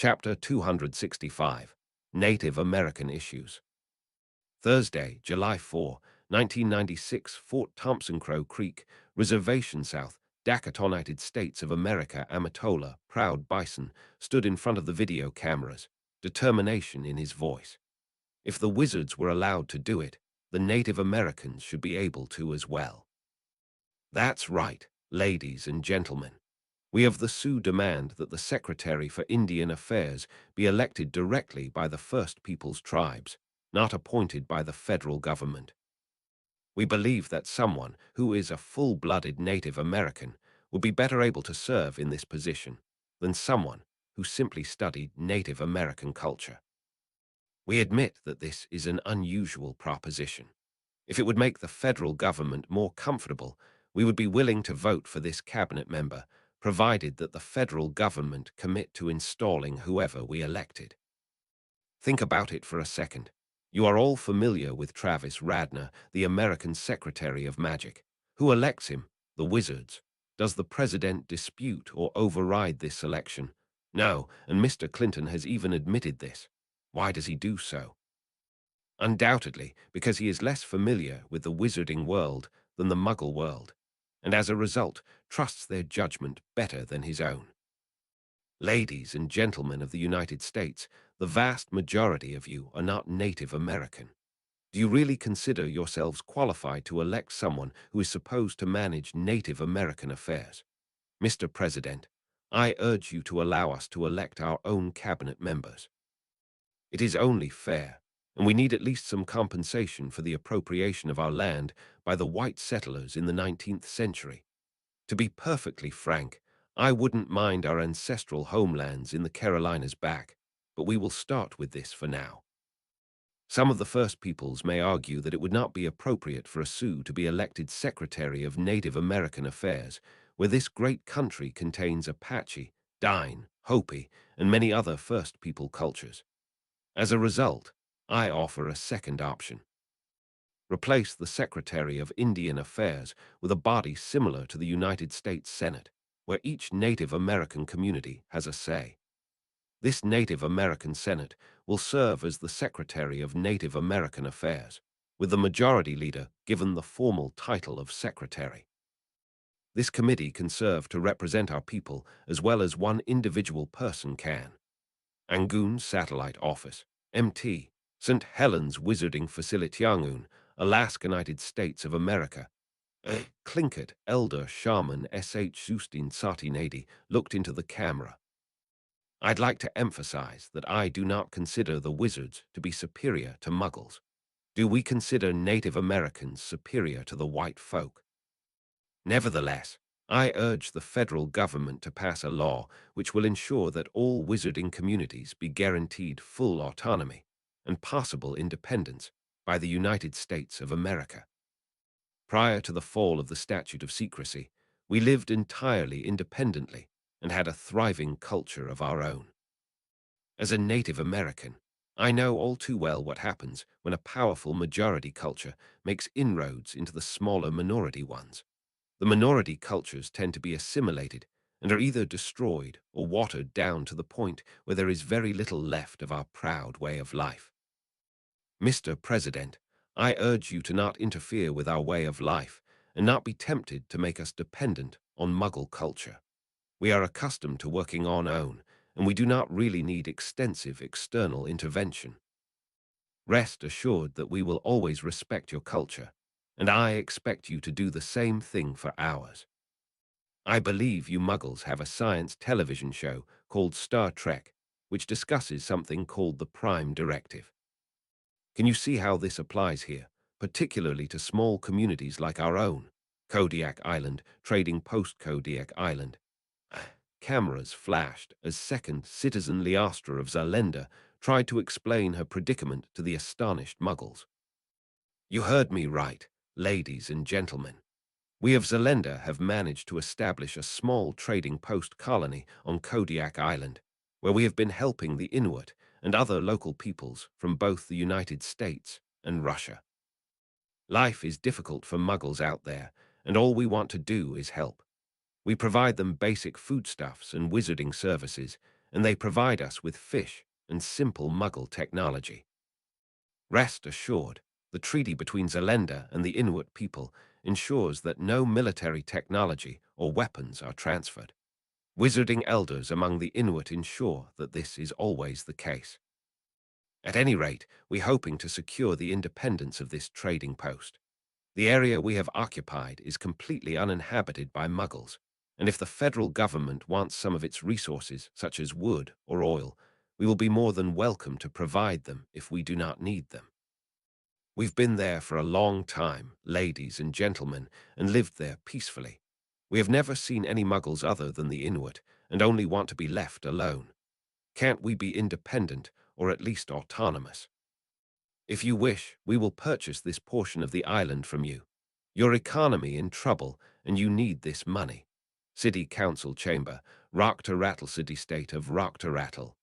Chapter 265, Native American Issues. Thursday, July 4, 1996, Fort Thompson Crow Creek, Reservation South, Dakota, United States of America. Amatola, proud bison, stood in front of the video cameras, determination in his voice. If the wizards were allowed to do it, the Native Americans should be able to as well. That's right, ladies and gentlemen. We of the Sioux demand that the Secretary for Indian Affairs be elected directly by the First Peoples tribes, not appointed by the federal government. We believe that someone who is a full-blooded Native American will be better able to serve in this position than someone who simply studied Native American culture. We admit that this is an unusual proposition. If it would make the federal government more comfortable, we would be willing to vote for this cabinet member, provided that the federal government commit to installing whoever we elected. Think about it for a second. You are all familiar with Travis Radner, the American Secretary of Magic. Who elects him? The Wizards. Does the president dispute or override this election? No, and Mr. Clinton has even admitted this. Why does he do so? Undoubtedly, because he is less familiar with the wizarding world than the Muggle world, and as a result, trusts their judgment better than his own. Ladies and gentlemen of the United States, the vast majority of you are not Native American. Do you really consider yourselves qualified to elect someone who is supposed to manage Native American affairs? Mr. President, I urge you to allow us to elect our own cabinet members. It is only fair, and we need at least some compensation for the appropriation of our land by the white settlers in the 19th century. To be perfectly frank, I wouldn't mind our ancestral homelands in the Carolinas back, but we will start with this for now. Some of the First Peoples may argue that it would not be appropriate for a Sioux to be elected Secretary of Native American Affairs, where this great country contains Apache, Dine, Hopi, and many other First People cultures. As a result, I offer a second option. Replace the Secretary of Indian Affairs with a body similar to the United States Senate, where each Native American community has a say. This Native American Senate will serve as the Secretary of Native American Affairs, with the majority leader given the formal title of Secretary. This committee can serve to represent our people as well as one individual person can. Angoon Satellite Office, MT, St. Helens Wizarding Facility, Yangoon, Alaska, United States of America. Tlingit Elder Shaman S.H. Zustin Sati Nadi looked into the camera. I'd like to emphasize that I do not consider the wizards to be superior to Muggles. Do we consider Native Americans superior to the white folk? Nevertheless, I urge the federal government to pass a law which will ensure that all wizarding communities be guaranteed full autonomy and possible independence by the United States of America. Prior to the fall of the Statute of Secrecy, we lived entirely independently and had a thriving culture of our own. As a Native American, I know all too well what happens when a powerful majority culture makes inroads into the smaller minority ones. The minority cultures tend to be assimilated and are either destroyed or watered down to the point where there is very little left of our proud way of life. Mr. President, I urge you to not interfere with our way of life and not be tempted to make us dependent on Muggle culture. We are accustomed to working on our own, and we do not really need extensive external intervention. Rest assured that we will always respect your culture, and I expect you to do the same thing for ours. I believe you Muggles have a science television show called Star Trek, which discusses something called the Prime Directive. Can you see how this applies here, particularly to small communities like our own? Kodiak Island, trading post Kodiak Island. Cameras flashed as second citizen Liastra of Zalenda tried to explain her predicament to the astonished Muggles. You heard me right, ladies and gentlemen. We of Zalenda have managed to establish a small trading post colony on Kodiak Island, where we have been helping the Inuit and other local peoples from both the United States and Russia. Life is difficult for Muggles out there, and all we want to do is help. We provide them basic foodstuffs and wizarding services, and they provide us with fish and simple Muggle technology. Rest assured, the treaty between Zelenda and the Inuit people ensures that no military technology or weapons are transferred. Wizarding elders among the Inuit ensure that this is always the case. At any rate, we're hoping to secure the independence of this trading post. The area we have occupied is completely uninhabited by Muggles, and if the federal government wants some of its resources, such as wood or oil, we will be more than welcome to provide them if we do not need them. We've been there for a long time, ladies and gentlemen, and lived there peacefully. We have never seen any Muggles other than the Inuit, and only want to be left alone. Can't we be independent, or at least autonomous? If you wish, we will purchase this portion of the island from you. Your economy in trouble, and you need this money. City Council Chamber, Rock to Rattle City State of Rock to Rattle.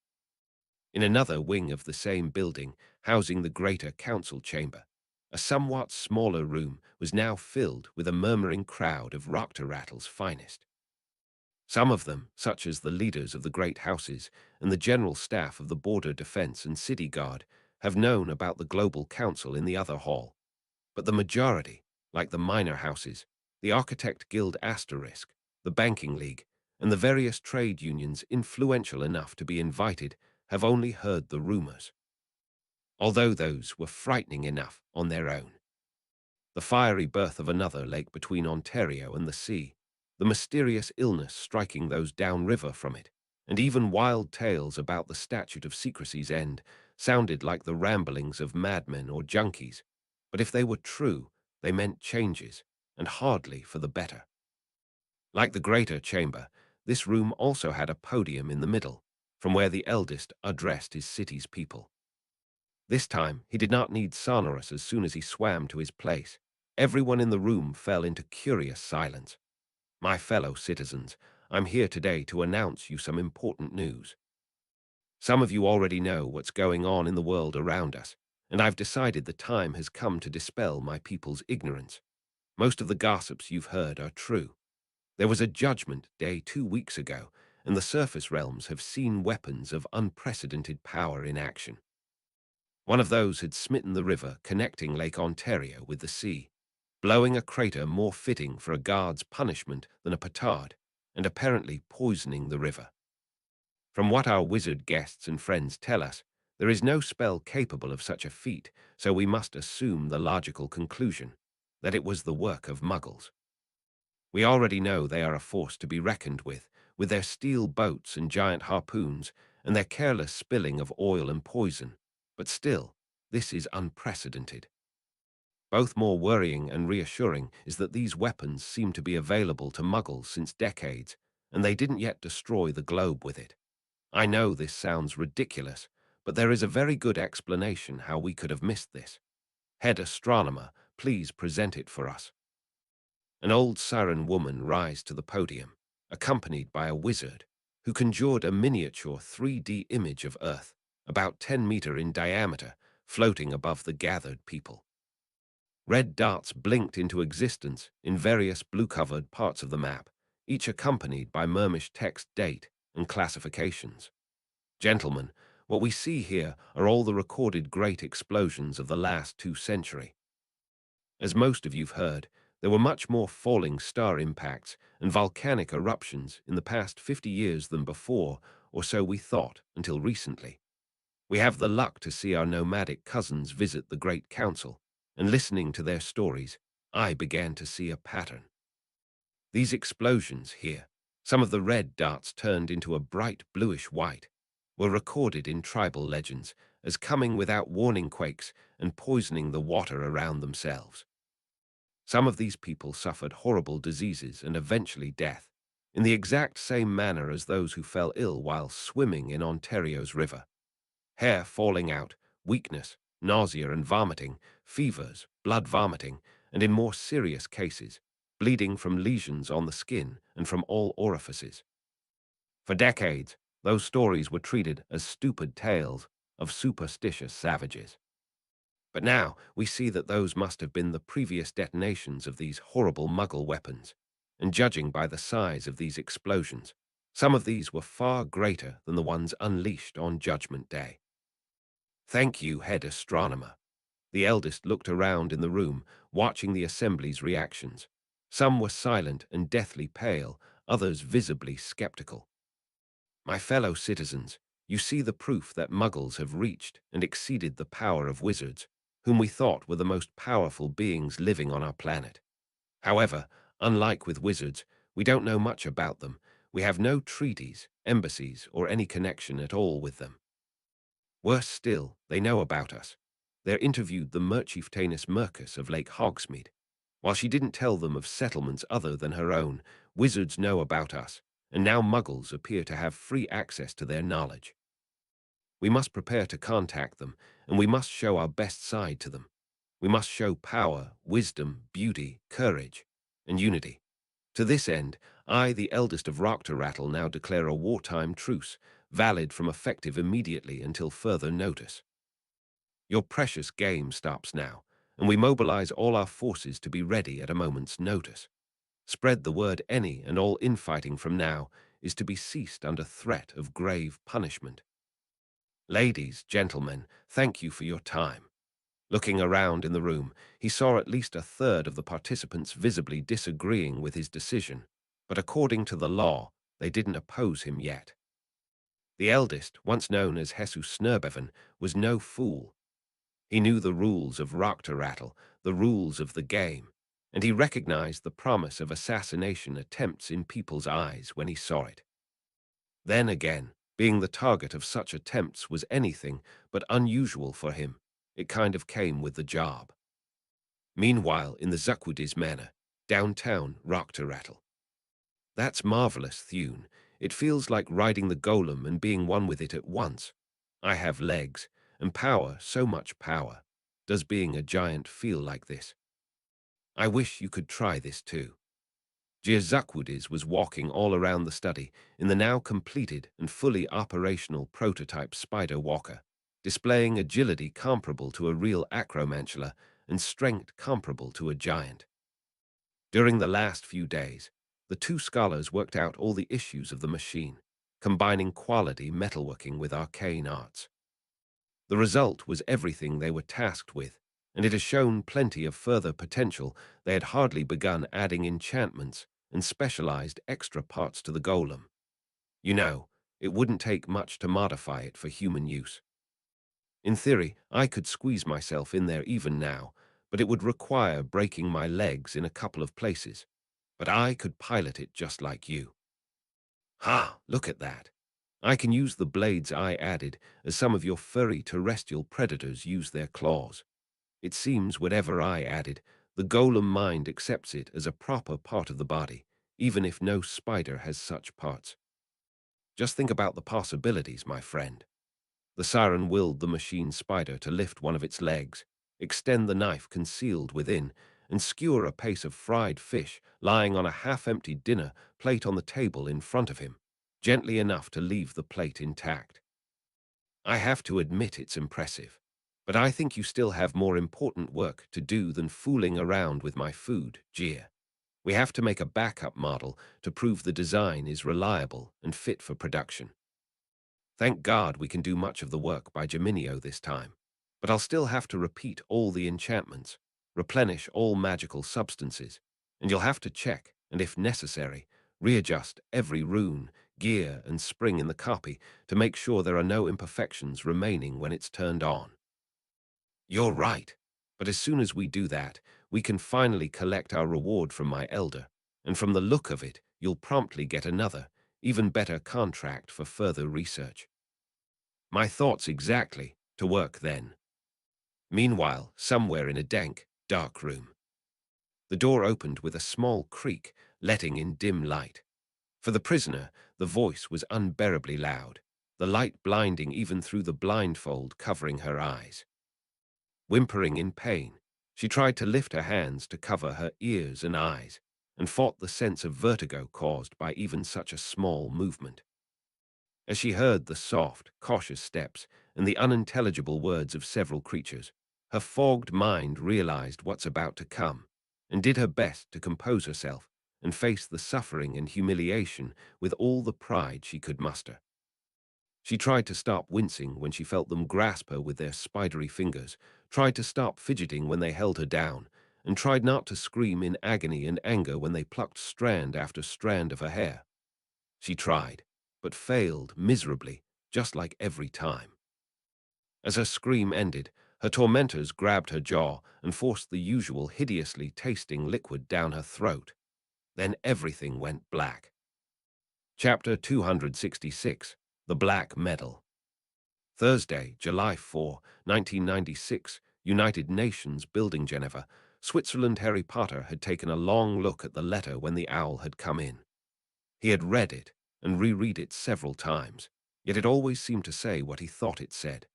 In another wing of the same building, housing the Greater Council Chamber, a somewhat smaller room was now filled with a murmuring crowd of Rock to Rattle's finest. Some of them, such as the leaders of the great houses and the general staff of the Border Defense and City Guard, have known about the Global Council in the other hall. But the majority, like the minor houses, the Architect Guild Asterisk, the Banking League, and the various trade unions influential enough to be invited, have only heard the rumors, although those were frightening enough on their own. The fiery birth of another lake between Ontario and the sea, the mysterious illness striking those downriver from it, and even wild tales about the Statute of Secrecy's end sounded like the ramblings of madmen or junkies, but if they were true, they meant changes, and hardly for the better. Like the Greater Chamber, this room also had a podium in the middle, from where the eldest addressed his city's people. This time, he did not need sonorous as soon as he swam to his place. Everyone in the room fell into curious silence. My fellow citizens, I'm here today to announce you some important news. Some of you already know what's going on in the world around us, and I've decided the time has come to dispel my people's ignorance. Most of the gossips you've heard are true. There was a judgment day 2 weeks ago, and the surface realms have seen weapons of unprecedented power in action. One of those had smitten the river connecting Lake Ontario with the sea, blowing a crater more fitting for a guard's punishment than a petard, and apparently poisoning the river. From what our wizard guests and friends tell us, there is no spell capable of such a feat, so we must assume the logical conclusion that it was the work of Muggles. We already know they are a force to be reckoned with their steel boats and giant harpoons, and their careless spilling of oil and poison, but still, this is unprecedented. Both more worrying and reassuring is that these weapons seem to be available to Muggles since decades, and they didn't yet destroy the globe with it. I know this sounds ridiculous, but there is a very good explanation how we could have missed this. Head astronomer, please present it for us. An old siren woman rise to the podium, accompanied by a wizard, who conjured a miniature 3D image of Earth, about 10 meters in diameter, floating above the gathered people. Red dots blinked into existence in various blue-covered parts of the map, each accompanied by Murmish text date and classifications. Gentlemen, what we see here are all the recorded great explosions of the last 2 centuries. As most of you've heard, there were much more falling star impacts and volcanic eruptions in the past 50 years than before, or so we thought until recently. We have the luck to see our nomadic cousins visit the Great Council, and listening to their stories, I began to see a pattern. These explosions here, some of the red dots turned into a bright bluish white, were recorded in tribal legends as coming without warning quakes and poisoning the water around themselves. Some of these people suffered horrible diseases and eventually death, in the exact same manner as those who fell ill while swimming in Ontario's river. Hair falling out, weakness, nausea and vomiting, fevers, blood vomiting, and in more serious cases, bleeding from lesions on the skin and from all orifices. For decades, those stories were treated as stupid tales of superstitious savages. But now we see that those must have been the previous detonations of these horrible Muggle weapons, and judging by the size of these explosions, Some of these were far greater than the ones unleashed on Judgment Day. Thank you, head astronomer. The eldest looked around in the room, watching the assembly's reactions. Some were silent and deathly pale, others visibly skeptical. My fellow citizens, you see the proof that Muggles have reached and exceeded the power of wizards, whom we thought were the most powerful beings living on our planet. However, unlike with wizards, we don't know much about them. We have no treaties, embassies, or any connection at all with them. Worse still, they know about us. They interviewed the Merchieftainess Mercus of Lake Hogsmeade. While she didn't tell them of settlements other than her own, wizards know about us, and now Muggles appear to have free access to their knowledge. We must prepare to contact them, and we must show our best side to them. We must show power, wisdom, beauty, courage, and unity. To this end, I, the eldest of Rattle, now declare a wartime truce, valid from effective immediately until further notice. Your precious game stops now, and we mobilize all our forces to be ready at a moment's notice. Spread the word any and all infighting from now is to be ceased under threat of grave punishment. Ladies, gentlemen, thank you for your time. Looking around in the room, he saw at least a third of the participants visibly disagreeing with his decision, but according to the law, they didn't oppose him yet. The eldest, once known as Jesus Snurbevan, was no fool. He knew the rules of Rattle, the rules of the game, and he recognized the promise of assassination attempts in people's eyes when he saw it. Then again, being the target of such attempts was anything but unusual for him. It kind of came with the job. Meanwhile, in the Zuckwoody's manor, downtown Rattle. That's marvelous, Thune. It feels like riding the golem and being one with it at once. I have legs, and power, so much power. Does being a giant feel like this? I wish you could try this too. Zuckwoody's was walking all around the study in the now completed and fully operational prototype spider walker, displaying agility comparable to a real acromantula and strength comparable to a giant. During the last few days, the two scholars worked out all the issues of the machine, combining quality metalworking with arcane arts. The result was everything they were tasked with, and it has shown plenty of further potential. They had hardly begun adding enchantments and specialized extra parts to the golem. You know, it wouldn't take much to modify it for human use. In theory, I could squeeze myself in there even now, but it would require breaking my legs in a couple of places. But I could pilot it just like you. Ha, look at that. I can use the blades I added as some of your furry terrestrial predators use their claws. It seems whatever I added, the golem mind accepts it as a proper part of the body, even if no spider has such parts. Just think about the possibilities, my friend. The siren willed the machine spider to lift one of its legs, extend the knife concealed within, and skewer a piece of fried fish lying on a half-empty dinner plate on the table in front of him, gently enough to leave the plate intact. I have to admit it's impressive, but I think you still have more important work to do than fooling around with my food, Gia. We have to make a backup model to prove the design is reliable and fit for production. Thank God we can do much of the work by Geminio this time, but I'll still have to repeat all the enchantments, replenish all magical substances, and you'll have to check, and if necessary, readjust every rune, gear, and spring in the copy to make sure there are no imperfections remaining when it's turned on. You're right, but as soon as we do that, we can finally collect our reward from my elder, and from the look of it, you'll promptly get another, even better contract for further research. My thoughts exactly, to work then. Meanwhile, somewhere in a dank, dark room, the door opened with a small creak, letting in dim light. For the prisoner, the voice was unbearably loud, the light blinding even through the blindfold covering her eyes. Whimpering in pain, she tried to lift her hands to cover her ears and eyes, and fought the sense of vertigo caused by even such a small movement. As she heard the soft, cautious steps and the unintelligible words of several creatures, her fogged mind realized what's about to come, and did her best to compose herself and face the suffering and humiliation with all the pride she could muster. She tried to stop wincing when she felt them grasp her with their spidery fingers, tried to stop fidgeting when they held her down, and tried not to scream in agony and anger when they plucked strand after strand of her hair. She tried, but failed miserably, just like every time. As her scream ended, her tormentors grabbed her jaw and forced the usual hideously tasting liquid down her throat. Then everything went black. Chapter 266, The Black Medal. Thursday, July 4, 1996, United Nations Building, Geneva, Switzerland. Harry Potter had taken a long look at the letter when the owl had come in. He had read it and reread it several times, yet it always seemed to say what he thought it said.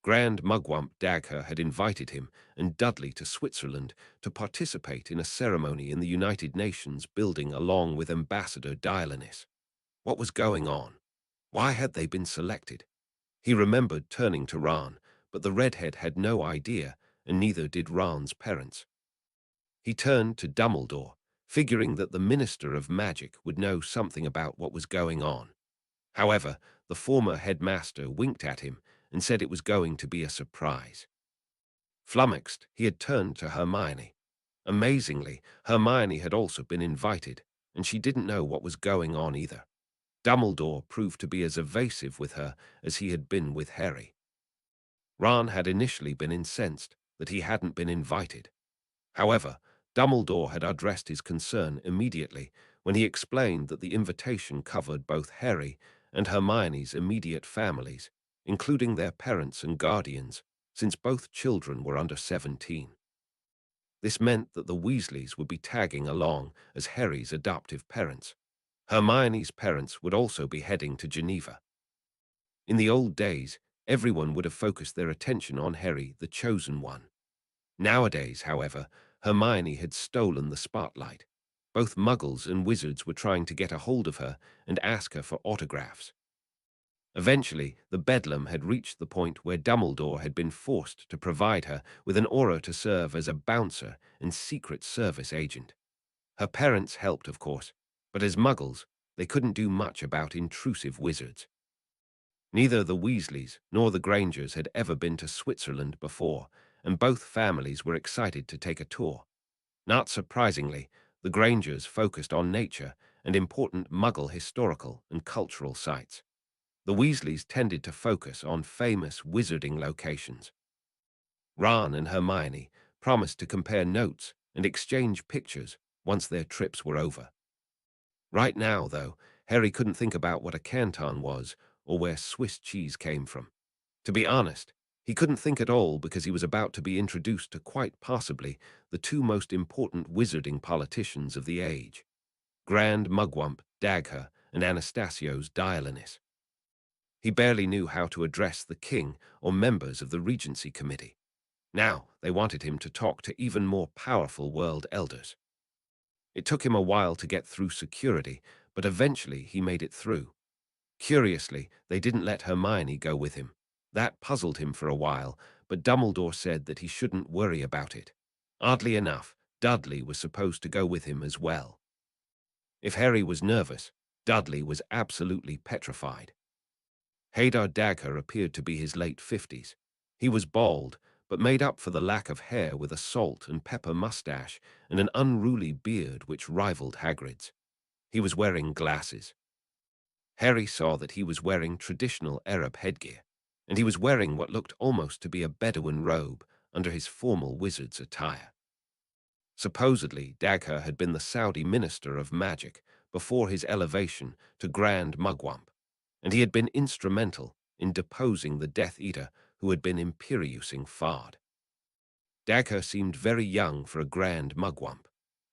Grand Mugwump Dagher had invited him and Dudley to Switzerland to participate in a ceremony in the United Nations Building along with Ambassador Dialanis. What was going on? Why had they been selected? He remembered turning to Ron, but the redhead had no idea, and neither did Ron's parents. He turned to Dumbledore, figuring that the Minister of Magic would know something about what was going on. However, the former headmaster winked at him and said it was going to be a surprise. Flummoxed, he had turned to Hermione. Amazingly, Hermione had also been invited, and she didn't know what was going on either. Dumbledore proved to be as evasive with her as he had been with Harry. Ron had initially been incensed that he hadn't been invited. However, Dumbledore had addressed his concern immediately when he explained that the invitation covered both Harry and Hermione's immediate families, including their parents and guardians, since both children were under 17. This meant that the Weasleys would be tagging along as Harry's adoptive parents. Hermione's parents would also be heading to Geneva. In the old days, everyone would have focused their attention on Harry, the chosen one. Nowadays, however, Hermione had stolen the spotlight. Both Muggles and wizards were trying to get a hold of her and ask her for autographs. Eventually, the bedlam had reached the point where Dumbledore had been forced to provide her with an aura to serve as a bouncer and Secret Service agent. Her parents helped, of course, but as Muggles, they couldn't do much about intrusive wizards. Neither the Weasleys nor the Grangers had ever been to Switzerland before, and both families were excited to take a tour. Not surprisingly, the Grangers focused on nature and important Muggle historical and cultural sites. The Weasleys tended to focus on famous wizarding locations. Ron and Hermione promised to compare notes and exchange pictures once their trips were over. Right now, though, Harry couldn't think about what a canton was or where Swiss cheese came from. To be honest, he couldn't think at all because he was about to be introduced to quite possibly the two most important wizarding politicians of the age, Grand Mugwump Dagher and Anastasios Dialanis. He barely knew how to address the king or members of the Regency Committee. Now they wanted him to talk to even more powerful world elders. It took him a while to get through security, but eventually he made it through. Curiously, they didn't let Hermione go with him. That puzzled him for a while, but Dumbledore said that he shouldn't worry about it. Oddly enough, Dudley was supposed to go with him as well. If Harry was nervous, Dudley was absolutely petrified. Hadar Dagher appeared to be his late 50s. He was bald, but made up for the lack of hair with a salt and pepper mustache and an unruly beard which rivaled Hagrid's. He was wearing glasses. Harry saw that he was wearing traditional Arab headgear, and he was wearing what looked almost to be a Bedouin robe under his formal wizard's attire. Supposedly, Dagher had been the Saudi Minister of Magic before his elevation to Grand Mugwump, and he had been instrumental in deposing the Death Eater who had been imperiousing Fard. Dagher seemed very young for a Grand Mugwump.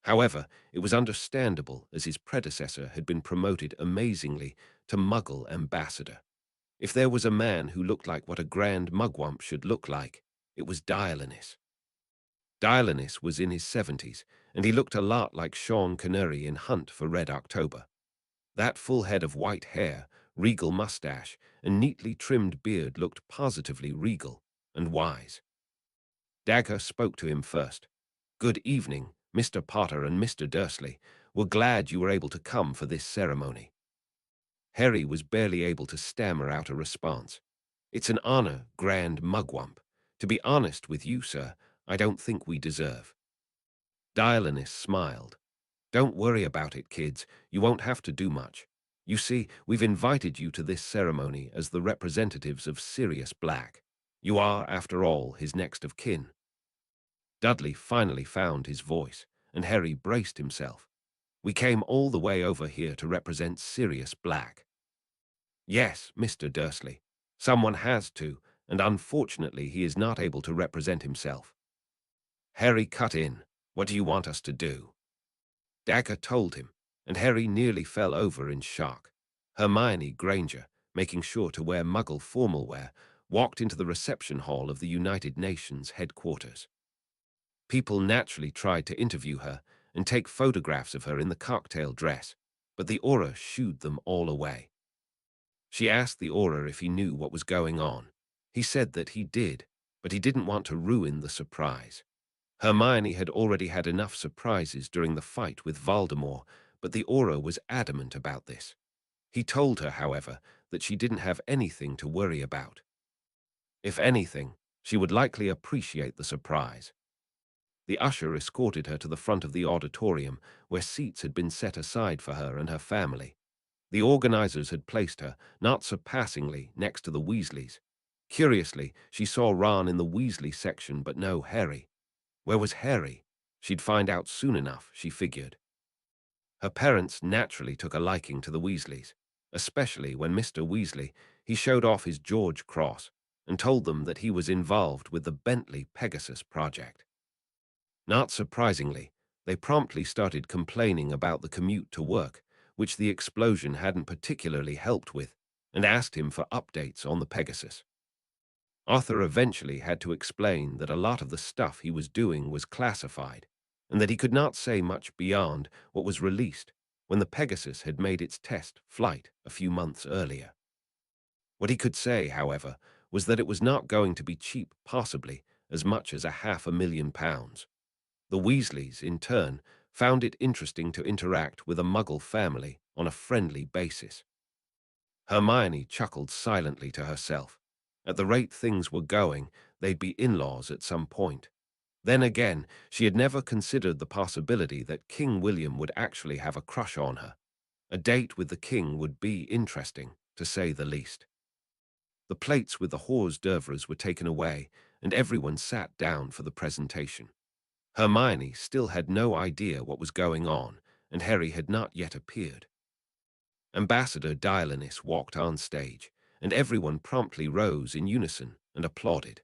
However, it was understandable as his predecessor had been promoted amazingly to Muggle Ambassador. If there was a man who looked like what a Grand Mugwump should look like, it was Dialanis. Dialanis was in his 70s, and he looked a lot like Sean Connery in Hunt for Red October. That full head of white hair, regal mustache, and neatly trimmed beard looked positively regal and wise. Dagher spoke to him first. "Good evening, Mr. Potter and Mr. Dursley. We're glad you were able to come for this ceremony." Harry was barely able to stammer out a response. "It's an honor, Grand Mugwump. To be honest with you, sir, I don't think we deserve." Dionysus smiled. "Don't worry about it, kids. You won't have to do much. You see, we've invited you to this ceremony as the representatives of Sirius Black. You are, after all, his next of kin." Dudley finally found his voice, and Harry braced himself. "We came all the way over here to represent Sirius Black." "Yes, Mr. Dursley. Someone has to, and unfortunately he is not able to represent himself." Harry cut in. "What do you want us to do?" Dagger told him, and Harry nearly fell over in shock. Hermione Granger, making sure to wear Muggle formal wear, walked into the reception hall of the United Nations headquarters. People naturally tried to interview her and take photographs of her in the cocktail dress, but the Auror shooed them all away. She asked the Auror if he knew what was going on. He said that he did, but he didn't want to ruin the surprise. Hermione had already had enough surprises during the fight with Voldemort, but the Auror was adamant about this. He told her, however, that she didn't have anything to worry about. If anything, she would likely appreciate the surprise. The usher escorted her to the front of the auditorium, where seats had been set aside for her and her family. The organizers had placed her, not surpassingly, next to the Weasleys. Curiously, she saw Ron in the Weasley section, but no Harry. Where was Harry? She'd find out soon enough, she figured. Her parents naturally took a liking to the Weasleys, especially when Mr. Weasley, he showed off his George Cross and told them that he was involved with the Bentley Pegasus project. Not surprisingly, they promptly started complaining about the commute to work, which the explosion hadn't particularly helped with, and asked him for updates on the Pegasus. Arthur eventually had to explain that a lot of the stuff he was doing was classified, and that he could not say much beyond what was released when the Pegasus had made its test flight a few months earlier. What he could say, however, was that it was not going to be cheap, possibly as much as £500,000. The Weasleys, in turn, found it interesting to interact with a Muggle family on a friendly basis. Hermione chuckled silently to herself. At the rate things were going, they'd be in-laws at some point. Then again, she had never considered the possibility that King William would actually have a crush on her. A date with the king would be interesting, to say the least. The plates with the hors d'oeuvres were taken away, and everyone sat down for the presentation. Hermione still had no idea what was going on, and Harry had not yet appeared. Ambassador Dionysus walked on stage, and everyone promptly rose in unison and applauded.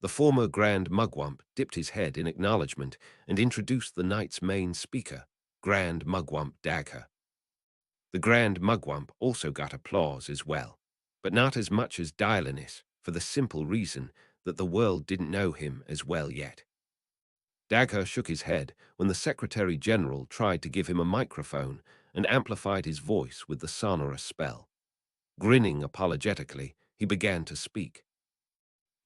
The former Grand Mugwump dipped his head in acknowledgement and introduced the night's main speaker, Grand Mugwump Dagger. The Grand Mugwump also got applause as well, but not as much as Dionysus, for the simple reason that the world didn't know him as well yet. Dagger shook his head when the Secretary General tried to give him a microphone and amplified his voice with the sonorous spell. Grinning apologetically, he began to speak.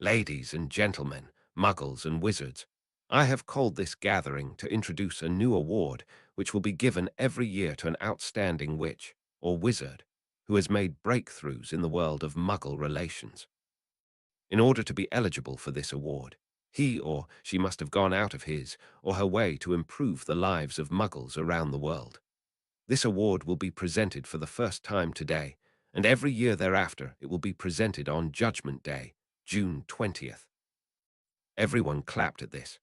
"Ladies and gentlemen, Muggles and wizards, I have called this gathering to introduce a new award which will be given every year to an outstanding witch or wizard who has made breakthroughs in the world of Muggle relations. In order to be eligible for this award, he or she must have gone out of his or her way to improve the lives of Muggles around the world. This award will be presented for the first time today, and every year thereafter it will be presented on Judgment Day, June 20th. Everyone clapped at this.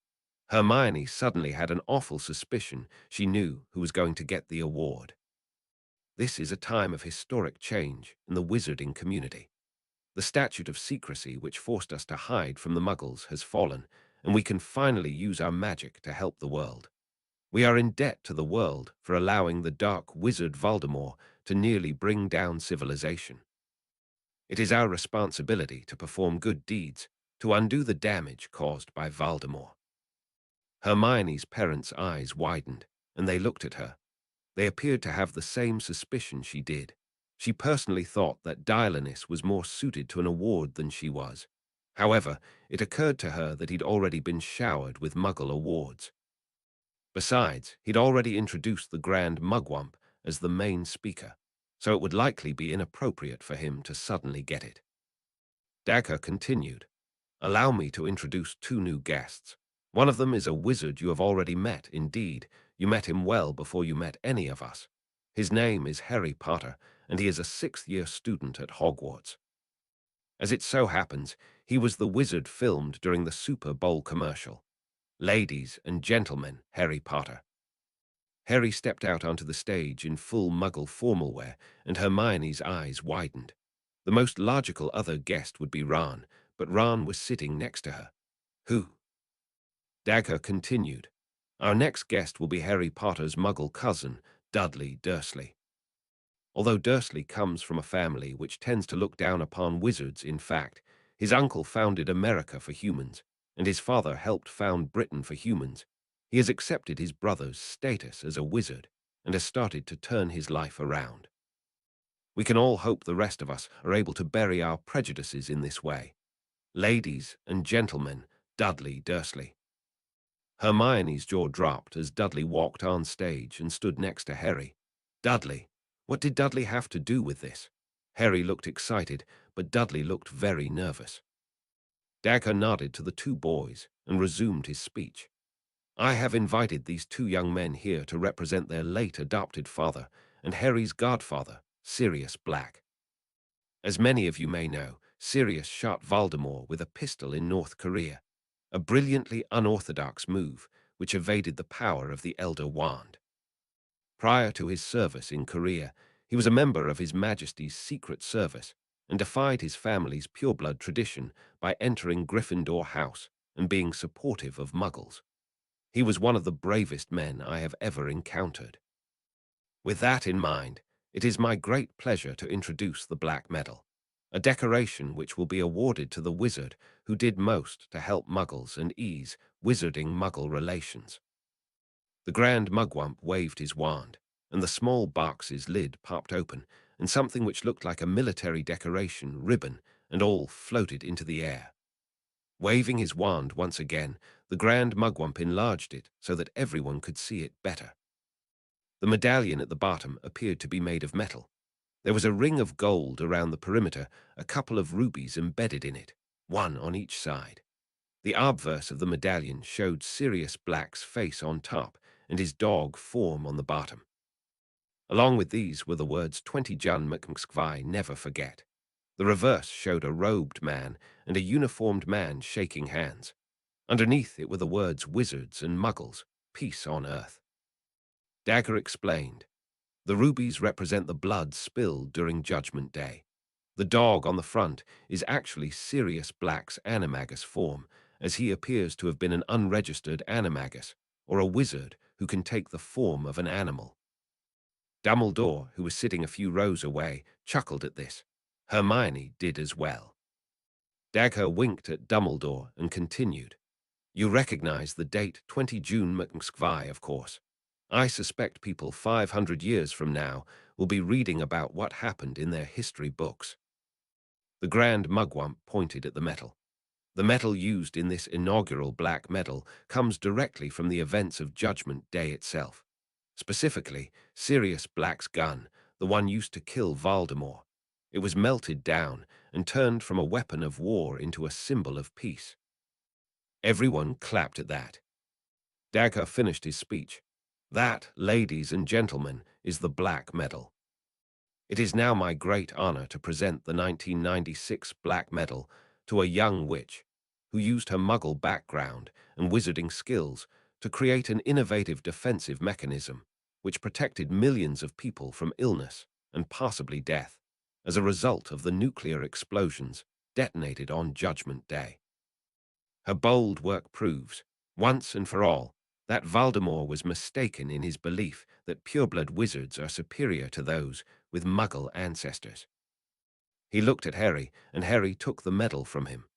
Hermione suddenly had an awful suspicion she knew who was going to get the award. This is a time of historic change in the wizarding community. The statute of secrecy which forced us to hide from the Muggles has fallen, and we can finally use our magic to help the world. We are in debt to the world for allowing the dark wizard Voldemort to nearly bring down civilization. It is our responsibility to perform good deeds to undo the damage caused by Voldemort." Hermione's parents' eyes widened, and they looked at her. They appeared to have the same suspicion she did. She personally thought that Dionysus was more suited to an award than she was. However, it occurred to her that he'd already been showered with Muggle awards. Besides, he'd already introduced the Grand Mugwump as the main speaker, so it would likely be inappropriate for him to suddenly get it. Dagger continued, "Allow me to introduce two new guests. One of them is a wizard you have already met. Indeed, you met him well before you met any of us. His name is Harry Potter, and he is a sixth-year student at Hogwarts. As it so happens, he was the wizard filmed during the Super Bowl commercial. Ladies and gentlemen, Harry Potter." Harry stepped out onto the stage in full Muggle formal wear, and Hermione's eyes widened. The most logical other guest would be Ron, but Ron was sitting next to her. "Who?" Dagger continued, "Our next guest will be Harry Potter's Muggle cousin, Dudley Dursley. Although Dursley comes from a family which tends to look down upon wizards, in fact, his uncle founded America for humans, and his father helped found Britain for humans. He has accepted his brother's status as a wizard and has started to turn his life around. We can all hope the rest of us are able to bury our prejudices in this way. Ladies and gentlemen, Dudley Dursley." Hermione's jaw dropped as Dudley walked on stage and stood next to Harry. Dudley? What did Dudley have to do with this? Harry looked excited, but Dudley looked very nervous. Dagger nodded to the two boys and resumed his speech. "I have invited these two young men here to represent their late adopted father and Harry's godfather, Sirius Black. As many of you may know, Sirius shot Voldemort with a pistol in North Korea, a brilliantly unorthodox move which evaded the power of the Elder Wand. Prior to his service in Korea, he was a member of His Majesty's Secret Service and defied his family's pureblood tradition by entering Gryffindor House and being supportive of Muggles. He was one of the bravest men I have ever encountered. With that in mind, it is my great pleasure to introduce the Black Medal, a decoration which will be awarded to the wizard who did most to help Muggles and ease wizarding-Muggle relations." The Grand Mugwump waved his wand, and the small box's lid popped open, and something which looked like a military decoration, ribbon, and all floated into the air. Waving his wand once again, the Grand Mugwump enlarged it so that everyone could see it better. The medallion at the bottom appeared to be made of metal. There was a ring of gold around the perimeter, a couple of rubies embedded in it, one on each side. The obverse of the medallion showed Sirius Black's face on top and his dog form on the bottom. Along with these were the words 20 Jun McMskvi, never forget. The reverse showed a robed man and a uniformed man shaking hands. Underneath it were the words Wizards and Muggles, peace on earth. Dagger explained, "The rubies represent the blood spilled during Judgment Day. The dog on the front is actually Sirius Black's animagus form, as he appears to have been an unregistered animagus, or a wizard who can take the form of an animal." Dumbledore, who was sitting a few rows away, chuckled at this. Hermione did as well. Dagger winked at Dumbledore and continued, "You recognize the date 20 June McMskvi, of course. I suspect people 500 years from now will be reading about what happened in their history books." The Grand Mugwump pointed at the metal. "The metal used in this inaugural Black Medal comes directly from the events of Judgment Day itself. Specifically, Sirius Black's gun, the one used to kill Voldemort. It was melted down and turned from a weapon of war into a symbol of peace." Everyone clapped at that. Dagger finished his speech. "That, ladies and gentlemen, is the Black Medal. It is now my great honor to present the 1996 Black Medal to a young witch who used her Muggle background and wizarding skills to create an innovative defensive mechanism which protected millions of people from illness and possibly death as a result of the nuclear explosions detonated on Judgment Day. Her bold work proves, once and for all, that Voldemort was mistaken in his belief that pureblood wizards are superior to those with Muggle ancestors." He looked at Harry, and Harry took the medal from him.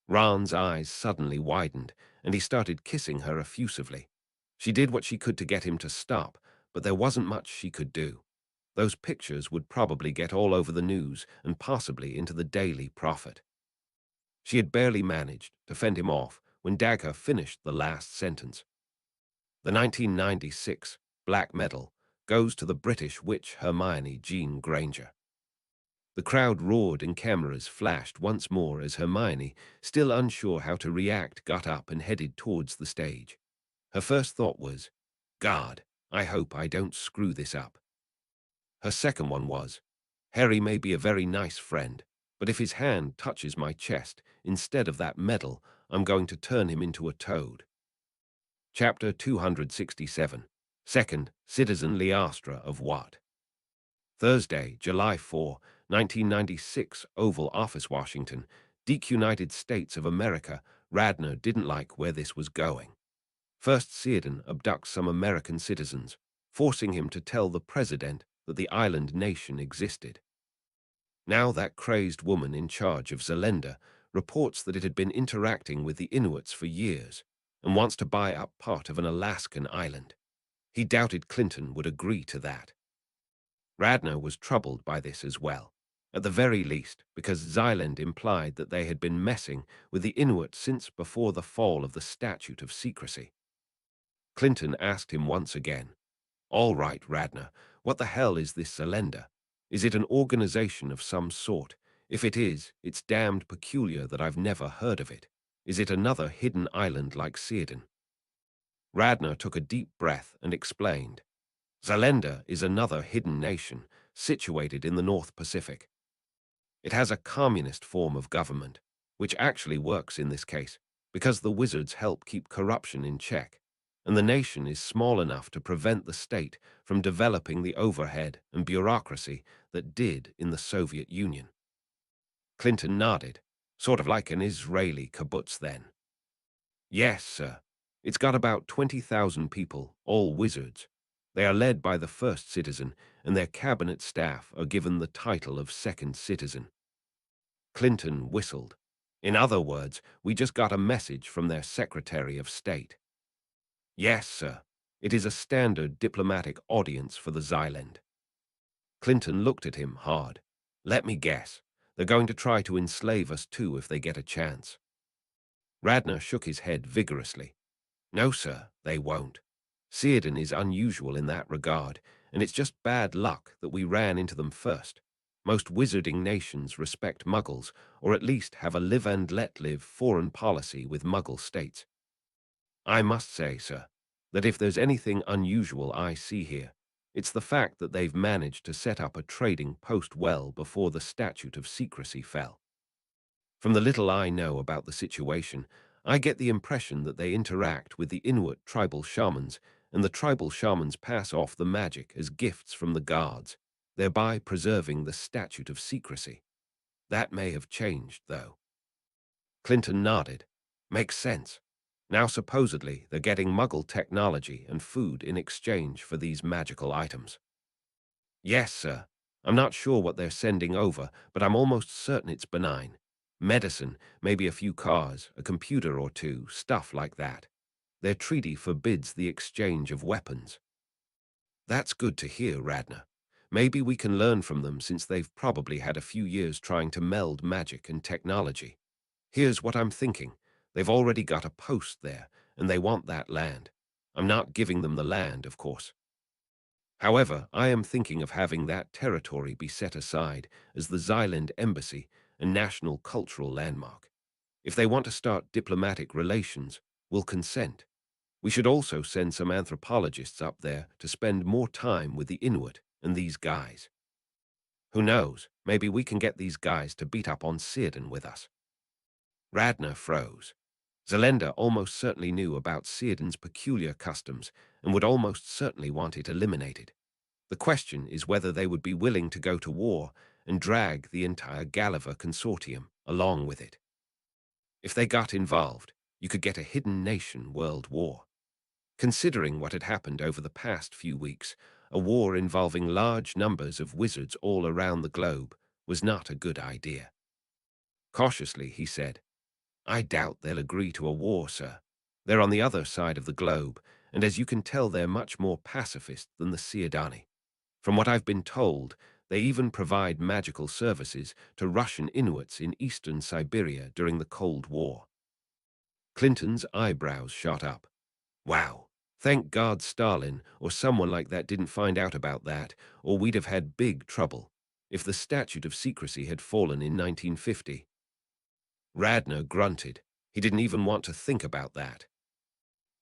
Ron's eyes suddenly widened, and he started kissing her effusively. She did what she could to get him to stop, but there wasn't much she could do. Those pictures would probably get all over the news and possibly into the Daily Prophet. She had barely managed to fend him off when Dagger finished the last sentence. The 1996 Black Medal goes to the British witch Hermione Jean Granger. The crowd roared and cameras flashed once more as Hermione, still unsure how to react, got up and headed towards the stage. Her first thought was, "God, I hope I don't screw this up." Her second one was, "Harry may be a very nice friend, but if his hand touches my chest instead of that medal, I'm going to turn him into a toad." Chapter 267. Second, Citizen Leastra of Watt. Thursday, July 4, 1996, Oval Office, Washington, DQ, United States of America. Radner didn't like where this was going. First, Círdan abducts some American citizens, forcing him to tell the president that the island nation existed. Now that crazed woman in charge of Zelenda reports that it had been interacting with the Inuits for years and wants to buy up part of an Alaskan island. He doubted Clinton would agree to that. Radner was troubled by this as well, at the very least because Zyland implied that they had been messing with the Inuit since before the fall of the Statute of Secrecy. Clinton asked him once again, "All right, Radner, what the hell is this Zelenda? Is it an organization of some sort? If it is, it's damned peculiar that I've never heard of it. Is it another hidden island like Círdan?" Radner took a deep breath and explained, "Zelenda is another hidden nation situated in the North Pacific. It has a communist form of government, which actually works in this case because the wizards help keep corruption in check, and the nation is small enough to prevent the state from developing the overhead and bureaucracy that did in the Soviet Union." Clinton nodded, "Sort of like an Israeli kibbutz then." "Yes, sir. It's got about 20,000 people, all wizards. They are led by the first citizen, and their cabinet staff are given the title of second citizen." Clinton whistled. "In other words, we just got a message from their Secretary of State." "Yes, sir. It is a standard diplomatic audience for the Zyland." Clinton looked at him hard. "Let me guess. They're going to try to enslave us too if they get a chance." Radner shook his head vigorously. "No, sir, they won't. Círdan is unusual in that regard, and it's just bad luck that we ran into them first. Most wizarding nations respect Muggles, or at least have a live-and-let-live foreign policy with Muggle states. I must say, sir, that if there's anything unusual I see here, it's the fact that they've managed to set up a trading post well before the Statute of Secrecy fell. From the little I know about the situation, I get the impression that they interact with the Inuit tribal shamans, and the tribal shamans pass off the magic as gifts from the gods, thereby preserving the Statute of Secrecy. That may have changed, though." Clinton nodded. "Makes sense. Now supposedly they're getting Muggle technology and food in exchange for these magical items." "Yes, sir. I'm not sure what they're sending over, but I'm almost certain it's benign. Medicine, maybe a few cars, a computer or two, stuff like that. Their treaty forbids the exchange of weapons." "That's good to hear, Radner. Maybe we can learn from them since they've probably had a few years trying to meld magic and technology. Here's what I'm thinking. They've already got a post there, and they want that land. I'm not giving them the land, of course. However, I am thinking of having that territory be set aside as the Zyland Embassy and national cultural landmark. If they want to start diplomatic relations, we'll consent. We should also send some anthropologists up there to spend more time with the Inuit and these guys. Who knows, maybe we can get these guys to beat up on Círdan with us." Radner froze. Zelenda almost certainly knew about Círdan's peculiar customs and would almost certainly want it eliminated. The question is whether they would be willing to go to war and drag the entire Gulliver consortium along with it. If they got involved, you could get a hidden nation world war. Considering what had happened over the past few weeks, a war involving large numbers of wizards all around the globe was not a good idea. Cautiously, he said, "I doubt they'll agree to a war, sir. They're on the other side of the globe, and as you can tell, they're much more pacifist than the Círdan. From what I've been told, they even provide magical services to Russian Inuits in eastern Siberia during the Cold War." Clinton's eyebrows shot up. "Wow, Thank God Stalin or someone like that didn't find out about that, or we'd have had big trouble if the statute of secrecy had fallen in 1950. Radner grunted. He didn't even want to think about that.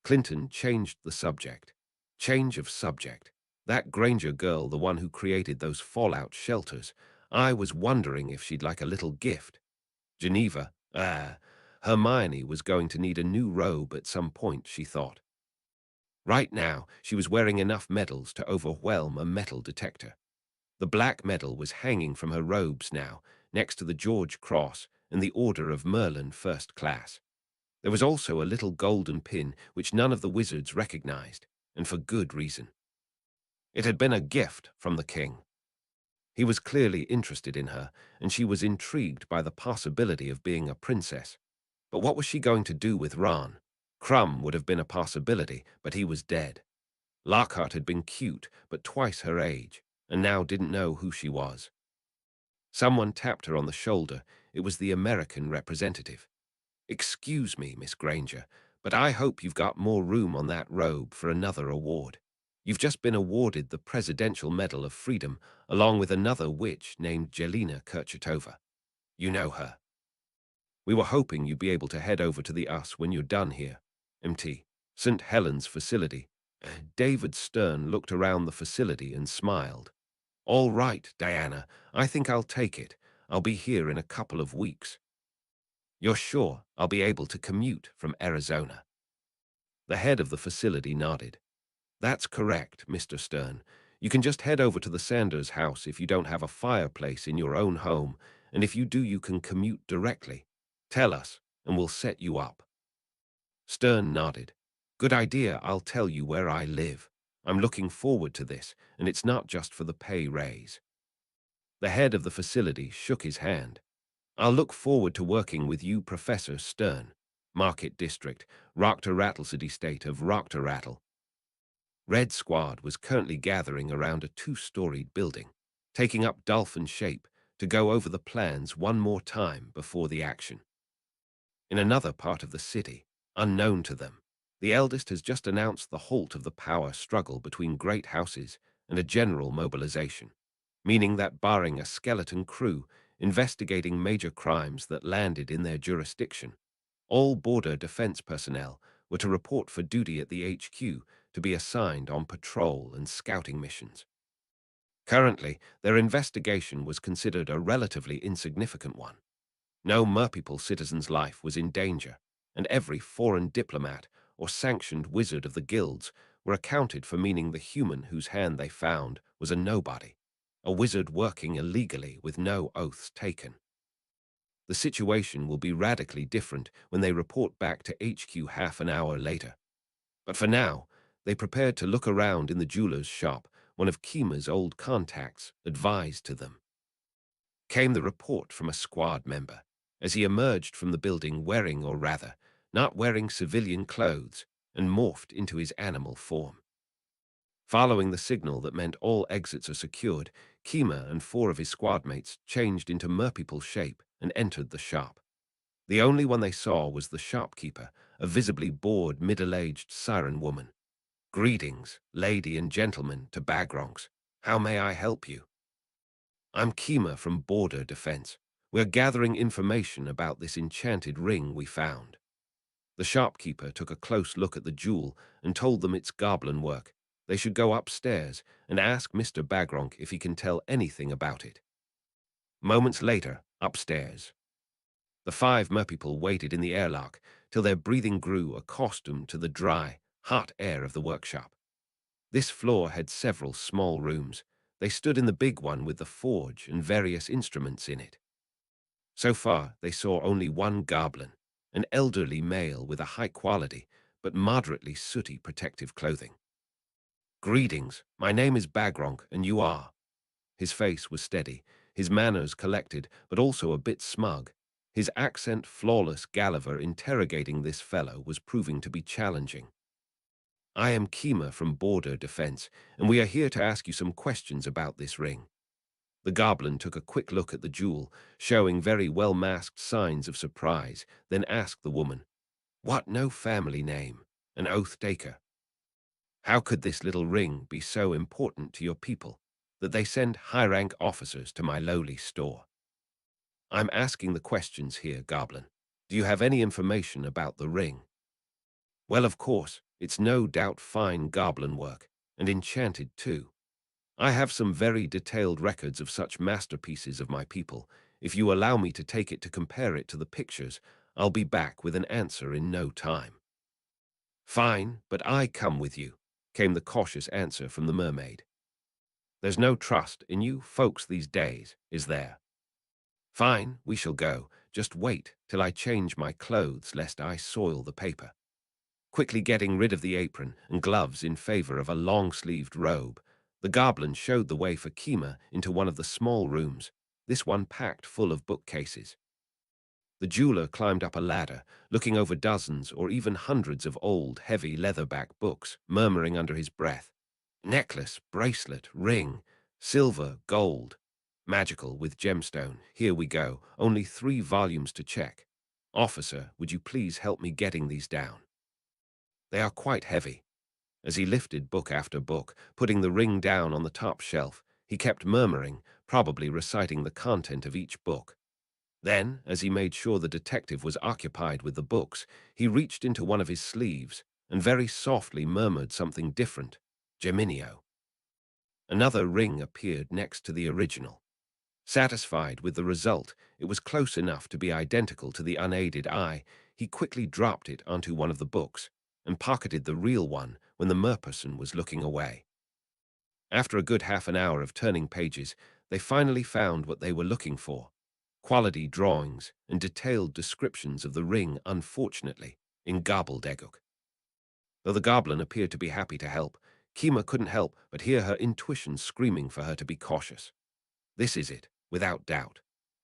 Clinton changed the subject. Change of subject. That Granger girl, the one who created those fallout shelters, I was wondering if she'd like a little gift. Geneva, Hermione was going to need a new robe at some point, she thought. Right now, she was wearing enough medals to overwhelm a metal detector. The black medal was hanging from her robes now, next to the George Cross and the Order of Merlin First Class. There was also a little golden pin which none of the wizards recognized, and for good reason. It had been a gift from the king. He was clearly interested in her, and she was intrigued by the possibility of being a princess. But what was she going to do with Ron? Crumb would have been a possibility, but he was dead. Lockhart had been cute, but twice her age, and now didn't know who she was. Someone tapped her on the shoulder. It was the American representative. "Excuse me, Miss Granger, but I hope you've got more room on that robe for another award. You've just been awarded the Presidential Medal of Freedom, along with another witch named Jelena Kurchatova. You know her. We were hoping you'd be able to head over to the US when you're done here. MT. St. Helens facility." David Stern looked around the facility and smiled. "All right, Diana, I think I'll take it. I'll be here in a couple of weeks." "You're sure I'll be able to commute from Arizona?" The head of the facility nodded. "That's correct, Mr. Stern. You can just head over to the Sanders house if you don't have a fireplace in your own home, and if you do, you can commute directly. Tell us, and we'll set you up." Stern nodded. "Good idea. I'll tell you where I live. I'm looking forward to this, and it's not just for the pay raise." The head of the facility shook his hand. "I'll look forward to working with you, Professor Stern. Market District, Rockter City State of Rockter Rattle." Red Squad was currently gathering around a two-storied building, taking up dolphin shape to go over the plans one more time before the action. In another part of the city, unknown to them, the eldest has just announced the halt of the power struggle between great houses and a general mobilization, meaning that barring a skeleton crew investigating major crimes that landed in their jurisdiction, all border defense personnel were to report for duty at the HQ to be assigned on patrol and scouting missions. Currently, their investigation was considered a relatively insignificant one. No Merpeople citizen's life was in danger, and every foreign diplomat or sanctioned wizard of the guilds were accounted for, meaning the human whose hand they found was a nobody, a wizard working illegally with no oaths taken. The situation will be radically different when they report back to HQ half an hour later. But for now, they prepared to look around in the jeweler's shop. One of Kima's old contacts advised to them. Came the report from a squad member, as he emerged from the building wearing, or rather, not wearing, civilian clothes and morphed into his animal form. Following the signal that meant all exits are secured, Kima and four of his squad mates changed into merpeople shape and entered the shop. The only one they saw was the shopkeeper, a visibly bored, middle-aged siren woman. "Greetings, lady and gentlemen," to Bagronks. "How may I help you?" "I'm Kima from Border Defense. We're gathering information about this enchanted ring we found." The shopkeeper took a close look at the jewel and told them it's goblin work. They should go upstairs and ask Mr. Bagronk if he can tell anything about it. Moments later, upstairs, the five merpeople waited in the airlock till their breathing grew accustomed to the dry, hot air of the workshop. This floor had several small rooms. They stood in the big one with the forge and various instruments in it. So far, they saw only one goblin, an elderly male with a high-quality but moderately sooty protective clothing. "Greetings, my name is Bagronk, and you are?" His face was steady, his manners collected, but also a bit smug. His accent flawless. Gulliver interrogating this fellow was proving to be challenging. "I am Kima from Border Defense, and we are here to ask you some questions about this ring." The goblin took a quick look at the jewel, showing very well-masked signs of surprise, then asked the woman, "What, no family name? An oath taker?" How could this little ring be so important to your people that they send high-rank officers to my lowly store? I'm asking the questions here, Goblin. Do you have any information about the ring? Well, of course, it's no doubt fine goblin work, and enchanted too. I have some very detailed records of such masterpieces of my people. If you allow me to take it to compare it to the pictures, I'll be back with an answer in no time. Fine, but I come with you, came the cautious answer from the mermaid. There's no trust in you folks these days, is there? Fine, we shall go. Just wait till I change my clothes lest I soil the paper. Quickly getting rid of the apron and gloves in favor of a long-sleeved robe, the goblin showed the way for Kima into one of the small rooms, this one packed full of bookcases. The jeweler climbed up a ladder, looking over dozens or even hundreds of old, heavy leatherback books, murmuring under his breath. Necklace, bracelet, ring, silver, gold. Magical with gemstone. Here we go. Only 3 volumes to check. Officer, would you please help me getting these down? They are quite heavy. As he lifted book after book, putting the ring down on the top shelf, he kept murmuring, probably reciting the content of each book. Then, as he made sure the detective was occupied with the books, he reached into one of his sleeves and very softly murmured something different. Geminio. Another ring appeared next to the original. Satisfied with the result, it was close enough to be identical to the unaided eye, he quickly dropped it onto one of the books and pocketed the real one when the merperson was looking away. After a good half an hour of turning pages, they finally found what they were looking for. Quality drawings and detailed descriptions of the ring, unfortunately, in gobbledegook. Though the goblin appeared to be happy to help, Kima couldn't help but hear her intuition screaming for her to be cautious. This is it, without doubt.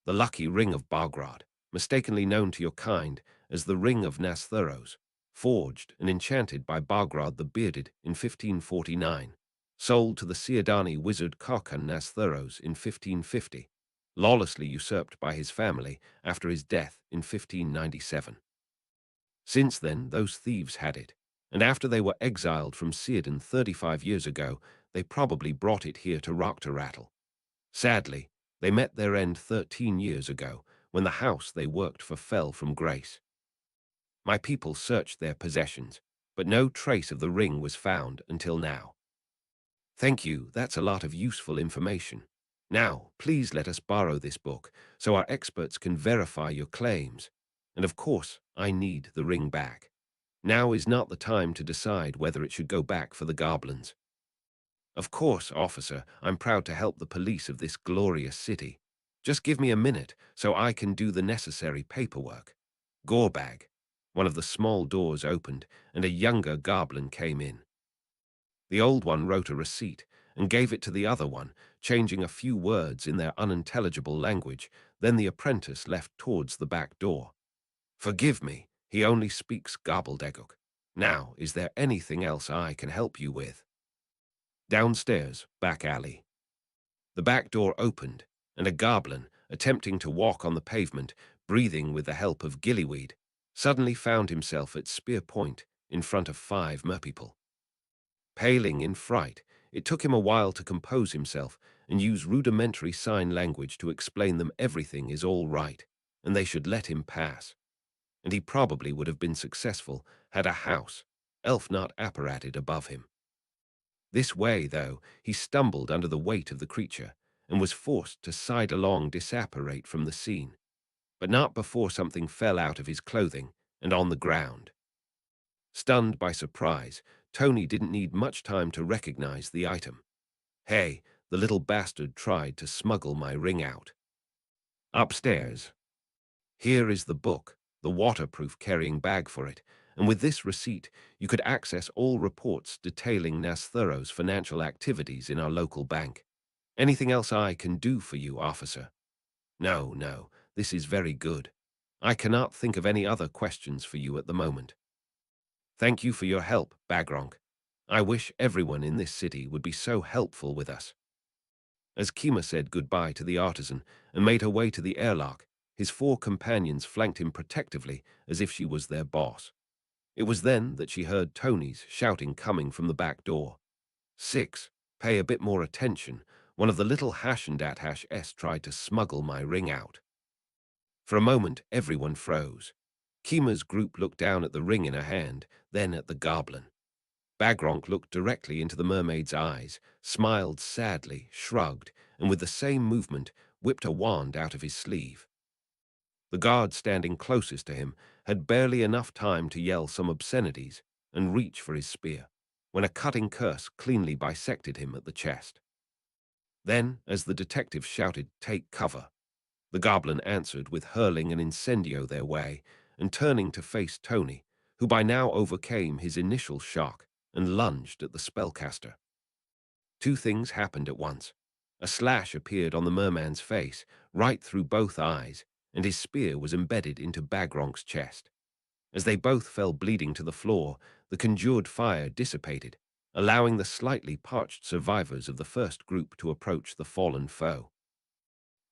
The lucky ring of Bargrad, mistakenly known to your kind as the Ring of Nastheros, forged and enchanted by Bargrad the Bearded in 1549, sold to the Siadani wizard Karkan Nastheros in 1550, lawlessly usurped by his family after his death in 1597. Since then, those thieves had it, and after they were exiled from Círdan 35 years ago, they probably brought it here to Rattle. Sadly, they met their end 13 years ago, when the house they worked for fell from grace. My people searched their possessions, but no trace of the ring was found until now. Thank you, that's a lot of useful information. Now, please let us borrow this book, so our experts can verify your claims. And of course, I need the ring back. Now is not the time to decide whether it should go back for the goblins. Of course, officer, I'm proud to help the police of this glorious city. Just give me a minute so I can do the necessary paperwork. Gorbag. One of the small doors opened, and a younger goblin came in. The old one wrote a receipt and gave it to the other one, changing a few words in their unintelligible language. Then the apprentice left towards the back door. Forgive me, he only speaks gobbledegook. Now, is there anything else I can help you with? Downstairs, back alley. The back door opened, and a goblin, attempting to walk on the pavement, breathing with the help of gillyweed, suddenly found himself at spear point in front of 5 merpeople. Paling in fright, it took him a while to compose himself and use rudimentary sign language to explain them everything is all right, and they should let him pass. And he probably would have been successful had a house, elf not apparated above him. This way, though, he stumbled under the weight of the creature and was forced to sidelong disapparate from the scene, but not before something fell out of his clothing and on the ground. Stunned by surprise, Tony didn't need much time to recognize the item. Hey, the little bastard tried to smuggle my ring out. Upstairs. Here is the book, the waterproof carrying bag for it, and with this receipt, you could access all reports detailing Nasthero's financial activities in our local bank. Anything else I can do for you, officer? No, this is very good. I cannot think of any other questions for you at the moment. Thank you for your help, Bagronk. I wish everyone in this city would be so helpful with us. As Kima said goodbye to the artisan and made her way to the airlock, his 4 companions flanked him protectively as if she was their boss. It was then that she heard Tony's shouting coming from the back door. "Six, pay a bit more attention. One of the little hash-and-dat-hash-s tried to smuggle my ring out." For a moment, everyone froze. Kima's group looked down at the ring in her hand, then at the goblin. Bagronk looked directly into the mermaid's eyes, smiled sadly, shrugged, and with the same movement, whipped a wand out of his sleeve. The guard standing closest to him had barely enough time to yell some obscenities and reach for his spear, when a cutting curse cleanly bisected him at the chest. Then, as the detective shouted, "Take cover," the goblin answered with hurling an incendio their way and turning to face Tony, who by now overcame his initial shock and lunged at the spellcaster. Two things happened at once. A slash appeared on the merman's face, right through both eyes, and his spear was embedded into Bagronk's chest. As they both fell bleeding to the floor, the conjured fire dissipated, allowing the slightly parched survivors of the first group to approach the fallen foe.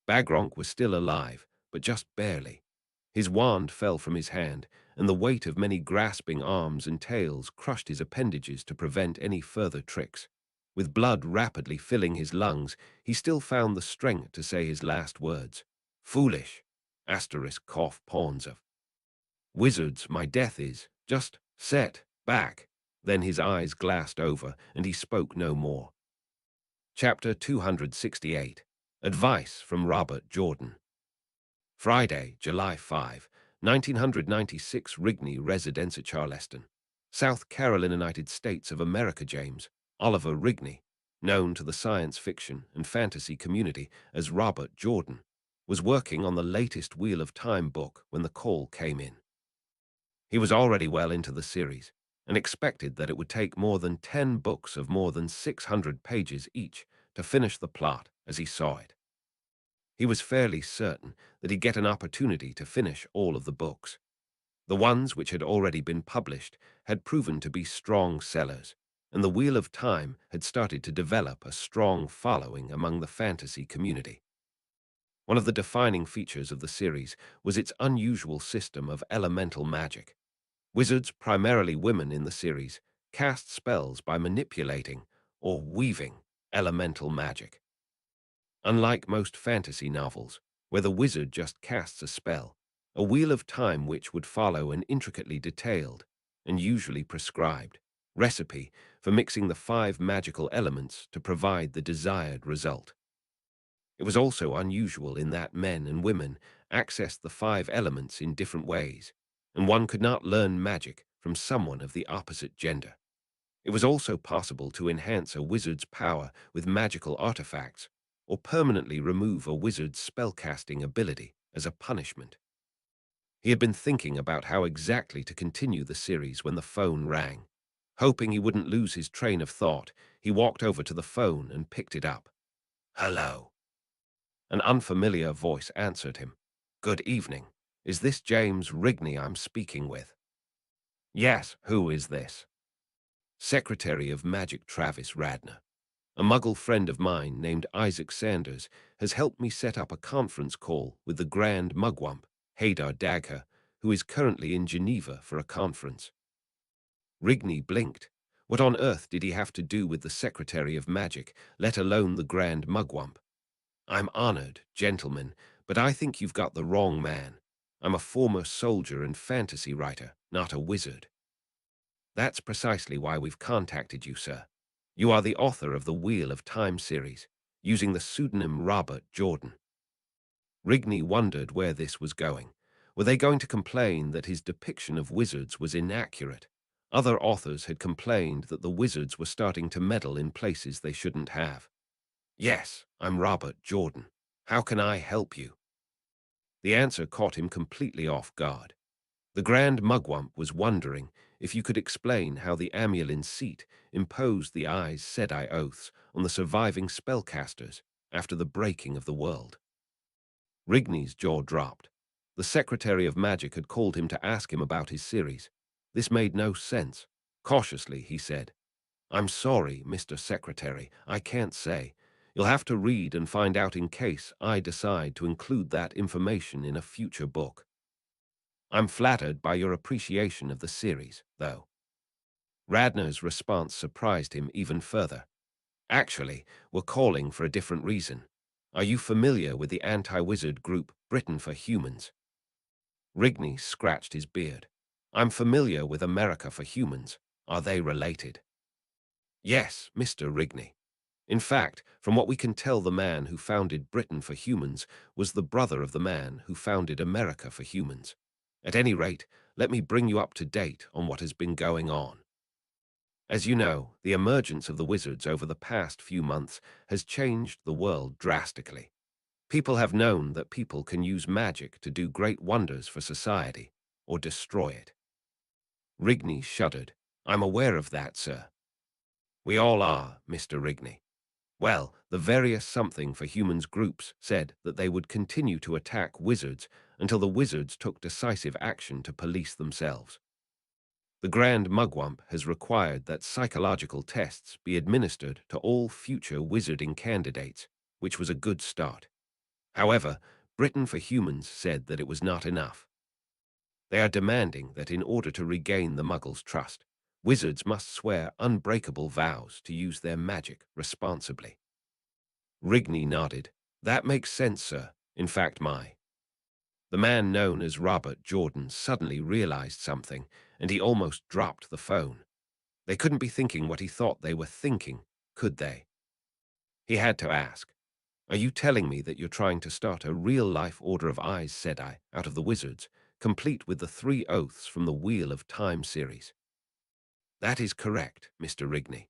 Bagronk was still alive, but just barely. His wand fell from his hand, and the weight of many grasping arms and tails crushed his appendages to prevent any further tricks. With blood rapidly filling his lungs, he still found the strength to say his last words. "Foolish, asterisk cough pawns of wizards, my death is, just set back." Then his eyes glassed over, and he spoke no more. Chapter 268. Advice from Robert Jordan. Friday, July 5, 1996, Rigney Residence at Charleston, South Carolina, United States of America. James Oliver Rigney, known to the science fiction and fantasy community as Robert Jordan, was working on the latest Wheel of Time book when the call came in. He was already well into the series and expected that it would take more than 10 books of more than 600 pages each to finish the plot as he saw it. He was fairly certain that he'd get an opportunity to finish all of the books. The ones which had already been published had proven to be strong sellers, and the Wheel of Time had started to develop a strong following among the fantasy community. One of the defining features of the series was its unusual system of elemental magic. Wizards, primarily women in the series, cast spells by manipulating or weaving elemental magic. Unlike most fantasy novels, where the wizard just casts a spell, a Wheel of Time which would follow an intricately detailed, and usually prescribed, recipe for mixing the 5 magical elements to provide the desired result. It was also unusual in that men and women accessed the 5 elements in different ways, and one could not learn magic from someone of the opposite gender. It was also possible to enhance a wizard's power with magical artifacts, or permanently remove a wizard's spellcasting ability as a punishment. He had been thinking about how exactly to continue the series when the phone rang. Hoping he wouldn't lose his train of thought, he walked over to the phone and picked it up. "Hello." An unfamiliar voice answered him. "Good evening. Is this James Rigney I'm speaking with?" "Yes, who is this?" "Secretary of Magic Travis Radner. A Muggle friend of mine named Isaac Sanders has helped me set up a conference call with the Grand Mugwump, Hadar Dagher, who is currently in Geneva for a conference." Rigney blinked. What on earth did he have to do with the Secretary of Magic, let alone the Grand Mugwump? "I'm honored, gentlemen, but I think you've got the wrong man. I'm a former soldier and fantasy writer, not a wizard." "That's precisely why we've contacted you, sir. You are the author of the Wheel of Time series, using the pseudonym Robert Jordan." Rigney wondered where this was going. Were they going to complain that his depiction of wizards was inaccurate? Other authors had complained that the wizards were starting to meddle in places they shouldn't have. "Yes, I'm Robert Jordan. How can I help you?" The answer caught him completely off guard. The Grand Mugwump was wondering if you could explain how the Amulin seat imposed the Aes Sedai oaths on the surviving spellcasters after the breaking of the world. Rigney's jaw dropped. The Secretary of Magic had called him to ask him about his series. This made no sense. Cautiously, he said, "I'm sorry, Mr. Secretary, I can't say. You'll have to read and find out in case I decide to include that information in a future book." I'm flattered by your appreciation of the series, though. Radner's response surprised him even further. Actually, we're calling for a different reason. Are you familiar with the anti-wizard group Britain for Humans? Rigney scratched his beard. I'm familiar with America for Humans. Are they related? Yes, Mr. Rigney. In fact, from what we can tell, the man who founded Britain for Humans was the brother of the man who founded America for Humans. At any rate, let me bring you up to date on what has been going on. As you know, the emergence of the wizards over the past few months has changed the world drastically. People have known that people can use magic to do great wonders for society, or destroy it. Rigney shuddered. I'm aware of that, sir. We all are, Mr. Rigney. Well, the various Something for Humans groups said that they would continue to attack wizards until the wizards took decisive action to police themselves. The Grand Mugwump has required that psychological tests be administered to all future wizarding candidates, which was a good start. However, Britain for Humans said that it was not enough. They are demanding that in order to regain the Muggles' trust, wizards must swear unbreakable vows to use their magic responsibly. Rigney nodded. That makes sense, sir. In fact, The man known as Robert Jordan suddenly realized something, and he almost dropped the phone. They couldn't be thinking what he thought they were thinking, could they? He had to ask, are you telling me that you're trying to start a real-life Order of Aes Sedai out of the wizards, complete with the 3 oaths from the Wheel of Time series? That is correct, Mr. Rigney.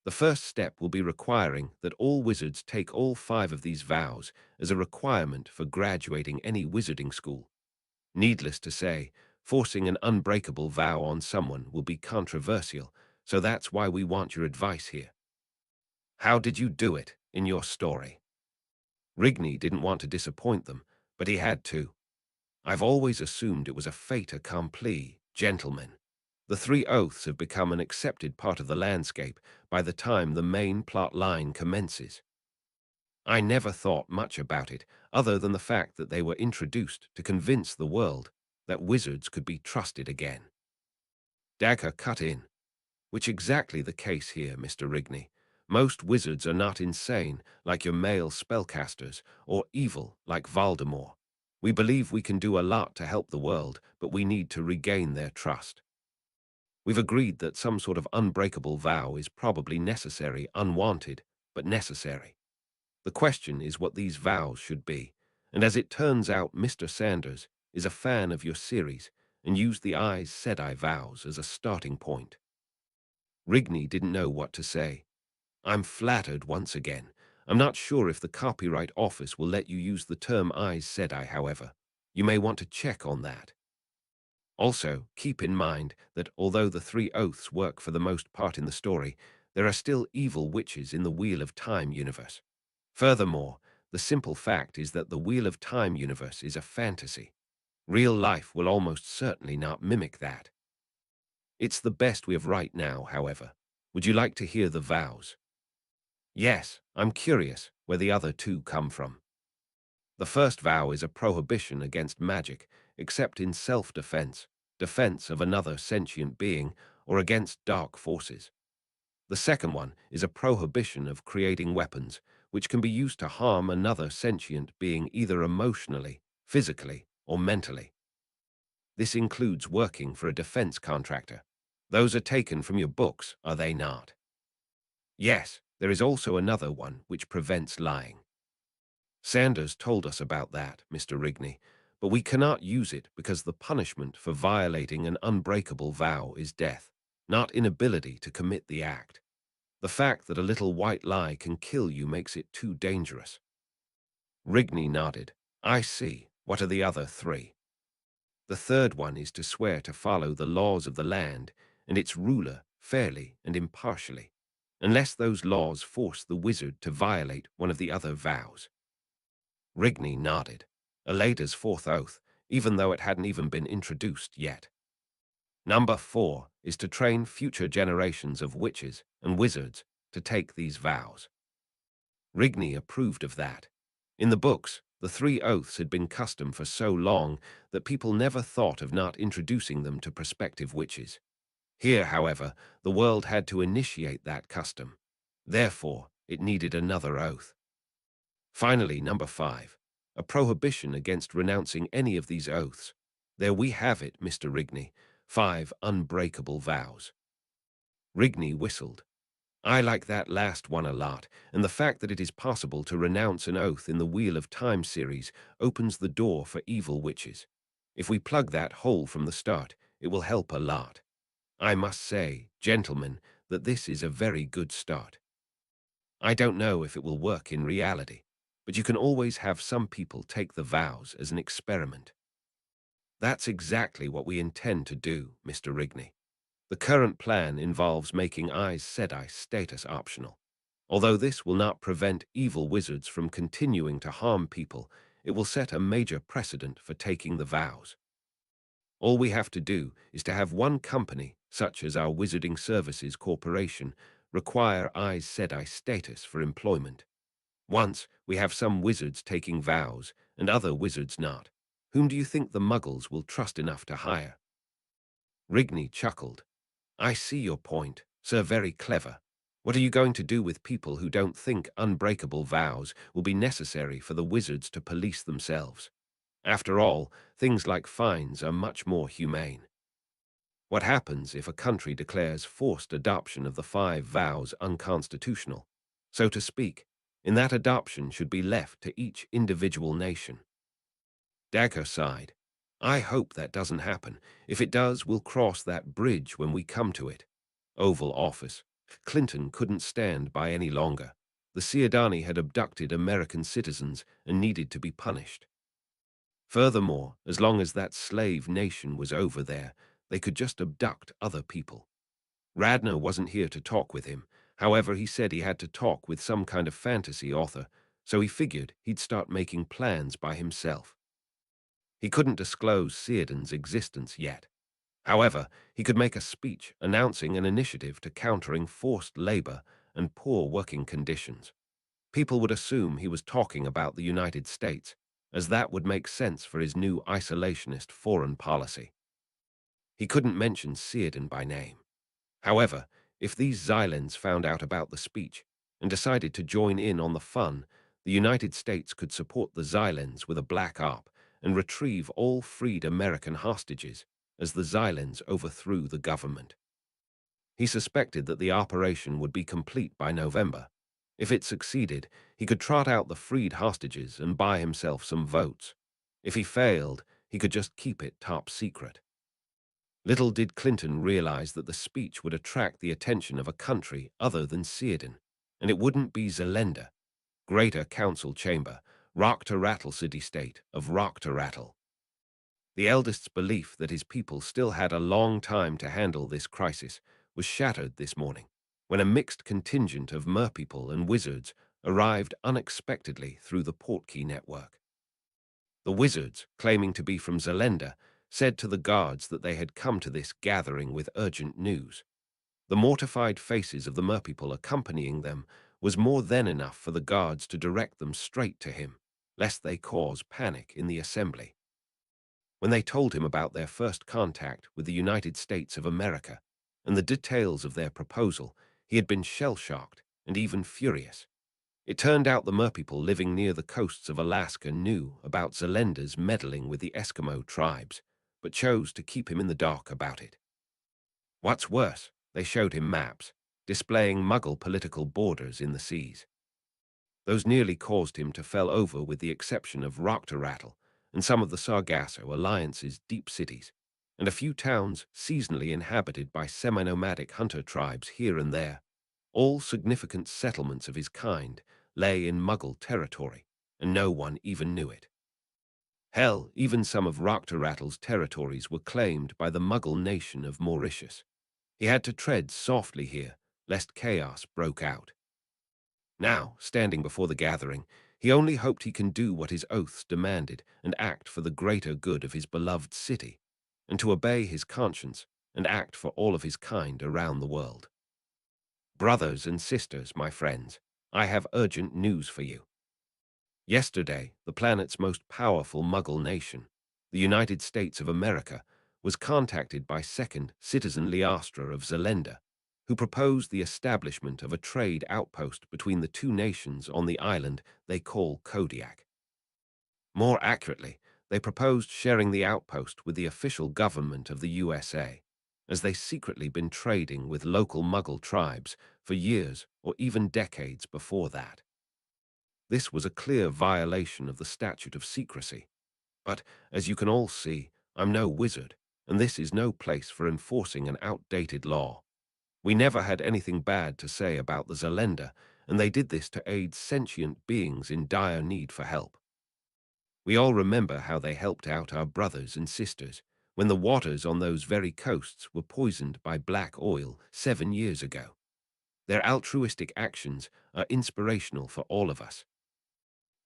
The first step will be requiring that all wizards take all 5 of these vows as a requirement for graduating any wizarding school. Needless to say, forcing an unbreakable vow on someone will be controversial, so that's why we want your advice here. How did you do it in your story? Rigney didn't want to disappoint them, but he had to. I've always assumed it was a fait accompli, gentlemen. The 3 oaths have become an accepted part of the landscape by the time the main plot line commences. I never thought much about it, other than the fact that they were introduced to convince the world that wizards could be trusted again. Dagger cut in. Which exactly the case here, Mr. Rigney. Most wizards are not insane like your male spellcasters, or evil like Voldemort. We believe we can do a lot to help the world, but we need to regain their trust. We've agreed that some sort of unbreakable vow is probably necessary, unwanted, but necessary. The question is what these vows should be, and as it turns out, Mr. Sanders is a fan of your series and used the Aes Sedai vows as a starting point. Rigney didn't know what to say. I'm flattered once again. I'm not sure if the Copyright Office will let you use the term Aes Sedai, however. You may want to check on that. Also, keep in mind that although the 3 oaths work for the most part in the story, there are still evil witches in the Wheel of Time universe. Furthermore, the simple fact is that the Wheel of Time universe is a fantasy. Real life will almost certainly not mimic that. It's the best we have right now, however. Would you like to hear the vows? Yes, I'm curious where the other 2 come from. The first vow is a prohibition against magic, except in self-defense, defense of another sentient being, or against dark forces. The second one is a prohibition of creating weapons, which can be used to harm another sentient being either emotionally, physically, or mentally. This includes working for a defense contractor. Those are taken from your books, are they not? Yes, there is also another one which prevents lying. Sanders told us about that, Mr. Rigney, but we cannot use it because the punishment for violating an unbreakable vow is death, not inability to commit the act. The fact that a little white lie can kill you makes it too dangerous. Rigney nodded. I see. What are the other 3? The third one is to swear to follow the laws of the land and its ruler fairly and impartially, unless those laws force the wizard to violate one of the other vows. Rigney nodded. Aleda's 4th oath, even though it hadn't even been introduced yet. Number 4 is to train future generations of witches and wizards to take these vows. Rigney approved of that. In the books, The three oaths had been custom for so long that people never thought of not introducing them to prospective witches. Here, however, the world had to initiate that custom. Therefore, it needed another oath. Finally, number 5. A prohibition against renouncing any of these oaths. There we have it, Mr. Rigney. 5 unbreakable vows. Rigney whistled. I like that last one a lot, and the fact that it is possible to renounce an oath in the Wheel of Time series opens the door for evil witches. If we plug that hole from the start, it will help a lot. I must say, gentlemen, that this is a very good start. I don't know if it will work in reality, but you can always have some people take the vows as an experiment. That's exactly what we intend to do, Mr. Rigney. The current plan involves making Aes Sedai status optional. Although this will not prevent evil wizards from continuing to harm people, it will set a major precedent for taking the vows. All we have to do is to have one company, such as our Wizarding Services Corporation, require Aes Sedai status for employment. Once we have some wizards taking vows and other wizards not, whom do you think the Muggles will trust enough to hire? Rigney chuckled. I see your point, sir, very clever. What are you going to do with people who don't think unbreakable vows will be necessary for the wizards to police themselves? After all, things like fines are much more humane. What happens if a country declares forced adoption of the 5 vows unconstitutional? So to speak, in that adoption should be left to each individual nation. Dagger sighed. I hope that doesn't happen. If it does, we'll cross that bridge when we come to it. Oval Office. Clinton couldn't stand by any longer. The Ciudadani had abducted American citizens and needed to be punished. Furthermore, as long as that slave nation was over there, they could just abduct other people. Radner wasn't here to talk with him. However, he said he had to talk with some kind of fantasy author, so he figured he'd start making plans by himself. He couldn't disclose Círdan's existence yet. However, he could make a speech announcing an initiative to countering forced labor and poor working conditions. People would assume he was talking about the United States, as that would make sense for his new isolationist foreign policy. He couldn't mention Círdan by name. However, if these Xylens found out about the speech and decided to join in on the fun, the United States could support the Xylens with a black op and retrieve all freed American hostages as the Xylens overthrew the government. He suspected that the operation would be complete by November. If it succeeded, he could trot out the freed hostages and buy himself some votes. If he failed, he could just keep it top secret. Little did Clinton realize that the speech would attract the attention of a country other than Círdan, and it wouldn't be Zelenda, Greater Council Chamber, Rock to Rattle city-state of Rock to Rattle. The eldest's belief that his people still had a long time to handle this crisis was shattered this morning, when a mixed contingent of merpeople and wizards arrived unexpectedly through the Portkey network. The wizards, claiming to be from Zelenda, said to the guards that they had come to this gathering with urgent news. The mortified faces of the merpeople accompanying them was more than enough for the guards to direct them straight to him, lest they cause panic in the assembly. When they told him about their first contact with the United States of America and the details of their proposal, he had been shell-shocked and even furious. It turned out the merpeople living near the coasts of Alaska knew about Zelenda's meddling with the Eskimo tribes, but chose to keep him in the dark about it. What's worse, they showed him maps, displaying Muggle political borders in the seas. Those nearly caused him to fell over with the exception of Rock-to-Rattle and some of the Sargasso Alliance's deep cities, and a few towns seasonally inhabited by semi-nomadic hunter tribes here and there. All significant settlements of his kind lay in Muggle territory, and no one even knew it. Hell, even some of Rock-to-Rattle's territories were claimed by the Muggle nation of Mauritius. He had to tread softly here, lest chaos broke out. Now, standing before the gathering, he only hoped he can do what his oaths demanded and act for the greater good of his beloved city, and to obey his conscience and act for all of his kind around the world. Brothers and sisters, my friends, I have urgent news for you. Yesterday, the planet's most powerful Muggle nation, the United States of America, was contacted by Second Citizen Liastra of Zelenda, who proposed the establishment of a trade outpost between the two nations on the island they call Kodiak. More accurately, they proposed sharing the outpost with the official government of the USA, as they secretly been trading with local Muggle tribes for years or even decades before that. This was a clear violation of the statute of secrecy. But, as you can all see, I'm no wizard, and this is no place for enforcing an outdated law. We never had anything bad to say about the Zelenda, and they did this to aid sentient beings in dire need for help. We all remember how they helped out our brothers and sisters when the waters on those very coasts were poisoned by black oil 7 years ago. Their altruistic actions are inspirational for all of us.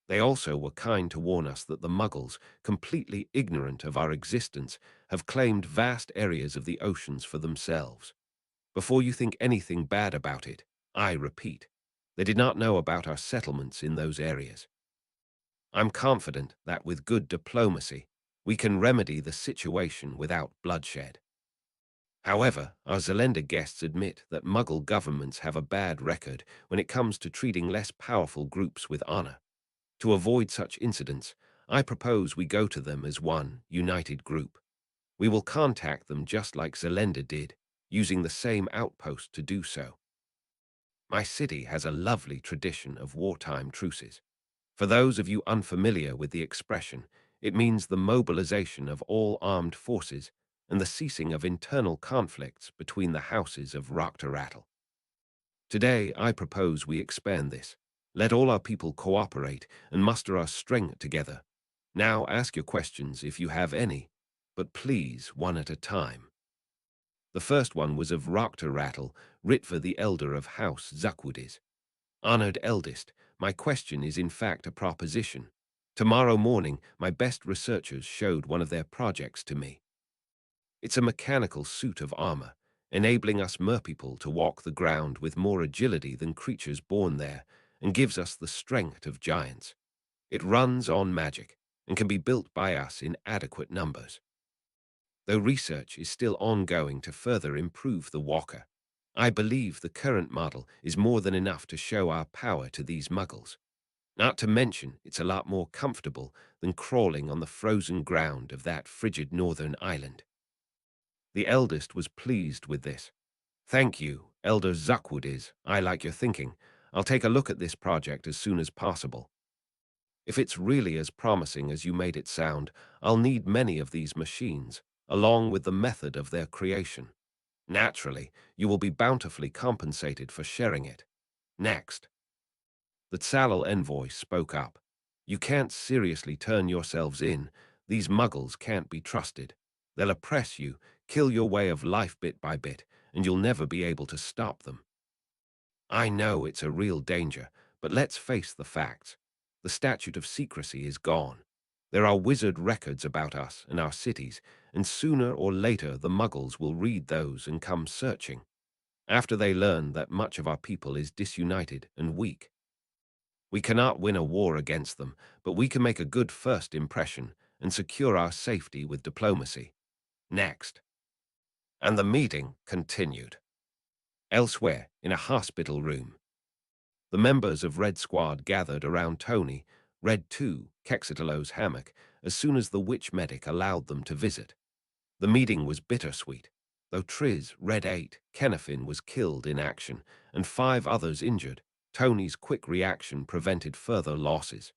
They also were kind to warn us that the Muggles, completely ignorant of our existence, have claimed vast areas of the oceans for themselves. Before you think anything bad about it, I repeat, they did not know about our settlements in those areas. I'm confident that with good diplomacy, we can remedy the situation without bloodshed. However, our Zelenda guests admit that Muggle governments have a bad record when it comes to treating less powerful groups with honor. To avoid such incidents, I propose we go to them as one united group. We will contact them just like Zelenda did, using the same outpost to do so. My city has a lovely tradition of wartime truces. For those of you unfamiliar with the expression, it means the mobilization of all armed forces and the ceasing of internal conflicts between the houses of Rattle. Today, I propose we expand this. Let all our people cooperate and muster our strength together. Now ask your questions if you have any, but please one at a time. The first one was of Rattle, Ritva the elder of House Zuckwudis. Honored eldest, my question is in fact a proposition. Tomorrow morning, my best researchers showed one of their projects to me. It's a mechanical suit of armor, enabling us merpeople to walk the ground with more agility than creatures born there, and gives us the strength of giants. It runs on magic, and can be built by us in adequate numbers. Though research is still ongoing to further improve the walker, I believe the current model is more than enough to show our power to these Muggles. Not to mention, it's a lot more comfortable than crawling on the frozen ground of that frigid northern island. The eldest was pleased with this. Thank you, Elder Zuckwudis. I like your thinking. I'll take a look at this project as soon as possible. If it's really as promising as you made it sound, I'll need many of these machines, along with the method of their creation. Naturally, you will be bountifully compensated for sharing it. Next. The Tzalal envoy spoke up. You can't seriously turn yourselves in. These Muggles can't be trusted. They'll oppress you, kill your way of life bit by bit, and you'll never be able to stop them. I know it's a real danger, but let's face the facts. The statute of secrecy is gone. There are wizard records about us and our cities, and sooner or later the Muggles will read those and come searching, after they learn that much of our people is disunited and weak. We cannot win a war against them, but we can make a good first impression and secure our safety with diplomacy. Next. And the meeting continued. Elsewhere, in a hospital room, the members of Red Squad gathered around Tony, Red 2, Kexitalo's hammock, as soon as the witch medic allowed them to visit. The meeting was bittersweet. Though Triz, Red 8, Kennefin was killed in action, and 5 others injured, Tony's quick reaction prevented further losses.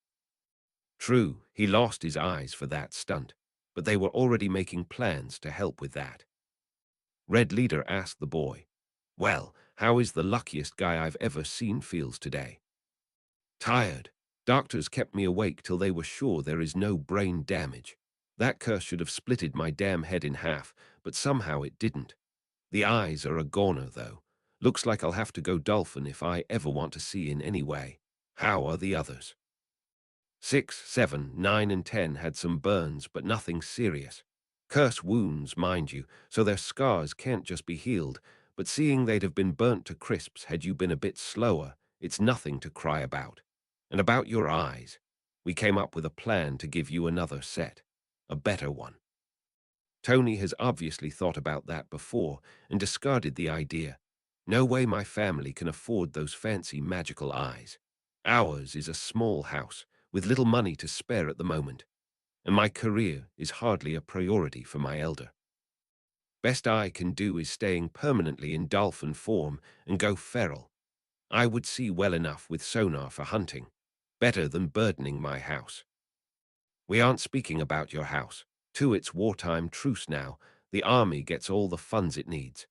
True, he lost his eyes for that stunt, but they were already making plans to help with that. Red Leader asked the boy, "Well, how is the luckiest guy I've ever seen feels today?" "Tired. Doctors kept me awake till they were sure there is no brain damage. That curse should have splitted my damn head in half, but somehow it didn't. The eyes are a goner, though. Looks like I'll have to go dolphin if I ever want to see in any way. How are the others?" 6, 7, 9, and 10 had some burns, but nothing serious. Curse wounds, mind you, so their scars can't just be healed, but seeing they'd have been burnt to crisps had you been a bit slower, it's nothing to cry about. And about your eyes, We came up with a plan to give you another set, a better one. Tony has obviously thought about that before and discarded the idea. No way my family can afford those fancy magical eyes. Ours is a small house with little money to spare at the moment, and my career is hardly a priority for my elder. Best I can do is staying permanently in dolphin form and go feral. I would see well enough with sonar for hunting, better than burdening my house. We aren't speaking about your house. To its wartime truce now, the army gets all the funds it needs.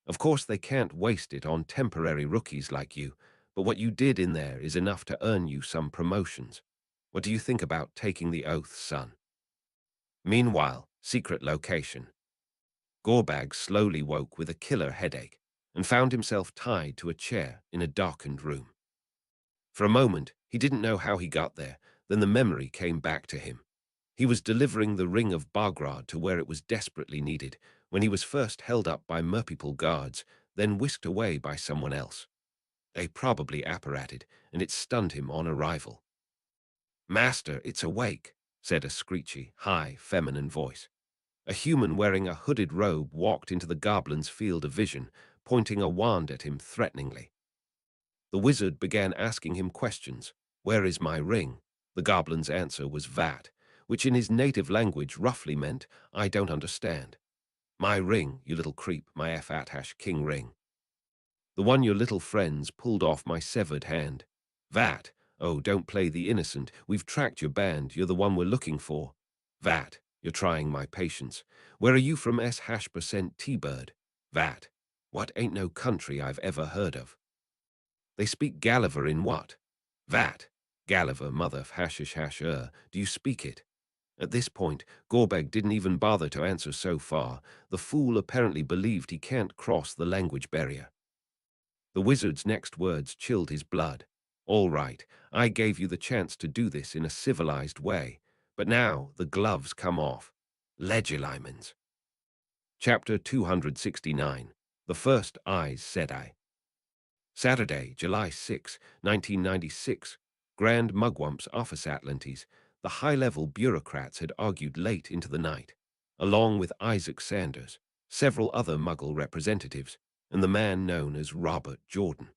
Of course they can't waste it on temporary rookies like you, but what you did in there is enough to earn you some promotions. What do you think about taking the oath, son? Meanwhile, secret location. Gorbag slowly woke with a killer headache and found himself tied to a chair in a darkened room. For a moment, he didn't know how he got there, then the memory came back to him. He was delivering the Ring of Bargrad to where it was desperately needed, when he was first held up by merpeople guards, then whisked away by someone else. They probably apparated, and it stunned him on arrival. "Master, it's awake," said a screechy, high, feminine voice. A human wearing a hooded robe walked into the goblin's field of vision, pointing a wand at him threateningly. The wizard began asking him questions. "Where is my ring?" The goblin's answer was "Vat," which in his native language roughly meant, "I don't understand." "My ring, you little creep, my F-Atash king ring. The one your little friends pulled off my severed hand." "Vat, oh, don't play the innocent. We've tracked your band. You're the one we're looking for." "Vat, you're trying my patience. Where are you from S-T T-Bird?" "Vat, what ain't no country I've ever heard of." "They speak Gulliver in what?" "Vat, Gulliver, mother of hashish hash do you speak it?" At this point, Gorbeg didn't even bother to answer so far. The fool apparently believed he can't cross the language barrier. The wizard's next words chilled his blood. "All right, I gave you the chance to do this in a civilized way, but now the gloves come off. Legilimens." Chapter 269. The First Eyes, said I. Saturday, July 6, 1996. Grand Mugwump's office Atlantis. The high-level bureaucrats had argued late into the night, along with Isaac Sanders, several other Muggle representatives, and the man known as Robert Jordan.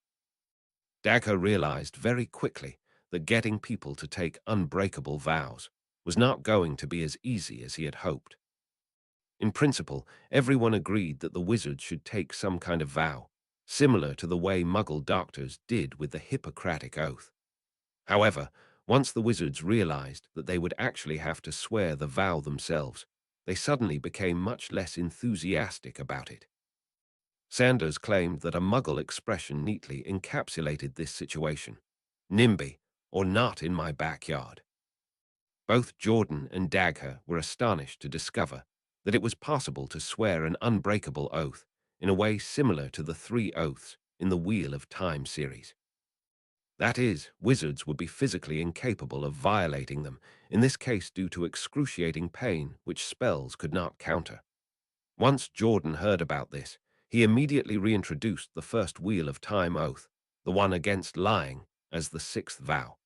Dagger realized very quickly that getting people to take unbreakable vows was not going to be as easy as he had hoped. In principle, everyone agreed that the wizard should take some kind of vow, similar to the way Muggle doctors did with the Hippocratic Oath. However, once the wizards realized that they would actually have to swear the vow themselves, they suddenly became much less enthusiastic about it. Sanders claimed that a Muggle expression neatly encapsulated this situation: "NIMBY, or not in my backyard." Both Jordan and Dagher were astonished to discover that it was possible to swear an unbreakable oath in a way similar to the 3 oaths in the Wheel of Time series. That is, wizards would be physically incapable of violating them, in this case due to excruciating pain which spells could not counter. Once Jordan heard about this, he immediately reintroduced the first Wheel of Time oath, the one against lying, as the 6th vow.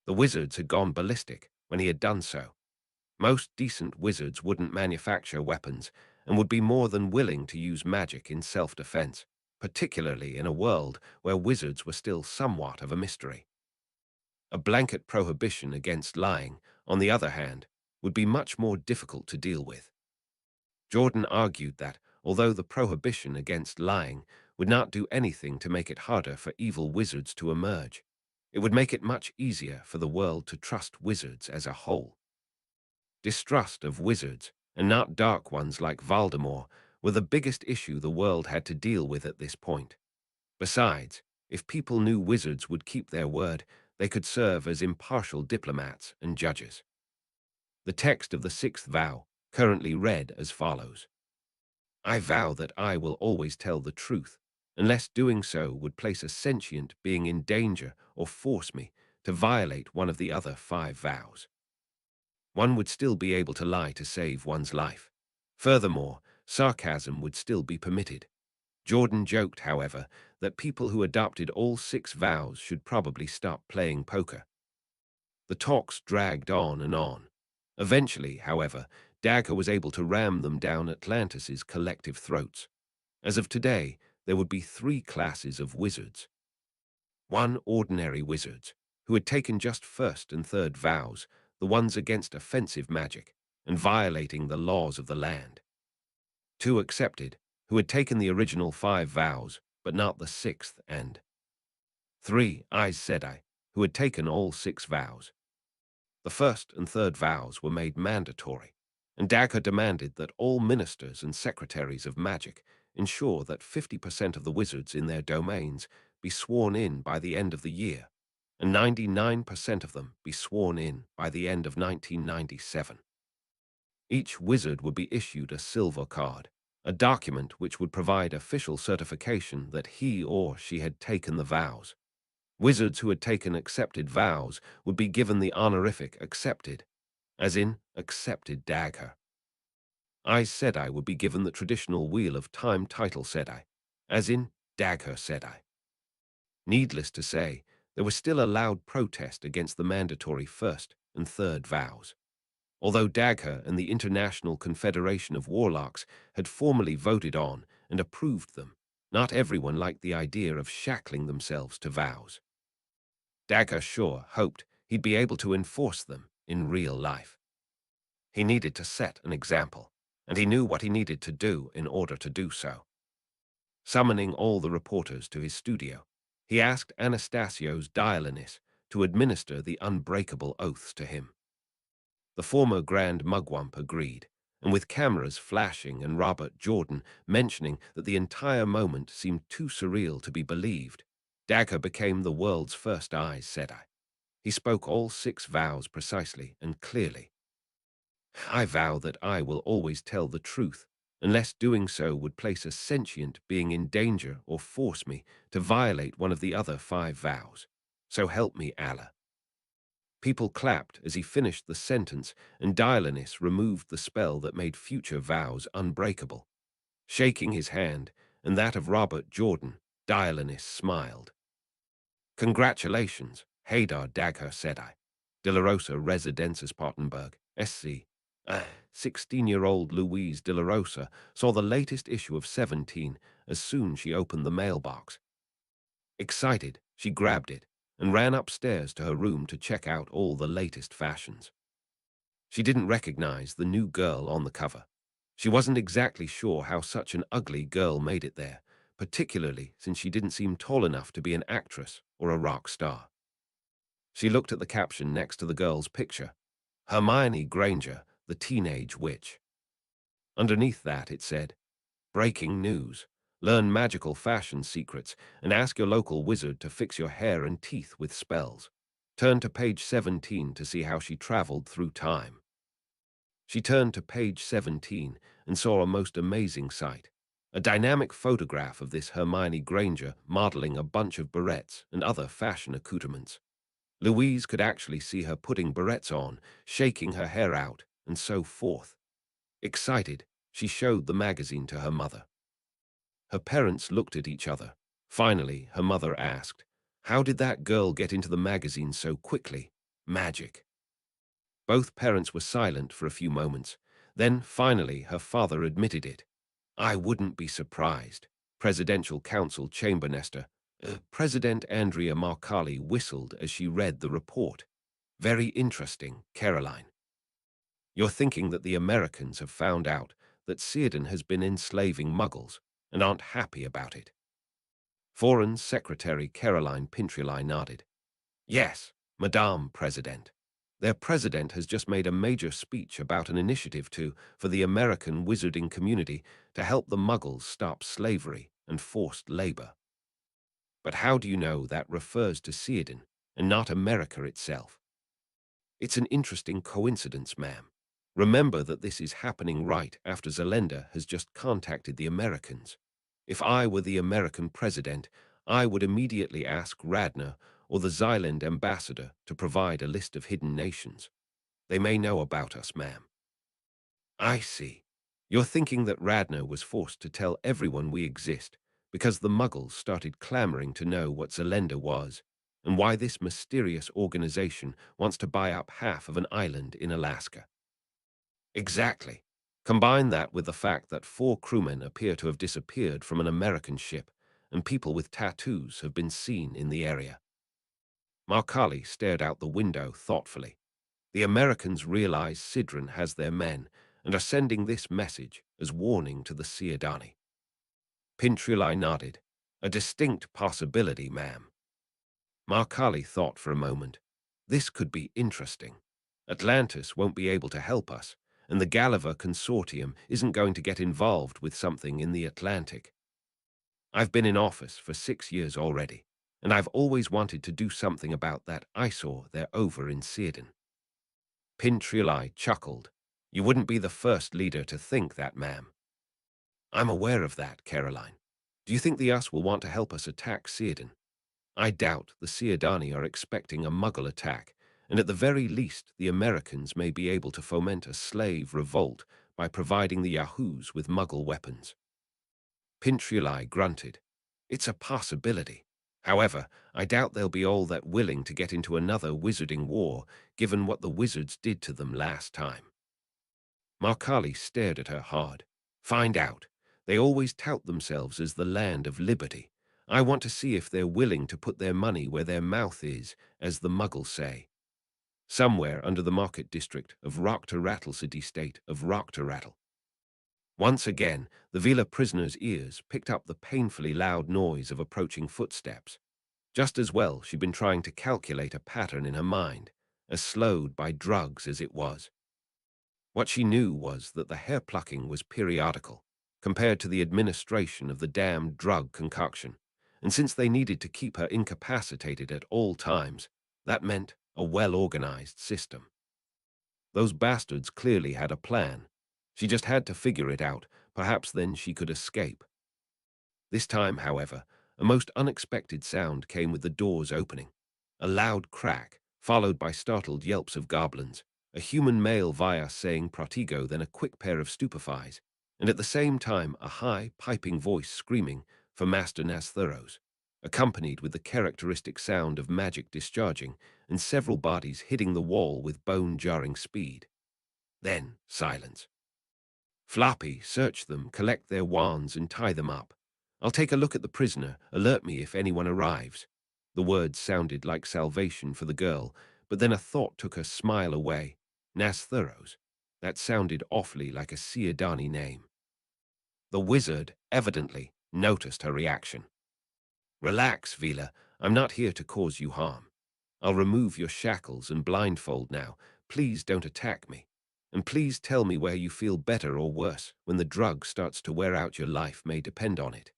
The wizards had gone ballistic when he had done so. Most decent wizards wouldn't manufacture weapons and would be more than willing to use magic in self-defense, particularly in a world where wizards were still somewhat of a mystery. A blanket prohibition against lying, on the other hand, would be much more difficult to deal with. Jordan argued that, although the prohibition against lying would not do anything to make it harder for evil wizards to emerge, it would make it much easier for the world to trust wizards as a whole. Distrust of wizards, and not dark ones like Voldemort, were the biggest issue the world had to deal with at this point. Besides, if people knew wizards would keep their word, they could serve as impartial diplomats and judges. The text of the 6th vow currently read as follows: "I vow that I will always tell the truth, unless doing so would place a sentient being in danger or force me to violate one of the other 5 vows." One would still be able to lie to save one's life. Furthermore, sarcasm would still be permitted. Jordan joked, however, that people who adopted all 6 vows should probably stop playing poker. The talks dragged on and on. Eventually, however, Dagger was able to ram them down Atlantis's collective throats. As of today, there would be three classes of wizards. One, ordinary wizards, who had taken just first and third vows, the ones against offensive magic, and violating the laws of the land. Two, accepted, who had taken the original 5 vows, but not the 6th, and 3, Aes Sedai, who had taken all 6 vows. The first and third vows were made mandatory, and Dagger demanded that all ministers and secretaries of magic ensure that 50% of the wizards in their domains be sworn in by the end of the year, and 99% of them be sworn in by the end of 1997. Each wizard would be issued a silver card, a document which would provide official certification that he or she had taken the vows. Wizards who had taken accepted vows would be given the honorific accepted, as in accepted Dagger. Aes Sedai would be given the traditional Wheel of Time title Sedai, as in Dagger Sedai. Needless to say, there was still a loud protest against the mandatory first and third vows. Although Dagher and the International Confederation of Warlocks had formally voted on and approved them, not everyone liked the idea of shackling themselves to vows. Dagger sure hoped he'd be able to enforce them in real life. He needed to set an example, and he knew what he needed to do in order to do so. Summoning all the reporters to his studio, he asked Anastasio's Dialonis to administer the unbreakable oaths to him. The former Grand Mugwump agreed, and with cameras flashing and Robert Jordan mentioning that the entire moment seemed too surreal to be believed, Dagger became the world's first Aes Sedai. He spoke all 6 vows precisely and clearly. I vow that I will always tell the truth, unless doing so would place a sentient being in danger or force me to violate one of the other 5 vows. So help me Allah. People clapped as he finished the sentence, and Dialonis removed the spell that made future vows unbreakable. Shaking his hand, and that of Robert Jordan, Dialonis smiled. Congratulations, Hadar Dagher Sedai. DeLarosa Residences Pottenberg, SC. 16-year-old Louise DeLarosa saw the latest issue of 17 as soon as she opened the mailbox. Excited, she grabbed it and ran upstairs to her room to check out all the latest fashions. She didn't recognize the new girl on the cover. She wasn't exactly sure how such an ugly girl made it there, particularly since she didn't seem tall enough to be an actress or a rock star. She looked at the caption next to the girl's picture, Hermione Granger, the teenage witch. Underneath that it said, Breaking news. Learn magical fashion secrets and ask your local wizard to fix your hair and teeth with spells. Turn to page 17 to see how she traveled through time. She turned to page 17 and saw a most amazing sight. A dynamic photograph of this Hermione Granger modeling a bunch of barrettes and other fashion accoutrements. Louise could actually see her putting barrettes on, shaking her hair out, and so forth. Excited, she showed the magazine to her mother. Her parents looked at each other. Finally, her mother asked, How did that girl get into the magazine so quickly? Magic. Both parents were silent for a few moments. Then, finally, her father admitted it. I wouldn't be surprised. Presidential Council Chamber Nester, President Andrea Marcali whistled as she read the report. Very interesting, Caroline. You're thinking that the Americans have found out that Círdan has been enslaving Muggles and aren't happy about it. Foreign Secretary Caroline Pintrili nodded. Yes, Madame President. Their president has just made a major speech about an initiative for the American wizarding community to help the Muggles stop slavery and forced labor. But how do you know that refers to Círdan and not America itself? It's an interesting coincidence, ma'am. Remember that this is happening right after Zelenda has just contacted the Americans. If I were the American president, I would immediately ask Radner or the Xyland ambassador to provide a list of hidden nations. They may know about us, ma'am. I see. You're thinking that Radner was forced to tell everyone we exist because the Muggles started clamoring to know what Zelenda was. and why this mysterious organization wants to buy up half of an island in Alaska. Exactly. Combine that with the fact that 4 crewmen appear to have disappeared from an American ship, and people with tattoos have been seen in the area. Markali stared out the window thoughtfully. The Americans realize Sidran has their men and are sending this message as warning to the Siadani. Pintrili nodded. A distinct possibility, ma'am. Markali thought for a moment. This could be interesting. Atlantis won't be able to help us, and the Gulliver Consortium isn't going to get involved with something in the Atlantic. I've been in office for 6 years already, and I've always wanted to do something about that eyesore they're over in Círdan. Pintrili chuckled. You wouldn't be the first leader to think that, ma'am. I'm aware of that, Caroline. Do you think the US will want to help us attack Círdan? I doubt the Siadani are expecting a Muggle attack, and at the very least the Americans may be able to foment a slave revolt by providing the Yahoos with Muggle weapons. Pintrili grunted. It's a possibility. However, I doubt they'll be all that willing to get into another wizarding war, given what the wizards did to them last time. Markali stared at her hard. Find out. They always tout themselves as the land of liberty. I want to see if they're willing to put their money where their mouth is, as the Muggles say. Somewhere under the market district of Rock-to-Rattle city-state of Rock-to-Rattle. Once again, the Vila prisoner's ears picked up the painfully loud noise of approaching footsteps. Just as well she'd been trying to calculate a pattern in her mind, as slowed by drugs as it was. What she knew was that the hair-plucking was periodical, compared to the administration of the damned drug concoction, and since they needed to keep her incapacitated at all times, that meant a well-organized system. Those bastards clearly had a plan. She just had to figure it out, perhaps then she could escape. This time, however, a most unexpected sound came with the doors opening. A loud crack, followed by startled yelps of goblins, a human male via saying protego, then a quick pair of stupefies, and at the same time a high, piping voice screaming for Master Nastheros, accompanied with the characteristic sound of magic discharging and several bodies hitting the wall with bone-jarring speed. Then silence. Floppy, search them, collect their wands and tie them up. I'll take a look at the prisoner, alert me if anyone arrives. The words sounded like salvation for the girl, but then a thought took her smile away. Nastheros. That sounded awfully like a Siadani name. The wizard, evidently, noticed her reaction. Relax, Vila. I'm not here to cause you harm. I'll remove your shackles and blindfold now. Please don't attack me. And please tell me where you feel better or worse when the drug starts to wear out. Your life may depend on it.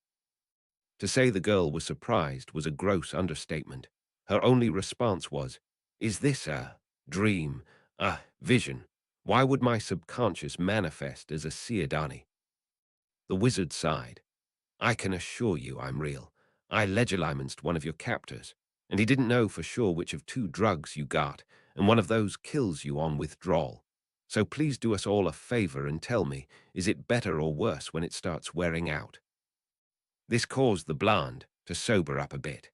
To say the girl was surprised was a gross understatement. Her only response was, is this a dream, a vision? Why would my subconscious manifest as a Siadani? The wizard sighed. I can assure you I'm real. I legilimenced one of your captors, and he didn't know for sure which of 2 drugs you got, and one of those kills you on withdrawal. So please do us all a favor and tell me, is it better or worse when it starts wearing out? This caused the blonde to sober up a bit.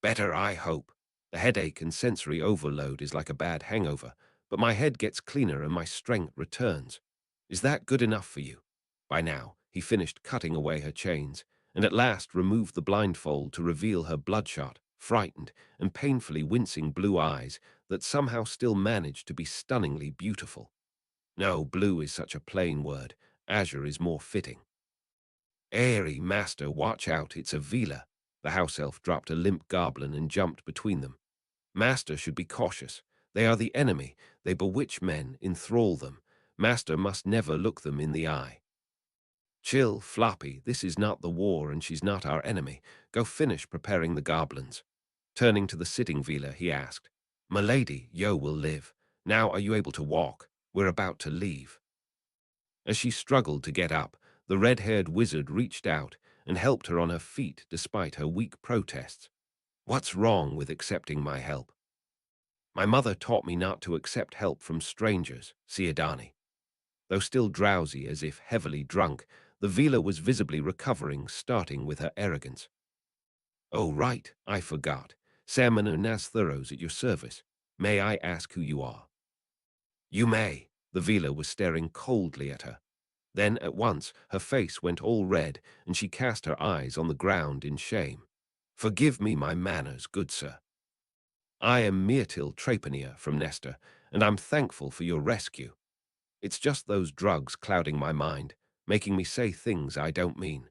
Better, I hope. The headache and sensory overload is like a bad hangover, but my head gets cleaner and my strength returns. Is that good enough for you? By now, he finished cutting away her chains, and at last removed the blindfold to reveal her bloodshot, frightened, and painfully wincing blue eyes that somehow still managed to be stunningly beautiful. No, blue is such a plain word. Azure is more fitting. Airy, master, watch out, it's a Vila. The house elf dropped a limp goblin and jumped between them. Master should be cautious. They are the enemy. They bewitch men, enthrall them. Master must never look them in the eye. Chill, Floppy, this is not the war and she's not our enemy. Go finish preparing the goblins. Turning to the sitting Vila, he asked, Milady, Yo will live. Now are you able to walk? We're about to leave. As she struggled to get up, the red-haired wizard reached out and helped her on her feet despite her weak protests. What's wrong with accepting my help? My mother taught me not to accept help from strangers, Siadani. Though still drowsy as if heavily drunk, the Vila was visibly recovering, starting with her arrogance. Oh right, I forgot. Salmon Nas Thuros at your service. May I ask who you are? You may. The Vila was staring coldly at her. Then, at once, her face went all red, and she cast her eyes on the ground in shame. Forgive me my manners, good sir. I am Myrtil Trapanier from Nestor, and I'm thankful for your rescue. It's just those drugs clouding my mind, making me say things I don't mean.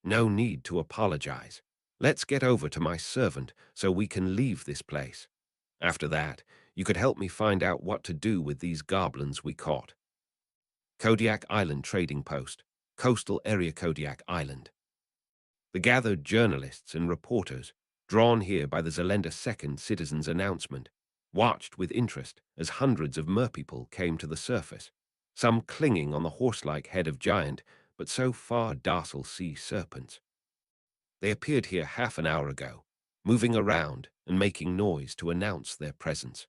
No need to apologize. Let's get over to my servant so we can leave this place. After that, you could help me find out what to do with these goblins we caught. Kodiak Island Trading Post, Coastal Area Kodiak Island. The gathered journalists and reporters, drawn here by the Zelenda Second citizens' announcement, watched with interest as hundreds of merpeople came to the surface, some clinging on the horse-like head of giant but so far docile sea serpents. They appeared here half an hour ago, moving around and making noise to announce their presence.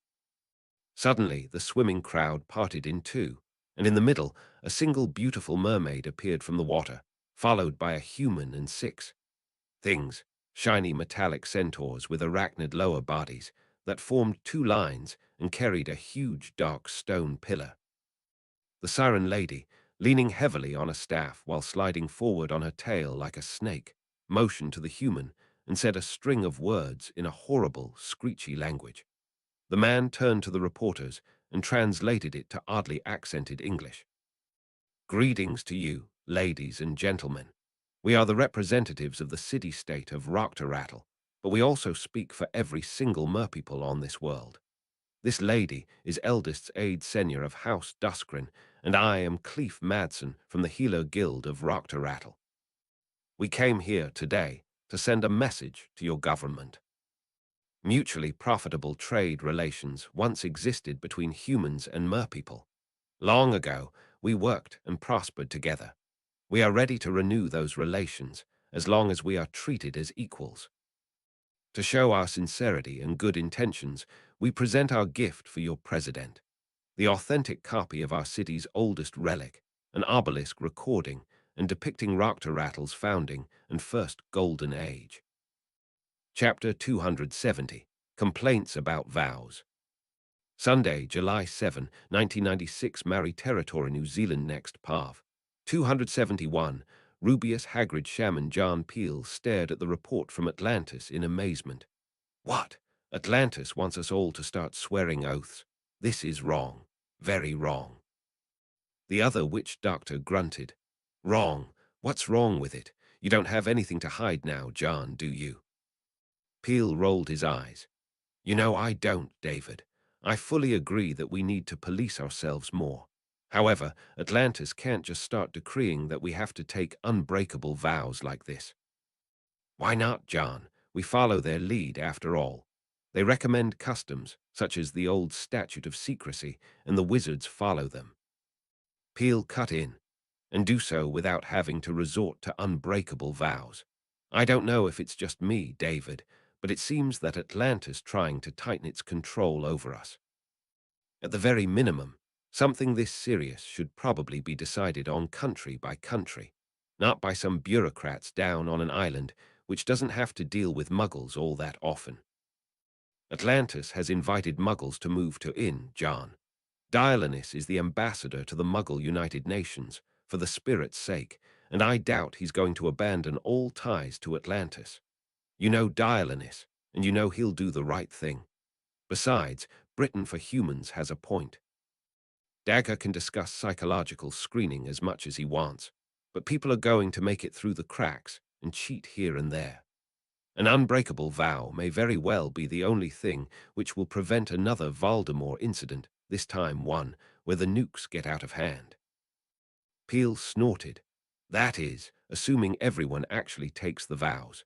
Suddenly, the swimming crowd parted in two, and in the middle, a single beautiful mermaid appeared from the water, followed by a human and six things, shiny metallic centaurs with arachnid lower bodies, that formed two lines and carried a huge dark stone pillar. The Siren Lady, leaning heavily on a staff while sliding forward on her tail like a snake, motioned to the human and said a string of words in a horrible, screechy language. The man turned to the reporters and translated it to oddly accented English. Greetings to you, ladies and gentlemen. We are the representatives of the city-state of Rattle, but we also speak for every single merpeople on this world. This lady is eldest aide senior of House Duskrin, and I am Cleef Madsen from the Healer Guild of Rattle. We came here today to send a message to your government. Mutually profitable trade relations once existed between humans and merpeople. Long ago, we worked and prospered together. We are ready to renew those relations as long as we are treated as equals. To show our sincerity and good intentions, we present our gift for your president, the authentic copy of our city's oldest relic, an obelisk recording and depicting Rattle's founding and first golden age. Chapter 270, Complaints About Vows. Sunday, July 7, 1996, Maori Territory, New Zealand. Next Pav. 271, Rubius Hagrid Shaman John Peel stared at the report from Atlantis in amazement. What? Atlantis wants us all to start swearing oaths? This is wrong. Very wrong. The other witch doctor grunted. Wrong. What's wrong with it? You don't have anything to hide now, John, do you? Peel rolled his eyes. You know, I don't, David. I fully agree that we need to police ourselves more. However, Atlantis can't just start decreeing that we have to take unbreakable vows like this. Why not, John? We follow their lead, after all. They recommend customs, such as the old statute of secrecy, and the wizards follow them. Peel cut in, and do so without having to resort to unbreakable vows. I don't know if it's just me, David, but it seems that Atlantis trying to tighten its control over us. At the very minimum, something this serious should probably be decided on country by country, not by some bureaucrats down on an island which doesn't have to deal with Muggles all that often. Atlantis has invited Muggles to move to John. Dialanis is the ambassador to the Muggle United Nations, for the spirit's sake, and I doubt he's going to abandon all ties to Atlantis. You know Dialanis, and you know he'll do the right thing. Besides, Britain for Humans has a point. Dagger can discuss psychological screening as much as he wants, but people are going to make it through the cracks and cheat here and there. An unbreakable vow may very well be the only thing which will prevent another Voldemort incident, this time one where the nukes get out of hand. Peel snorted. That is, assuming everyone actually takes the vows.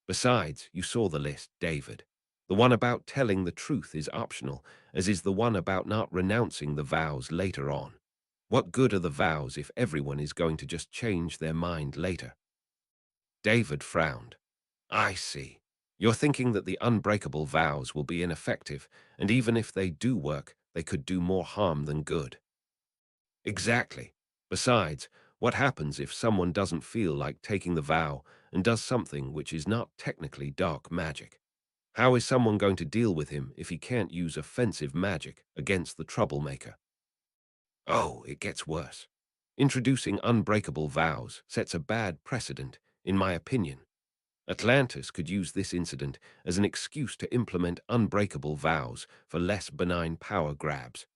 Besides, you saw the list, David. The one about telling the truth is optional, as is the one about not renouncing the vows later on. What good are the vows if everyone is going to just change their mind later? David frowned. I see. You're thinking that the unbreakable vows will be ineffective, and even if they do work, they could do more harm than good. Exactly. Besides, what happens if someone doesn't feel like taking the vow and does something which is not technically dark magic? How is someone going to deal with him if he can't use offensive magic against the troublemaker? Oh, it gets worse. Introducing unbreakable vows sets a bad precedent, in my opinion. Atlantis could use this incident as an excuse to implement unbreakable vows for less benign power grabs.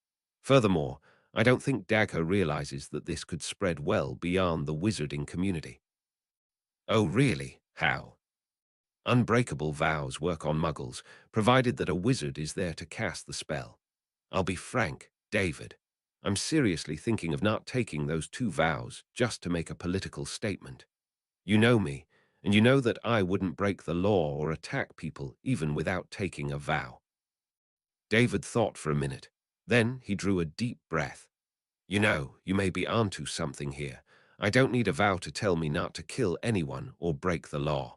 Furthermore, I don't think Dagger realizes that this could spread well beyond the wizarding community. Oh, really? How? Unbreakable vows work on Muggles, provided that a wizard is there to cast the spell. I'll be frank, David. I'm seriously thinking of not taking those two vows just to make a political statement. You know me, and you know that I wouldn't break the law or attack people even without taking a vow. David thought for a minute. Then he drew a deep breath. You know, you may be onto something here. I don't need a vow to tell me not to kill anyone or break the law.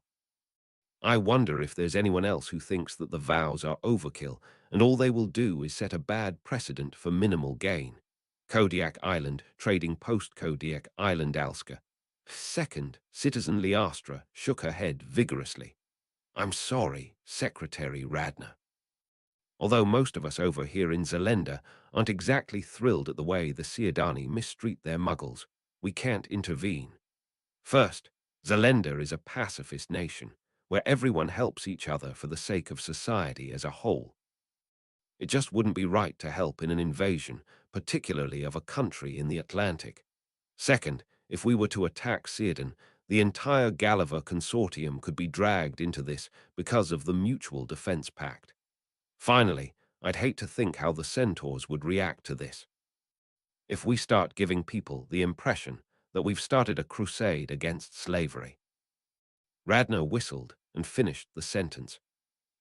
I wonder if there's anyone else who thinks that the vows are overkill and all they will do is set a bad precedent for minimal gain. Kodiak Island, trading post-Kodiak Island Alska. Second, Citizen Liastra shook her head vigorously. I'm sorry, Secretary Radner. Although most of us over here in Zelenda aren't exactly thrilled at the way the Ciudadani mistreat their muggles, we can't intervene. First, Zelenda is a pacifist nation, where everyone helps each other for the sake of society as a whole. It just wouldn't be right to help in an invasion, particularly of a country in the Atlantic. Second, if we were to attack Círdan, the entire Gulliver consortium could be dragged into this because of the Mutual Defense Pact. Finally, I'd hate to think how the Centaurs would react to this. If we start giving people the impression that we've started a crusade against slavery. Radner whistled and finished the sentence.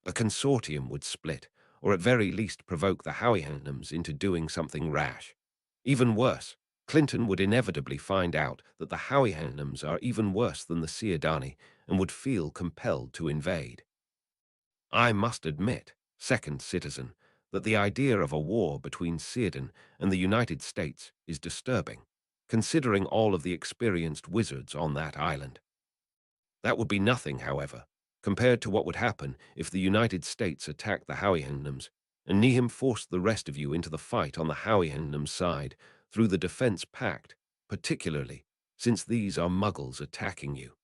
A consortium would split, or at very least provoke the Houyhnhnms into doing something rash. Even worse, Clinton would inevitably find out that the Houyhnhnms are even worse than the Ciudadani and would feel compelled to invade. I must admit, second citizen, that the idea of a war between Círdan and the United States is disturbing, considering all of the experienced wizards on that island. That would be nothing, however, compared to what would happen if the United States attacked the Houyhnhnms and Nihim forced the rest of you into the fight on the Houyhnhnm side through the Defense Pact, particularly since these are Muggles attacking you.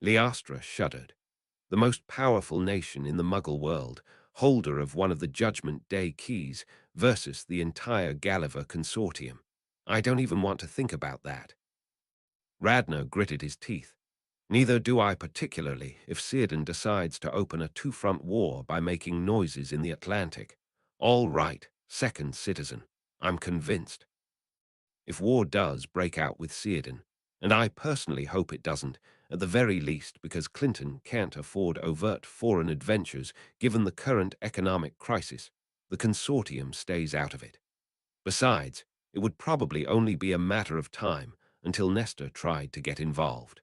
Liastra shuddered. The most powerful nation in the Muggle world, holder of one of the Judgment Day keys, versus the entire Gulliver consortium. I don't even want to think about that. Radner gritted his teeth. Neither do I particularly if Círdan decides to open a two-front war by making noises in the Atlantic. All right, second citizen, I'm convinced. If war does break out with Círdan, and I personally hope it doesn't, at the very least because Clinton can't afford overt foreign adventures given the current economic crisis, the consortium stays out of it. Besides, it would probably only be a matter of time until Nestor tried to get involved.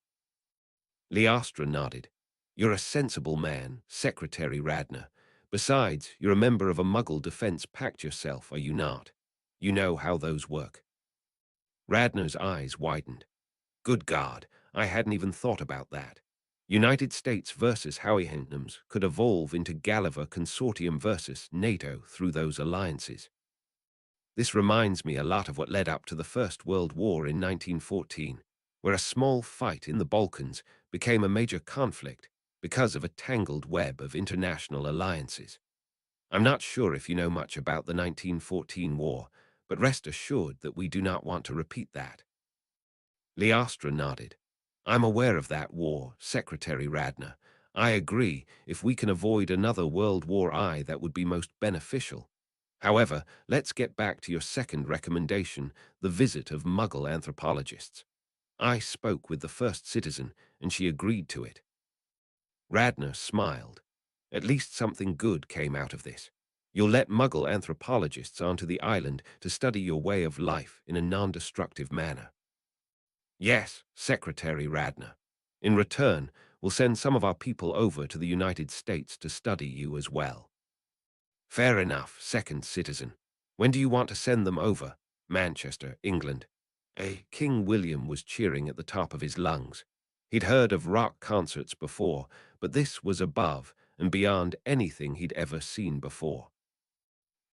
Liastra nodded. You're a sensible man, Secretary Radner. Besides, you're a member of a Muggle Defense Pact yourself, are you not? You know how those work. Radner's eyes widened. Good God, I hadn't even thought about that. United States versus Houyhnhnms could evolve into Gulliver Consortium versus NATO through those alliances. This reminds me a lot of what led up to the First World War in 1914, where a small fight in the Balkans became a major conflict because of a tangled web of international alliances. I'm not sure if you know much about the 1914 war, but rest assured that we do not want to repeat that. Liastra nodded. I'm aware of that war, Secretary Radner. I agree, if we can avoid another World War I, that would be most beneficial. However, let's get back to your second recommendation, the visit of Muggle anthropologists. I spoke with the first citizen, and she agreed to it. Radner smiled. At least something good came out of this. You'll let Muggle anthropologists onto the island to study your way of life in a non-destructive manner. Yes, Secretary Radner. In return, we'll send some of our people over to the United States to study you as well. Fair enough, second citizen. When do you want to send them over? Manchester, England. King William was cheering at the top of his lungs. He'd heard of rock concerts before, but this was above and beyond anything he'd ever seen before.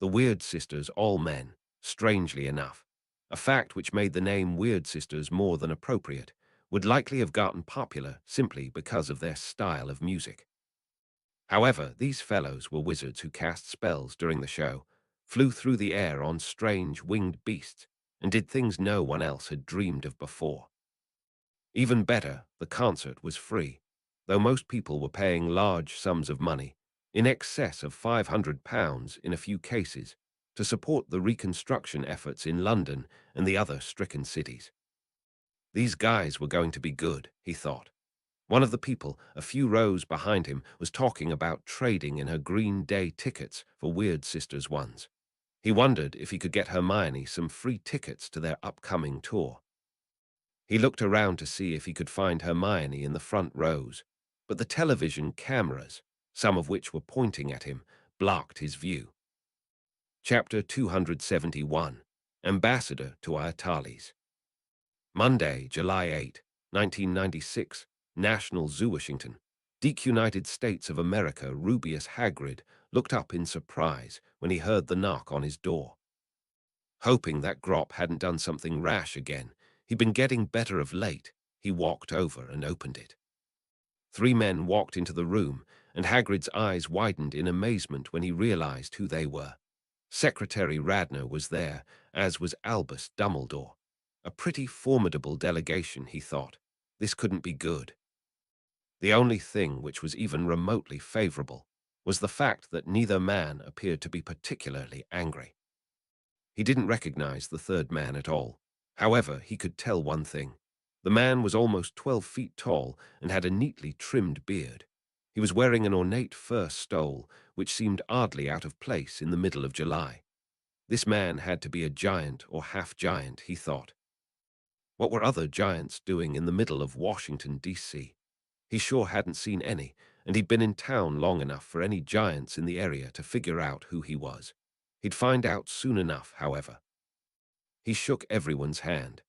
The Weird Sisters, all men, strangely enough, a fact which made the name Weird Sisters more than appropriate, would likely have gotten popular simply because of their style of music. However, these fellows were wizards who cast spells during the show, flew through the air on strange winged beasts, and did things no one else had dreamed of before. Even better, the concert was free, though most people were paying large sums of money, in excess of £500 in a few cases, to support the reconstruction efforts in London and the other stricken cities. These guys were going to be good, he thought. One of the people, a few rows behind him, was talking about trading in her Green Day tickets for Weird Sisters ones. He wondered if he could get Hermione some free tickets to their upcoming tour. He looked around to see if he could find Hermione in the front rows, but the television cameras, some of which were pointing at him, blocked his view. Chapter 271, Ambassador to Atlantis. Monday, July 8, 1996, National Zoo, Washington. United States of America. Rubeus Hagrid looked up in surprise when he heard the knock on his door. Hoping that Grop hadn't done something rash again, he'd been getting better of late, he walked over and opened it. 3 men walked into the room, and Hagrid's eyes widened in amazement when he realized who they were. Secretary Radner was there, as was Albus Dumbledore. A pretty formidable delegation, he thought. This couldn't be good. The only thing which was even remotely favorable was the fact that neither man appeared to be particularly angry. He didn't recognize the third man at all. However, he could tell one thing. The man was almost 12 feet tall and had a neatly trimmed beard. He was wearing an ornate fur stole, which seemed oddly out of place in the middle of July. This man had to be a giant or half-giant, he thought. What were other giants doing in the middle of Washington, D.C.? He sure hadn't seen any, and he'd been in town long enough for any giants in the area to figure out who he was. He'd find out soon enough, however. He shook everyone's hand.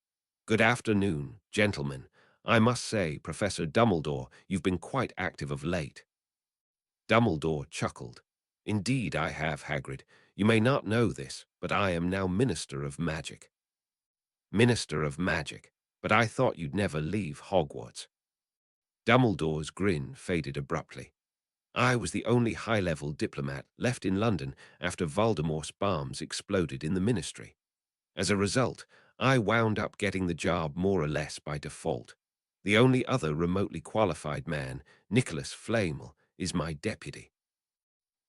"Good afternoon, gentlemen. I must say, Professor Dumbledore, you've been quite active of late." Dumbledore chuckled. "Indeed I have, Hagrid. You may not know this, but I am now Minister of Magic." "Minister of Magic? But I thought you'd never leave Hogwarts." Dumbledore's grin faded abruptly. "I was the only high-level diplomat left in London after Voldemort's bombs exploded in the Ministry. As a result, I wound up getting the job more or less by default. The only other remotely qualified man, Nicholas Flamel, is my deputy."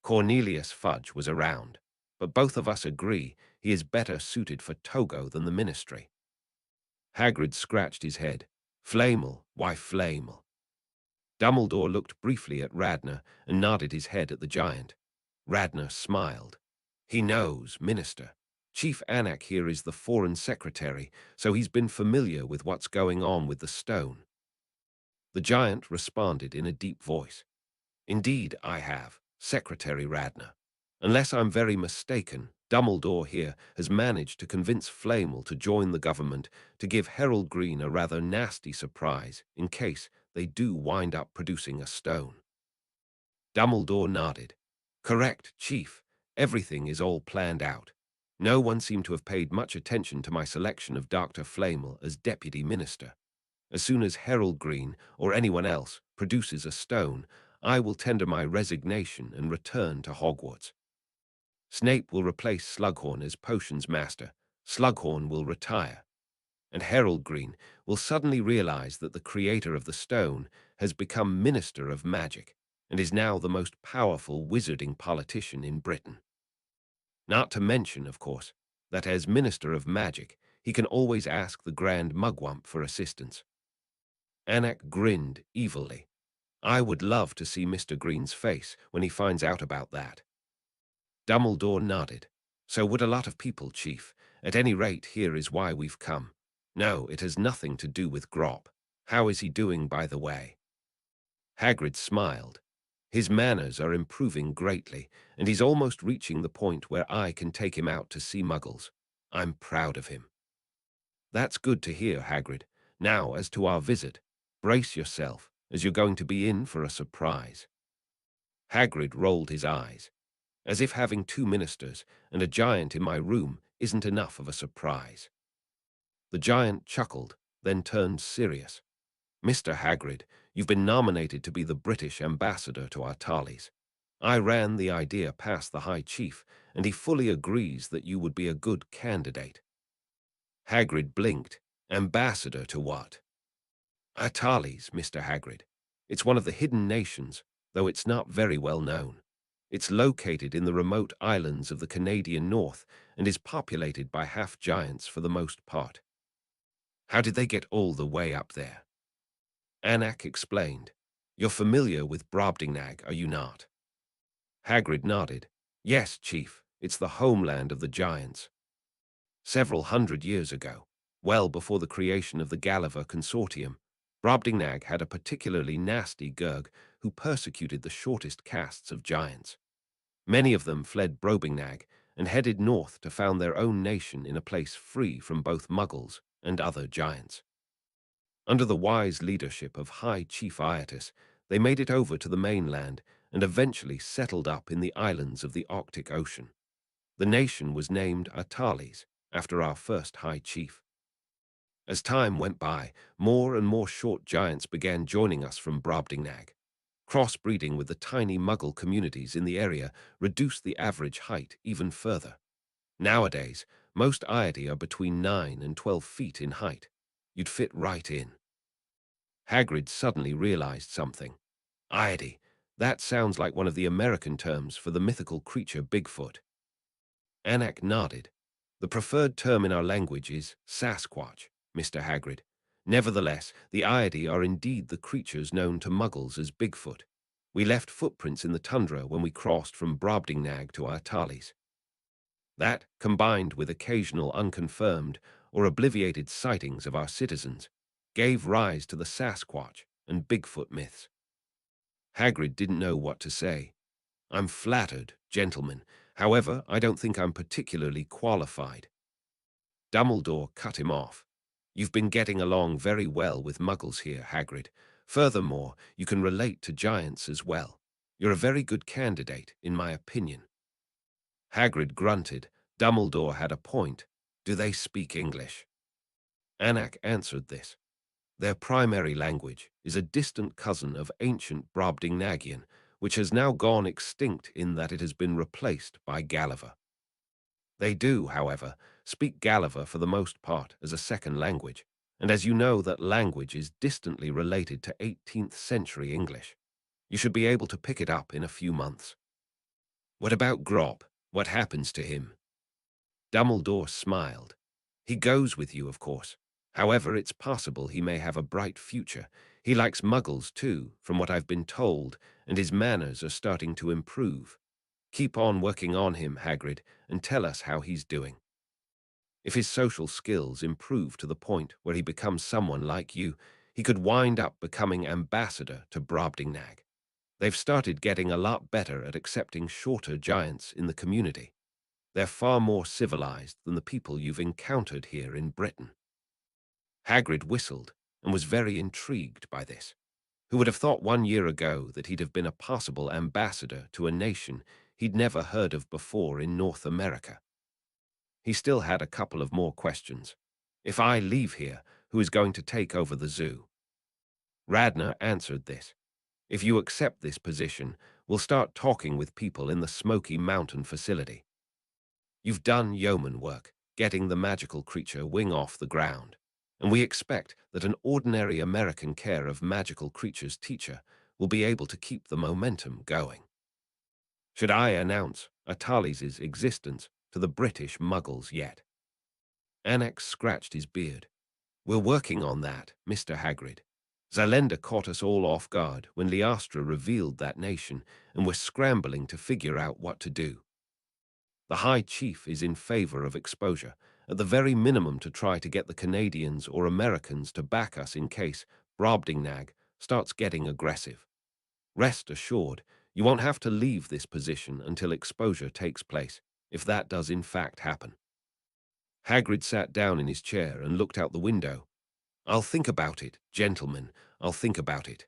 Cornelius Fudge was around, but both of us agree he is better suited for Togo than the Ministry. Hagrid scratched his head. "Flamel? Why Flamel?" Dumbledore looked briefly at Radner and nodded his head at the giant. Radner smiled. "He knows, Minister. Chief Anak here is the Foreign Secretary, so he's been familiar with what's going on with the stone." The giant responded in a deep voice. "Indeed I have, Secretary Radner. Unless I'm very mistaken, Dumbledore here has managed to convince Flamel to join the government to give Harold Green a rather nasty surprise in case they do wind up producing a stone." Dumbledore nodded. "Correct, Chief. Everything is all planned out. No one seemed to have paid much attention to my selection of Dr. Flamel as Deputy Minister. As soon as Harold Green, or anyone else, produces a stone, I will tender my resignation and return to Hogwarts. Snape will replace Slughorn as Potions Master, Slughorn will retire, and Harold Green will suddenly realize that the creator of the stone has become Minister of Magic and is now the most powerful wizarding politician in Britain. Not to mention, of course, that as Minister of Magic, he can always ask the Grand Mugwump for assistance." Anak grinned evilly. "I would love to see Mr. Green's face when he finds out about that." Dumbledore nodded. "So would a lot of people, Chief. At any rate, here is why we've come. No, it has nothing to do with Grop. How is he doing, by the way?" Hagrid smiled. "His manners are improving greatly, and he's almost reaching the point where I can take him out to see Muggles. I'm proud of him." "That's good to hear, Hagrid. Now, as to our visit, brace yourself, as you're going to be in for a surprise." Hagrid rolled his eyes, as if having two ministers and a giant in my room isn't enough of a surprise. The giant chuckled, then turned serious. Mr. Hagrid, you've been nominated to be the British ambassador to Atlantis. I ran the idea past the High Chief, and he fully agrees that you would be a good candidate. Hagrid blinked. Ambassador to what? Atlantis, Mr. Hagrid. It's one of the hidden nations, though it's not very well known. It's located in the remote islands of the Canadian North and is populated by half-giants for the most part. How did they get all the way up there? Anak explained. You're familiar with Brobdingnag, are you not? Hagrid nodded. Yes, Chief, it's the homeland of the giants. Several hundred years ago, well before the creation of the Gulliver Consortium, Brobdingnag had a particularly nasty Gurg who persecuted the shortest castes of giants. Many of them fled Brobdingnag and headed north to found their own nation in a place free from both Muggles and other giants. Under the wise leadership of High Chief Iatus, they made it over to the mainland and eventually settled up in the islands of the Arctic Ocean. The nation was named Atlantis, after our first High Chief. As time went by, more and more short giants began joining us from Brobdingnag. Crossbreeding with the tiny Muggle communities in the area reduced the average height even further. Nowadays, most Iati are between 9 and 12 feet in height. You'd fit right in. Hagrid suddenly realized something. Iati, that sounds like one of the American terms for the mythical creature Bigfoot. Anak nodded. The preferred term in our language is Sasquatch, Mr. Hagrid. Nevertheless, the Iati are indeed the creatures known to Muggles as Bigfoot. We left footprints in the tundra when we crossed from Brobdingnag to Atlantis. That, combined with occasional unconfirmed or obliviated sightings of our citizens, gave rise to the Sasquatch and Bigfoot myths. Hagrid didn't know what to say. I'm flattered, gentlemen. However, I don't think I'm particularly qualified. Dumbledore cut him off. You've been getting along very well with Muggles here, Hagrid. Furthermore, you can relate to giants as well. You're a very good candidate, in my opinion. Hagrid grunted. Dumbledore had a point. Do they speak English? Anak answered this. Their primary language is a distant cousin of ancient Brobdingnagian, which has now gone extinct in that it has been replaced by Gulliver. They do, however, speak Gulliver for the most part as a second language, and as you know, that language is distantly related to 18th century English. You should be able to pick it up in a few months. What about Grob? What happens to him? Dumbledore smiled. He goes with you, of course. However, it's possible he may have a bright future. He likes Muggles too, from what I've been told, and his manners are starting to improve. Keep on working on him, Hagrid, and tell us how he's doing. If his social skills improve to the point where he becomes someone like you, he could wind up becoming ambassador to Brobdingnag. They've started getting a lot better at accepting shorter giants in the community. They're far more civilized than the people you've encountered here in Britain. Hagrid whistled and was very intrigued by this. Who would have thought 1 year ago that he'd have been a possible ambassador to a nation he'd never heard of before in North America? He still had a couple of more questions. If I leave here, who is going to take over the zoo? Radner answered this. If you accept this position, we'll start talking with people in the Smoky Mountain facility. You've done yeoman work, getting the magical creature wing off the ground, and we expect that an ordinary American care of magical creatures teacher will be able to keep the momentum going. Should I announce Atali's existence to the British Muggles yet? Anak scratched his beard. We're working on that, Mr. Hagrid. Zalenda caught us all off guard when Liastra revealed that nation, and we're scrambling to figure out what to do. The High Chief is in favor of exposure, at the very minimum to try to get the Canadians or Americans to back us in case Brobdingnag starts getting aggressive. Rest assured, you won't have to leave this position until exposure takes place, if that does in fact happen. Hagrid sat down in his chair and looked out the window. I'll think about it, gentlemen, I'll think about it.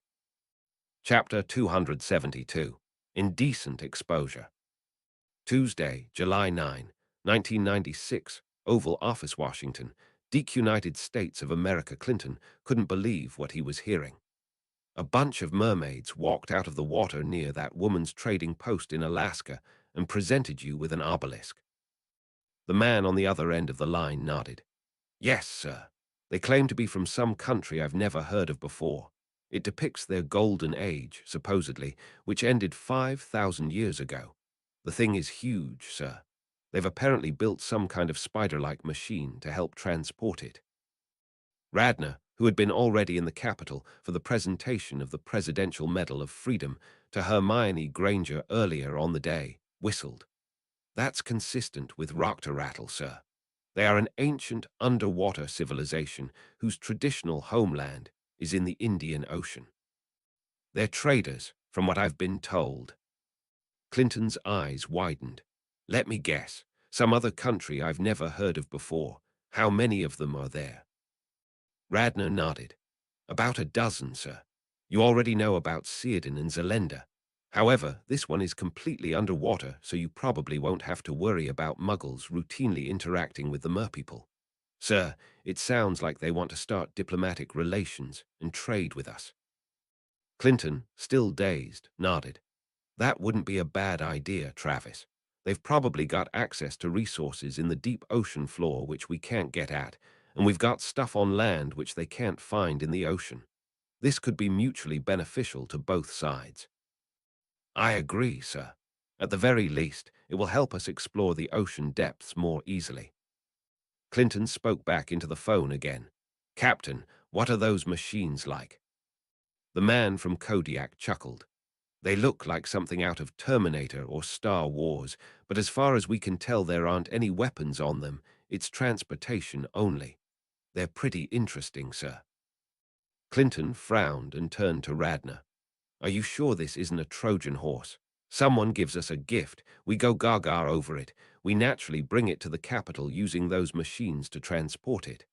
Chapter 272. Indecent exposure. Tuesday, July 9, 1996, Oval Office, Washington. DQ United States of America. Clinton couldn't believe what he was hearing. A bunch of mermaids walked out of the water near that woman's trading post in Alaska and presented you with an obelisk. The man on the other end of the line nodded. Yes, sir. They claim to be from some country I've never heard of before. It depicts their golden age, supposedly, which ended 5,000 years ago. The thing is huge, sir. They've apparently built some kind of spider-like machine to help transport it. Radner, who had been already in the Capitol for the presentation of the Presidential Medal of Freedom to Hermione Granger earlier on the day, whistled. That's consistent with Rattle, sir. They are an ancient underwater civilization whose traditional homeland is in the Indian Ocean. They're traders, from what I've been told. Clinton's eyes widened. Let me guess, some other country I've never heard of before. How many of them are there? Radner nodded. About a dozen, sir. You already know about Círdan and Zelenda. However, this one is completely underwater, so you probably won't have to worry about Muggles routinely interacting with the merpeople. Sir, it sounds like they want to start diplomatic relations and trade with us. Clinton, still dazed, nodded. That wouldn't be a bad idea, Travis. They've probably got access to resources in the deep ocean floor which we can't get at, and we've got stuff on land which they can't find in the ocean. This could be mutually beneficial to both sides. I agree, sir. At the very least, it will help us explore the ocean depths more easily. Clinton spoke back into the phone again. Captain, what are those machines like? The man from Kodiak chuckled. They look like something out of Terminator or Star Wars, but as far as we can tell there aren't any weapons on them. It's transportation only. They're pretty interesting, sir. Clinton frowned and turned to Radner. Are you sure this isn't a Trojan horse? Someone gives us a gift, we go gaga over it. We naturally bring it to the Capitol using those machines to transport it.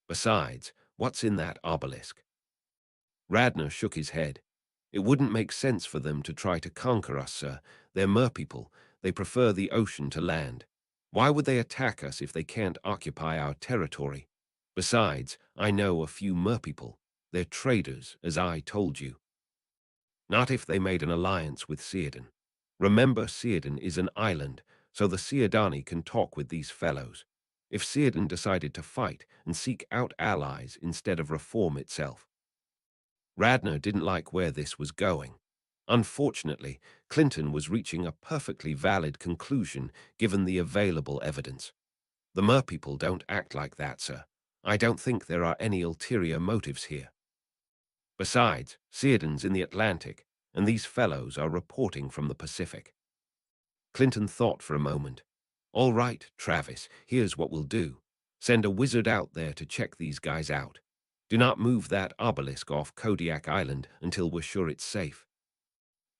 Besides, what's in that obelisk? Radner shook his head. It wouldn't make sense for them to try to conquer us, sir. They're merpeople. They prefer the ocean to land. Why would they attack us if they can't occupy our territory? Besides, I know a few merpeople. They're traders, as I told you. Not if they made an alliance with Círdan. Remember, Círdan is an island, so the Círdani can talk with these fellows. If Círdan decided to fight and seek out allies instead of reform itself. Radner didn't like where this was going. Unfortunately, Clinton was reaching a perfectly valid conclusion given the available evidence. The merpeople don't act like that, sir. I don't think there are any ulterior motives here. Besides, Círdan's in the Atlantic, and these fellows are reporting from the Pacific. Clinton thought for a moment. All right, Travis, here's what we'll do. Send a wizard out there to check these guys out. Do not move that obelisk off Kodiak Island until we're sure it's safe.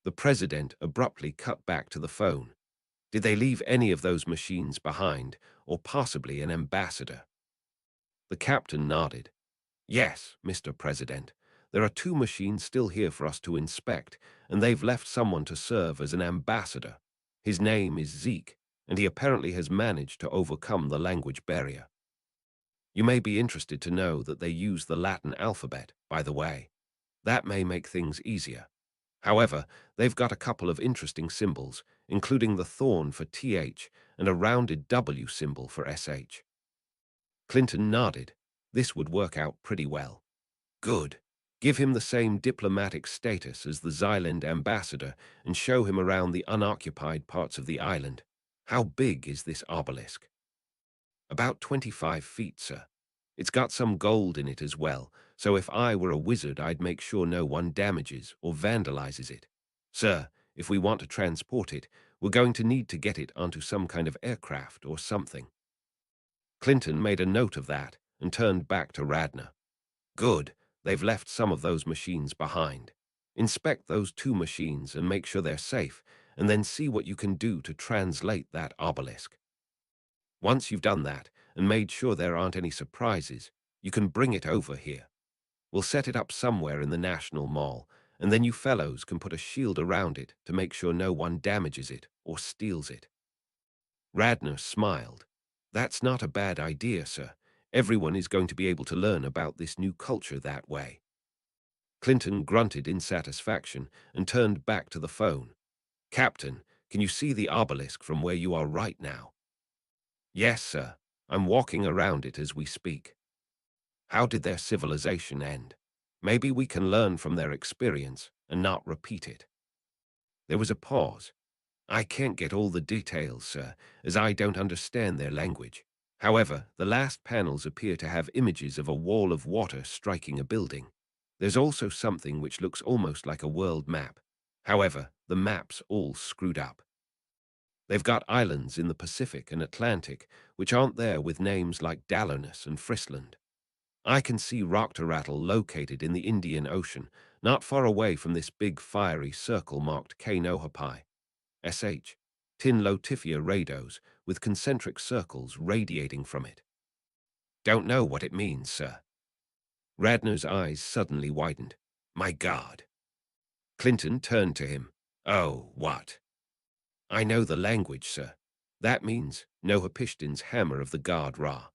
The president abruptly cut back to the phone. Did they leave any of those machines behind, or possibly an ambassador? The captain nodded. Yes, Mr. President. There are 2 machines still here for us to inspect, and they've left someone to serve as an ambassador. His name is Zeke, and he apparently has managed to overcome the language barrier. You may be interested to know that they use the Latin alphabet, by the way. That may make things easier. However, they've got a couple of interesting symbols, including the thorn for TH and a rounded W symbol for SH. Clinton nodded. This would work out pretty well. Good. Give him the same diplomatic status as the Xyland ambassador and show him around the unoccupied parts of the island. How big is this obelisk? About 25 feet, sir. It's got some gold in it as well, so if I were a wizard I'd make sure no one damages or vandalizes it. Sir, if we want to transport it, we're going to need to get it onto some kind of aircraft or something. Clinton made a note of that and turned back to Radner. Good. They've left some of those machines behind. Inspect those 2 machines and make sure they're safe, and then see what you can do to translate that obelisk. Once you've done that and made sure there aren't any surprises, you can bring it over here. We'll set it up somewhere in the National Mall, and then you fellows can put a shield around it to make sure no one damages it or steals it." Radner smiled. "That's not a bad idea, sir. Everyone is going to be able to learn about this new culture that way." Clinton grunted in satisfaction and turned back to the phone. "Captain, can you see the obelisk from where you are right now?" "Yes, sir. I'm walking around it as we speak." "How did their civilization end? Maybe we can learn from their experience and not repeat it." There was a pause. "I can't get all the details, sir, as I don't understand their language. However, the last panels appear to have images of a wall of water striking a building. There's also something which looks almost like a world map. However, the map's all screwed up. They've got islands in the Pacific and Atlantic which aren't there with names like Dallarnus and Frisland. I can see Roctorattle located in the Indian Ocean, not far away from this big fiery circle marked K-Nohapai. SH. Tinlotifia rados, with concentric circles radiating from it." "Don't know what it means, sir." Radner's eyes suddenly widened. "My God." Clinton turned to him. "Oh, what?" "I know the language, sir. That means Nohapishtin's hammer of the god Ra."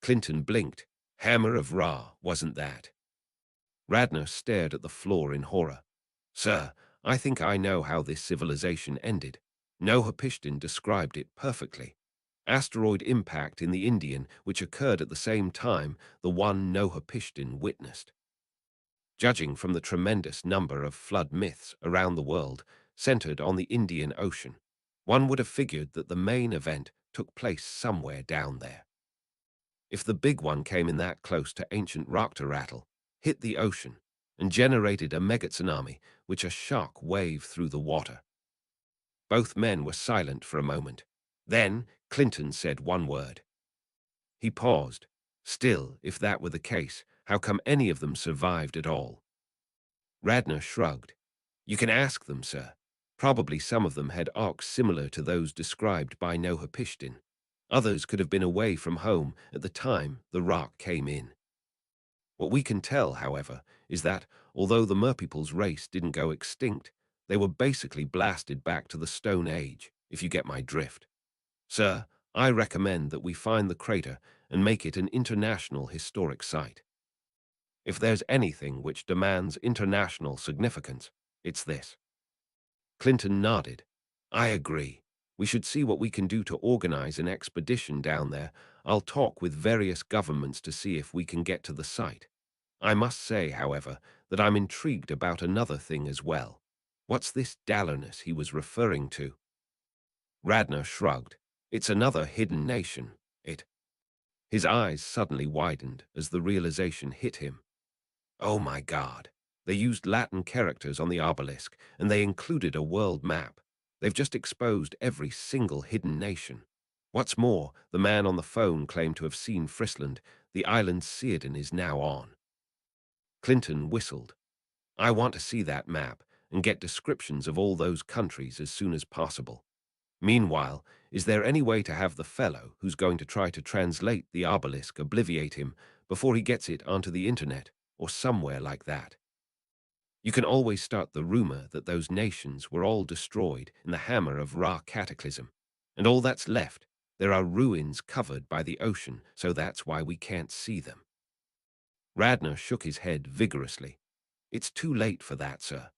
Clinton blinked. "Hammer of Ra, wasn't that?" Radner stared at the floor in horror. "Sir, I think I know how this civilization ended. Nohapishtin described it perfectly. Asteroid impact in the Indian, which occurred at the same time the one Nohapishtin witnessed. Judging from the tremendous number of flood myths around the world centered on the Indian Ocean, one would have figured that the main event took place somewhere down there. If the big one came in that close to ancient Roctorattle, hit the ocean, and generated a megatsunami which a shock wave through the water." Both men were silent for a moment. Then Clinton said one word. He paused. "Still, if that were the case, how come any of them survived at all?" Radner shrugged. "You can ask them, sir. Probably some of them had arcs similar to those described by Nohapishtin. Others could have been away from home at the time the rock came in. What we can tell, however, is that, although the Merpeople's race didn't go extinct, they were basically blasted back to the Stone Age, if you get my drift. Sir, I recommend that we find the crater and make it an international historic site. If there's anything which demands international significance, it's this." Clinton nodded. "I agree. We should see what we can do to organize an expedition down there. I'll talk with various governments to see if we can get to the site. I must say, however, that I'm intrigued about another thing as well. What's this Dallarnus he was referring to?" Radner shrugged. "It's another hidden nation. His eyes suddenly widened as the realization hit him. "Oh my God. They used Latin characters on the obelisk, and they included a world map. They've just exposed every single hidden nation. What's more, the man on the phone claimed to have seen Frisland, the island Círdan is now on." Clinton whistled. "I want to see that map and get descriptions of all those countries as soon as possible. Meanwhile, is there any way to have the fellow who's going to try to translate the obelisk obliviate him before he gets it onto the internet or somewhere like that? You can always start the rumor that those nations were all destroyed in the hammer of Ra cataclysm, and all that's left, there are ruins covered by the ocean, so that's why we can't see them." Radner shook his head vigorously. "It's too late for that, sir.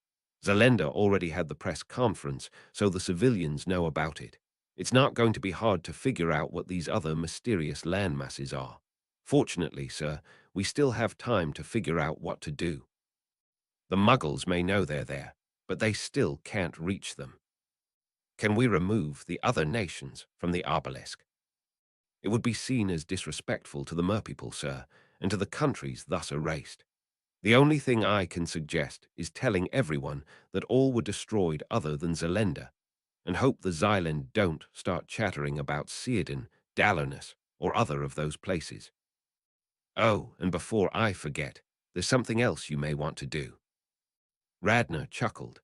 Zalenda already had the press conference, so the civilians know about it. It's not going to be hard to figure out what these other mysterious landmasses are. Fortunately, sir, we still have time to figure out what to do. The Muggles may know they're there, but they still can't reach them. Can we remove the other nations from the obelisk? It would be seen as disrespectful to the Merpeople, sir, and to the countries thus erased. The only thing I can suggest is telling everyone that all were destroyed other than Zalenda, and hope the Xylend don't start chattering about Círdan, Dallarnus, or other of those places. Oh, and before I forget, there's something else you may want to do." Radner chuckled.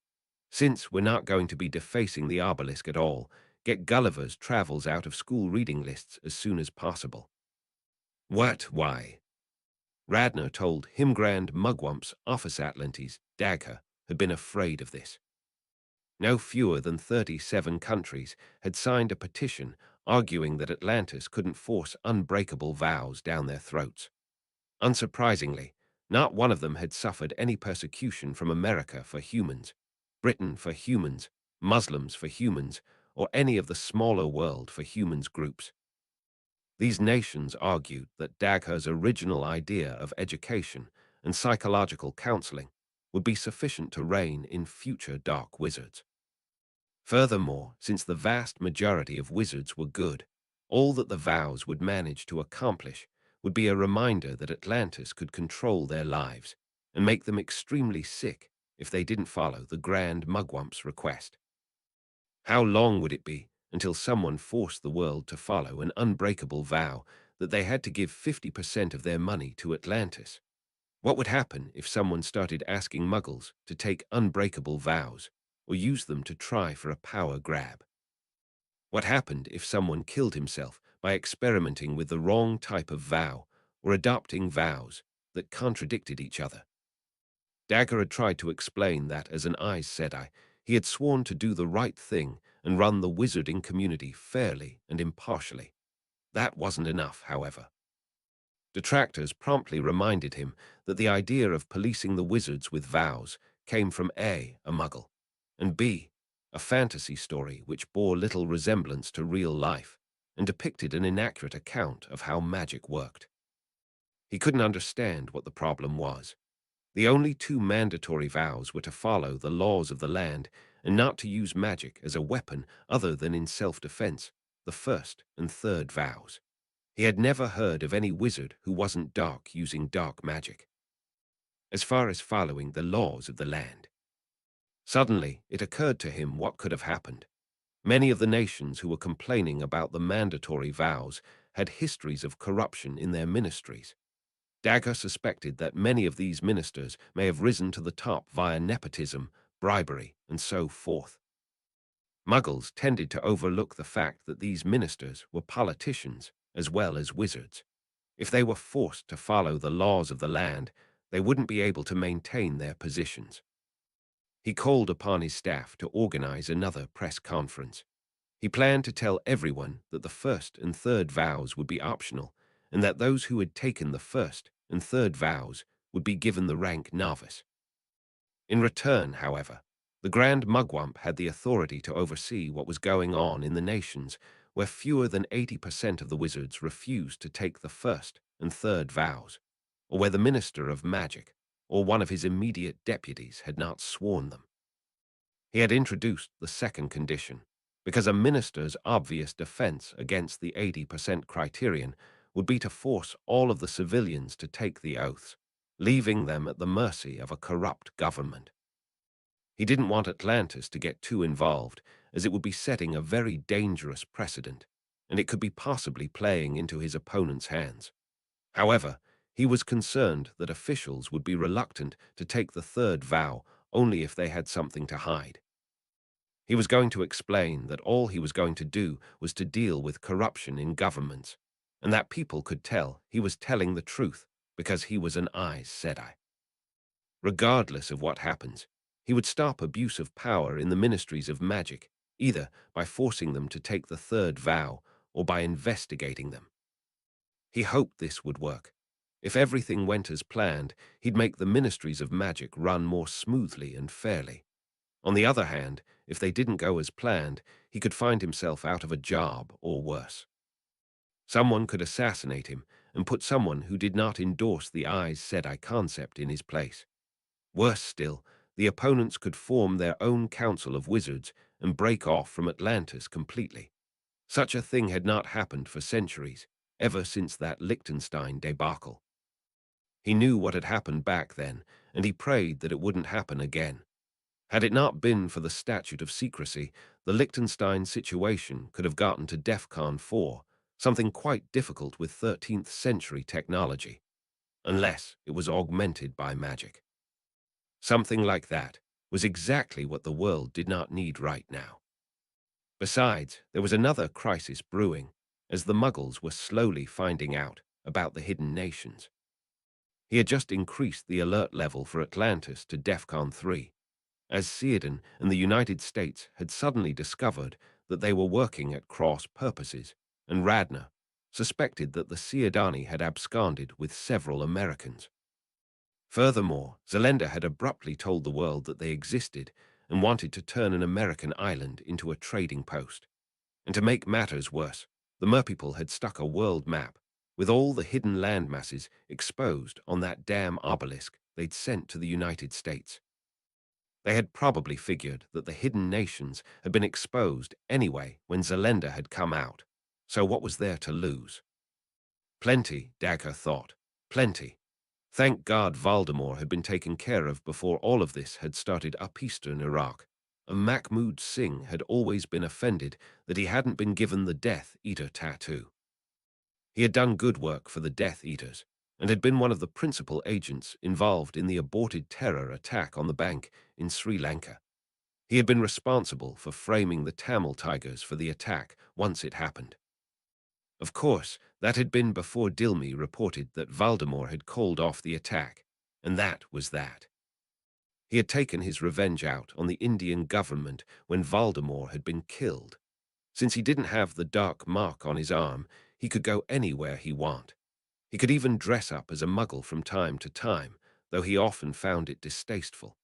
"Since we're not going to be defacing the obelisk at all, get Gulliver's Travels out of school reading lists as soon as possible." "What? Why?" Radner told him Grand Mugwump's office Atlantis, Dagher, had been afraid of this. No fewer than 37 countries had signed a petition arguing that Atlantis couldn't force unbreakable vows down their throats. Unsurprisingly, not one of them had suffered any persecution from America for humans, Britain for humans, Muslims for humans, or any of the smaller world for humans groups. These nations argued that Dagher's original idea of education and psychological counseling would be sufficient to rein in future dark wizards. Furthermore, since the vast majority of wizards were good, all that the vows would manage to accomplish would be a reminder that Atlantis could control their lives and make them extremely sick if they didn't follow the Grand Mugwump's request. How long would it be until someone forced the world to follow an unbreakable vow that they had to give 50% of their money to Atlantis? What would happen if someone started asking Muggles to take unbreakable vows or use them to try for a power grab? What happened if someone killed himself by experimenting with the wrong type of vow or adopting vows that contradicted each other? Dagger had tried to explain that as an Aes Sedai, he had sworn to do the right thing and run the wizarding community fairly and impartially. That wasn't enough, however. Detractors promptly reminded him that the idea of policing the wizards with vows came from a Muggle, and b, a fantasy story which bore little resemblance to real life and depicted an inaccurate account of how magic worked. He couldn't understand what the problem was. The only two mandatory vows were to follow the laws of the land and not to use magic as a weapon other than in self-defense, the first and third vows. He had never heard of any wizard who wasn't dark using dark magic. As far as following the laws of the land. Suddenly, it occurred to him what could have happened. Many of the nations who were complaining about the mandatory vows had histories of corruption in their ministries. Dagger suspected that many of these ministers may have risen to the top via nepotism, bribery, and so forth. Muggles tended to overlook the fact that these ministers were politicians as well as wizards. If they were forced to follow the laws of the land, they wouldn't be able to maintain their positions. He called upon his staff to organize another press conference. He planned to tell everyone that the first and third vows would be optional, and that those who had taken the first and third vows would be given the rank novice. In return, however, the Grand Mugwump had the authority to oversee what was going on in the nations where fewer than 80% of the wizards refused to take the first and third vows, or where the Minister of Magic or one of his immediate deputies had not sworn them. He had introduced the second condition, because a minister's obvious defense against the 80% criterion would be to force all of the civilians to take the oaths, leaving them at the mercy of a corrupt government. He didn't want Atlantis to get too involved, as it would be setting a very dangerous precedent, and it could be possibly playing into his opponent's hands. However, he was concerned that officials would be reluctant to take the third vow only if they had something to hide. He was going to explain that all he was going to do was to deal with corruption in governments, and that people could tell he was telling the truth because he was an Aes Sedai. Regardless of what happens, he would stop abuse of power in the ministries of magic, either by forcing them to take the third vow or by investigating them. He hoped this would work. If everything went as planned, he'd make the ministries of magic run more smoothly and fairly. On the other hand, if they didn't go as planned, he could find himself out of a job or worse. Someone could assassinate him and put someone who did not endorse the Aes Sedai concept in his place. Worse still, the opponents could form their own council of wizards and break off from Atlantis completely. Such a thing had not happened for centuries, ever since that Liechtenstein debacle. He knew what had happened back then, and he prayed that it wouldn't happen again. Had it not been for the statute of secrecy, the Liechtenstein situation could have gotten to DEFCON 4, something quite difficult with 13th century technology, unless it was augmented by magic. Something like that was exactly what the world did not need right now. Besides, there was another crisis brewing, as the Muggles were slowly finding out about the hidden nations. He had just increased the alert level for Atlantis to DEFCON 3, as Círdan and the United States had suddenly discovered that they were working at cross purposes, and Radner suspected that the Círdani had absconded with several Americans. Furthermore, Zalenda had abruptly told the world that they existed and wanted to turn an American island into a trading post. And to make matters worse, the Merpeople had stuck a world map with all the hidden landmasses exposed on that damn obelisk they'd sent to the United States. They had probably figured that the hidden nations had been exposed anyway when Zalenda had come out, so what was there to lose? Plenty, Dagger thought. Plenty. Thank God Valdemar had been taken care of before all of this had started up eastern Iraq. And Mahmud Singh had always been offended that he hadn't been given the Death Eater tattoo. He had done good work for the Death Eaters, and had been one of the principal agents involved in the aborted terror attack on the bank in Sri Lanka. He had been responsible for framing the Tamil Tigers for the attack once it happened. Of course, that had been before Dilmi reported that Valdemar had called off the attack, and that was that. He had taken his revenge out on the Indian government when Valdemar had been killed. Since he didn't have the dark mark on his arm, he could go anywhere he want. He could even dress up as a Muggle from time to time, though he often found it distasteful.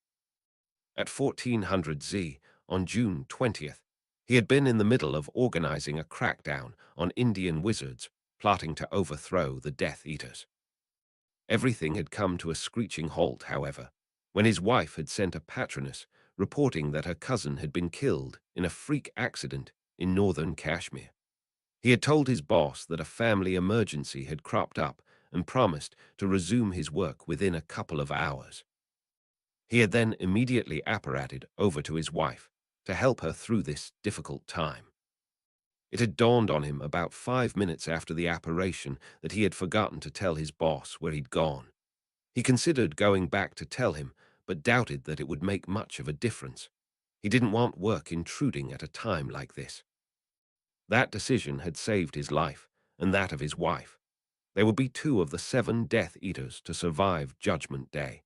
At 1400 Z, on June 20th, he had been in the middle of organizing a crackdown on Indian wizards plotting to overthrow the Death Eaters. Everything had come to a screeching halt, however, when his wife had sent a patroness reporting that her cousin had been killed in a freak accident in northern Kashmir. He had told his boss that a family emergency had cropped up and promised to resume his work within a couple of hours. He had then immediately apparated over to his wife to help her through this difficult time. It had dawned on him about 5 minutes after the apparition that he had forgotten to tell his boss where he'd gone. He considered going back to tell him, but doubted that it would make much of a difference. He didn't want work intruding at a time like this. That decision had saved his life, and that of his wife. They would be 2 of the 7 Death Eaters to survive Judgment Day.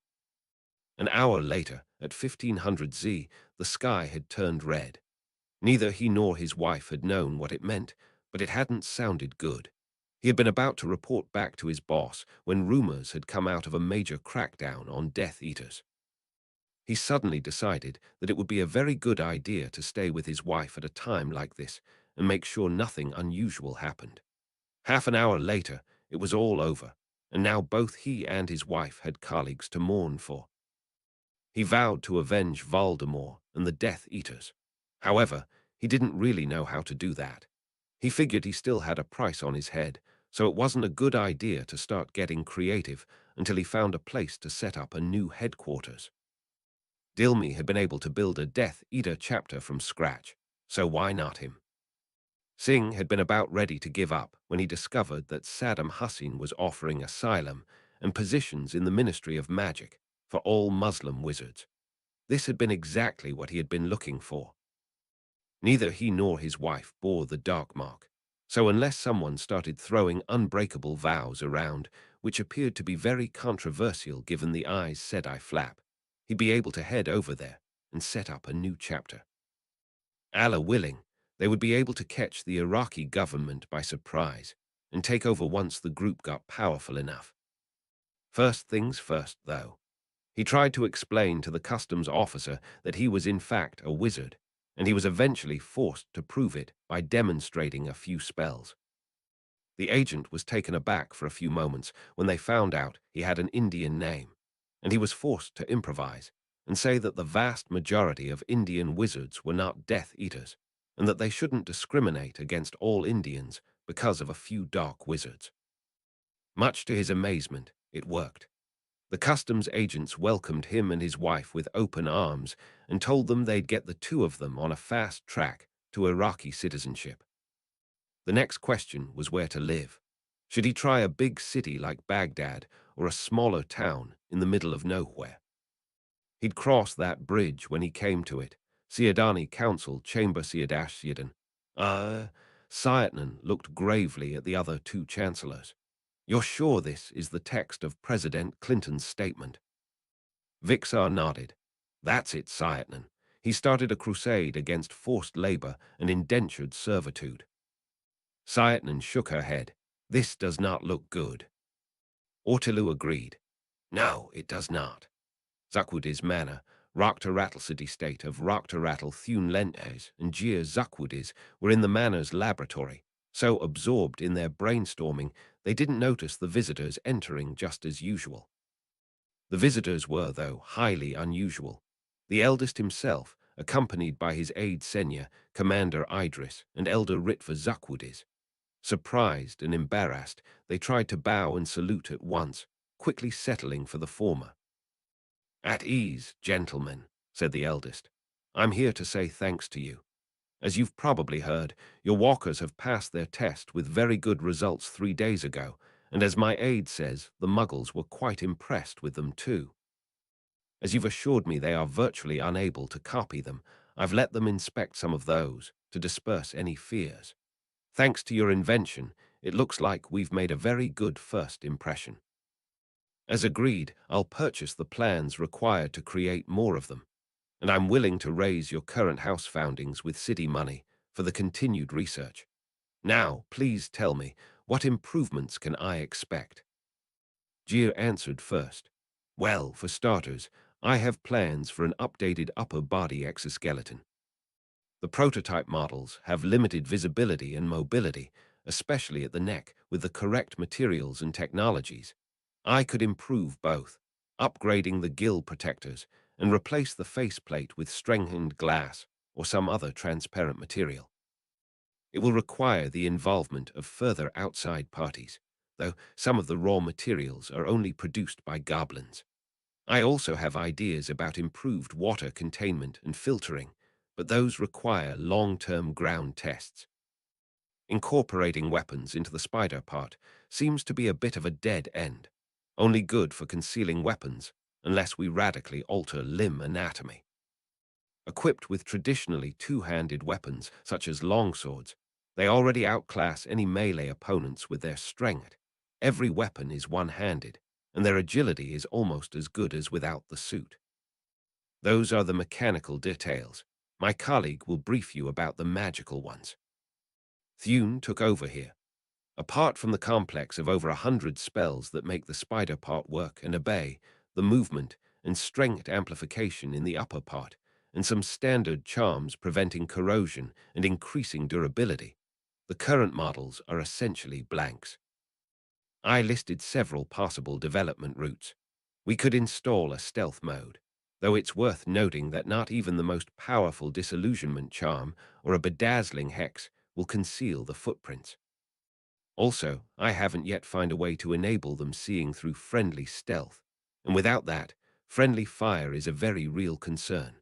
An hour later, at 1500 Z, the sky had turned red. Neither he nor his wife had known what it meant, but it hadn't sounded good. He had been about to report back to his boss when rumors had come out of a major crackdown on Death Eaters. He suddenly decided that it would be a very good idea to stay with his wife at a time like this and make sure nothing unusual happened. Half an hour later, it was all over, and now both he and his wife had colleagues to mourn for. He vowed to avenge Valdemar and the Death Eaters. However, he didn't really know how to do that. He figured he still had a price on his head, so it wasn't a good idea to start getting creative until he found a place to set up a new headquarters. Dilmi had been able to build a Death Eater chapter from scratch, so why not him? Singh had been about ready to give up when he discovered that Saddam Hussein was offering asylum and positions in the Ministry of Magic for all Muslim wizards. This had been exactly what he had been looking for. Neither he nor his wife bore the dark mark, so unless someone started throwing unbreakable vows around, which appeared to be very controversial given the eyes said I flap, he'd be able to head over there and set up a new chapter. Allah willing, they would be able to catch the Iraqi government by surprise and take over once the group got powerful enough. First things first, though. He tried to explain to the customs officer that he was in fact a wizard, and he was eventually forced to prove it by demonstrating a few spells. The agent was taken aback for a few moments when they found out he had an Indian name, and he was forced to improvise and say that the vast majority of Indian wizards were not Death Eaters, and that they shouldn't discriminate against all Indians because of a few dark wizards. Much to his amazement, it worked. The customs agents welcomed him and his wife with open arms and told them they'd get the 2 of them on a fast track to Iraqi citizenship. The next question was where to live. Should he try a big city like Baghdad or a smaller town in the middle of nowhere? He'd cross that bridge when he came to it. Círdani Council Chamber Círdan. Sayatnan looked gravely at the other 2 chancellors. You're sure this is the text of President Clinton's statement? Vixar nodded. That's it, Sayatnan. He started a crusade against forced labor and indentured servitude. Sayatnan shook her head. This does not look good. Ortilu agreed. No, it does not. Zukwudi's manner, Rakta city state of Rakta Thune Lentes and Jir Zukwudis were in the manor's laboratory, so absorbed in their brainstorming they didn't notice the visitors entering just as usual. The visitors were, though, highly unusual. The eldest himself, accompanied by his aide Senya, Commander Idris, and Elder Ritva Zukwudis. Surprised and embarrassed, they tried to bow and salute at once, quickly settling for the former. At ease, gentlemen, said the eldest. I'm here to say thanks to you. As you've probably heard, your walkers have passed their test with very good results 3 days ago, and as my aide says, the Muggles were quite impressed with them too. As you've assured me they are virtually unable to copy them, I've let them inspect some of those to disperse any fears. Thanks to your invention, it looks like we've made a very good first impression. As agreed, I'll purchase the plans required to create more of them, and I'm willing to raise your current house foundings with city money for the continued research. Now, please tell me, what improvements can I expect? Jir answered first. Well, for starters, I have plans for an updated upper body exoskeleton. The prototype models have limited visibility and mobility, especially at the neck, with the correct materials and technologies. I could improve both, upgrading the gill protectors and replace the faceplate with strengthened glass or some other transparent material. It will require the involvement of further outside parties, though some of the raw materials are only produced by goblins. I also have ideas about improved water containment and filtering, but those require long-term ground tests. Incorporating weapons into the spider part seems to be a bit of a dead end, only good for concealing weapons unless we radically alter limb anatomy. Equipped with traditionally two-handed weapons such as longswords, they already outclass any melee opponents with their strength. Every weapon is one-handed, and their agility is almost as good as without the suit. Those are the mechanical details. My colleague will brief you about the magical ones. Thune took over here. Apart from the complex of over 100 spells that make the spider part work and obey, the movement and strength amplification in the upper part, and some standard charms preventing corrosion and increasing durability, the current models are essentially blanks. I listed several possible development routes. We could install a stealth mode, though it's worth noting that not even the most powerful disillusionment charm or a bedazzling hex will conceal the footprints. Also, I haven't yet found a way to enable them seeing through friendly stealth, and without that, friendly fire is a very real concern.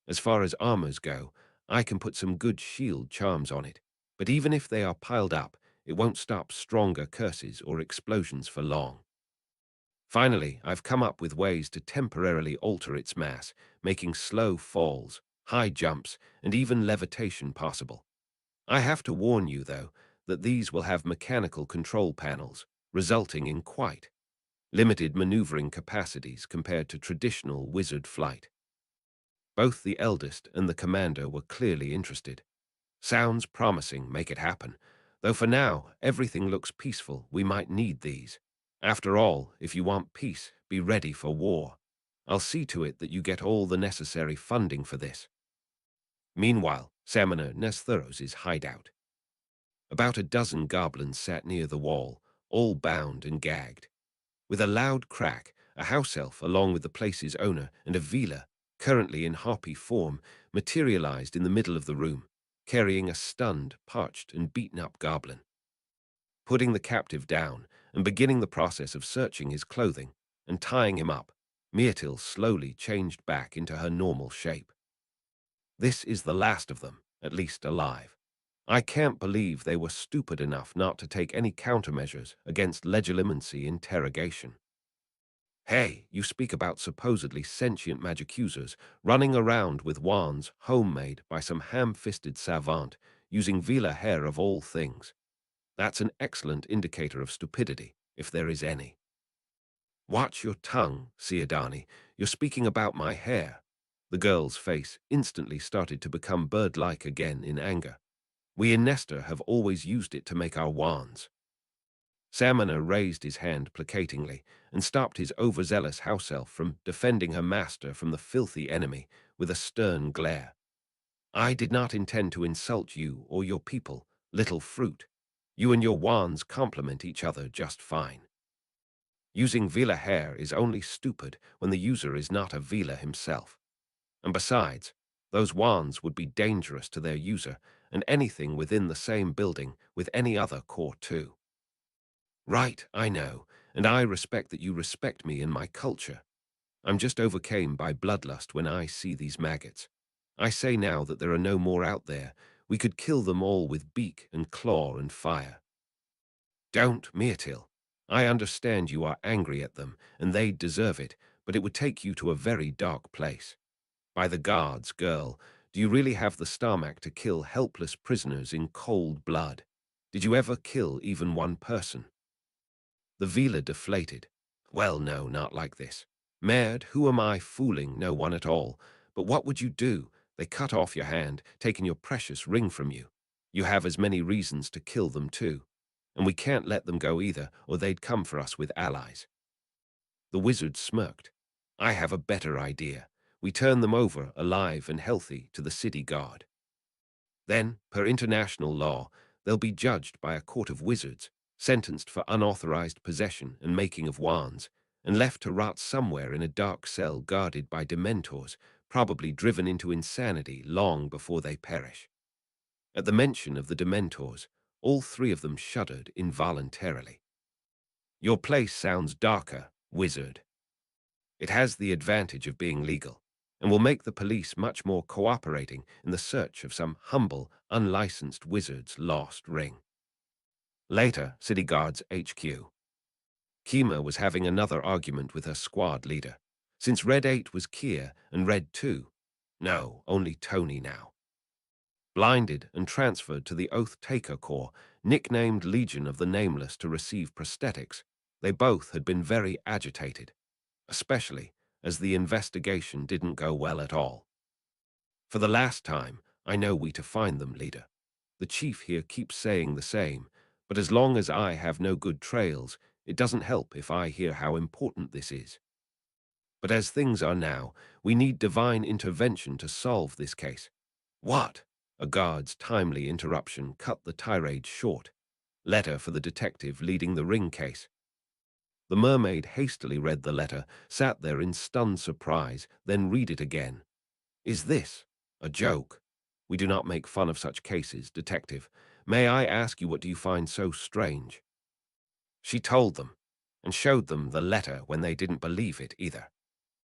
As far as armors go, I can put some good shield charms on it, but even if they are piled up, it won't stop stronger curses or explosions for long. Finally, I've come up with ways to temporarily alter its mass, making slow falls, high jumps, and even levitation possible. I have to warn you, though, that these will have mechanical control panels, resulting in quite limited maneuvering capacities compared to traditional wizard flight. Both the eldest and the commander were clearly interested. Sounds promising, make it happen. Though for now, everything looks peaceful, we might need these. After all, if you want peace, be ready for war. I'll see to it that you get all the necessary funding for this. Meanwhile, Samana Nestheros's hideout. About a dozen goblins sat near the wall, all bound and gagged. With a loud crack, a house elf, along with the place's owner and a Vila, currently in harpy form, materialized in the middle of the room, carrying a stunned, parched, and beaten-up goblin. Putting the captive down and beginning the process of searching his clothing and tying him up, Myrtil slowly changed back into her normal shape. This is the last of them, at least alive. I can't believe they were stupid enough not to take any countermeasures against legilimency interrogation. Hey, you speak about supposedly sentient magic users running around with wands homemade by some ham-fisted savant using Vila hair of all things. That's an excellent indicator of stupidity, if there is any. Watch your tongue, Ciudadani. You're speaking about my hair. The girl's face instantly started to become bird-like again in anger. We in Nestor have always used it to make our wands. Samana raised his hand placatingly and stopped his overzealous house elf from defending her master from the filthy enemy with a stern glare. I did not intend to insult you or your people, little fruit. You and your wands complement each other just fine. Using Vila hair is only stupid when the user is not a Vila himself. And besides, those wands would be dangerous to their user and anything within the same building with any other core too. Right, I know, and I respect that you respect me and my culture. I'm just overcome by bloodlust when I see these maggots. I say now that there are no more out there. We could kill them all with beak and claw and fire. Don't, Myrtil. I understand you are angry at them, and they deserve it, but it would take you to a very dark place. By the guards, girl, do you really have the stomach to kill helpless prisoners in cold blood? Did you ever kill even one person? The Vila deflated. Well, no, not like this. Mad, who am I fooling? No one at all. But what would you do? They cut off your hand, taking your precious ring from you. You have as many reasons to kill them too. And we can't let them go either, or they'd come for us with allies. The wizard smirked. I have a better idea. We turn them over, alive and healthy, to the city guard. Then, per international law, they'll be judged by a court of wizards, sentenced for unauthorized possession and making of wands, and left to rot somewhere in a dark cell guarded by dementors, probably driven into insanity long before they perish. At the mention of the dementors, all three of them shuddered involuntarily. Your place sounds darker, wizard. It has the advantage of being legal, and will make the police much more cooperating in the search of some humble, unlicensed wizard's lost ring. Later, City Guard's HQ. Kima was having another argument with her squad leader. Since Red 8 was Kia and Red 2, no, only Tony now. Blinded and transferred to the Oath Taker Corps, nicknamed Legion of the Nameless to receive prosthetics, they both had been very agitated, especially as the investigation didn't go well at all. For the last time, I know we to find them, leader. The chief here keeps saying the same, but as long as I have no good trails, it doesn't help if I hear how important this is. But as things are now, we need divine intervention to solve this case. What? A guard's timely interruption cut the tirade short. Letter for the detective leading the ring case. The mermaid hastily read the letter, sat there in stunned surprise, then read it again. Is this a joke? We do not make fun of such cases, detective. May I ask you, what do you find so strange? She told them, and showed them the letter when they didn't believe it either.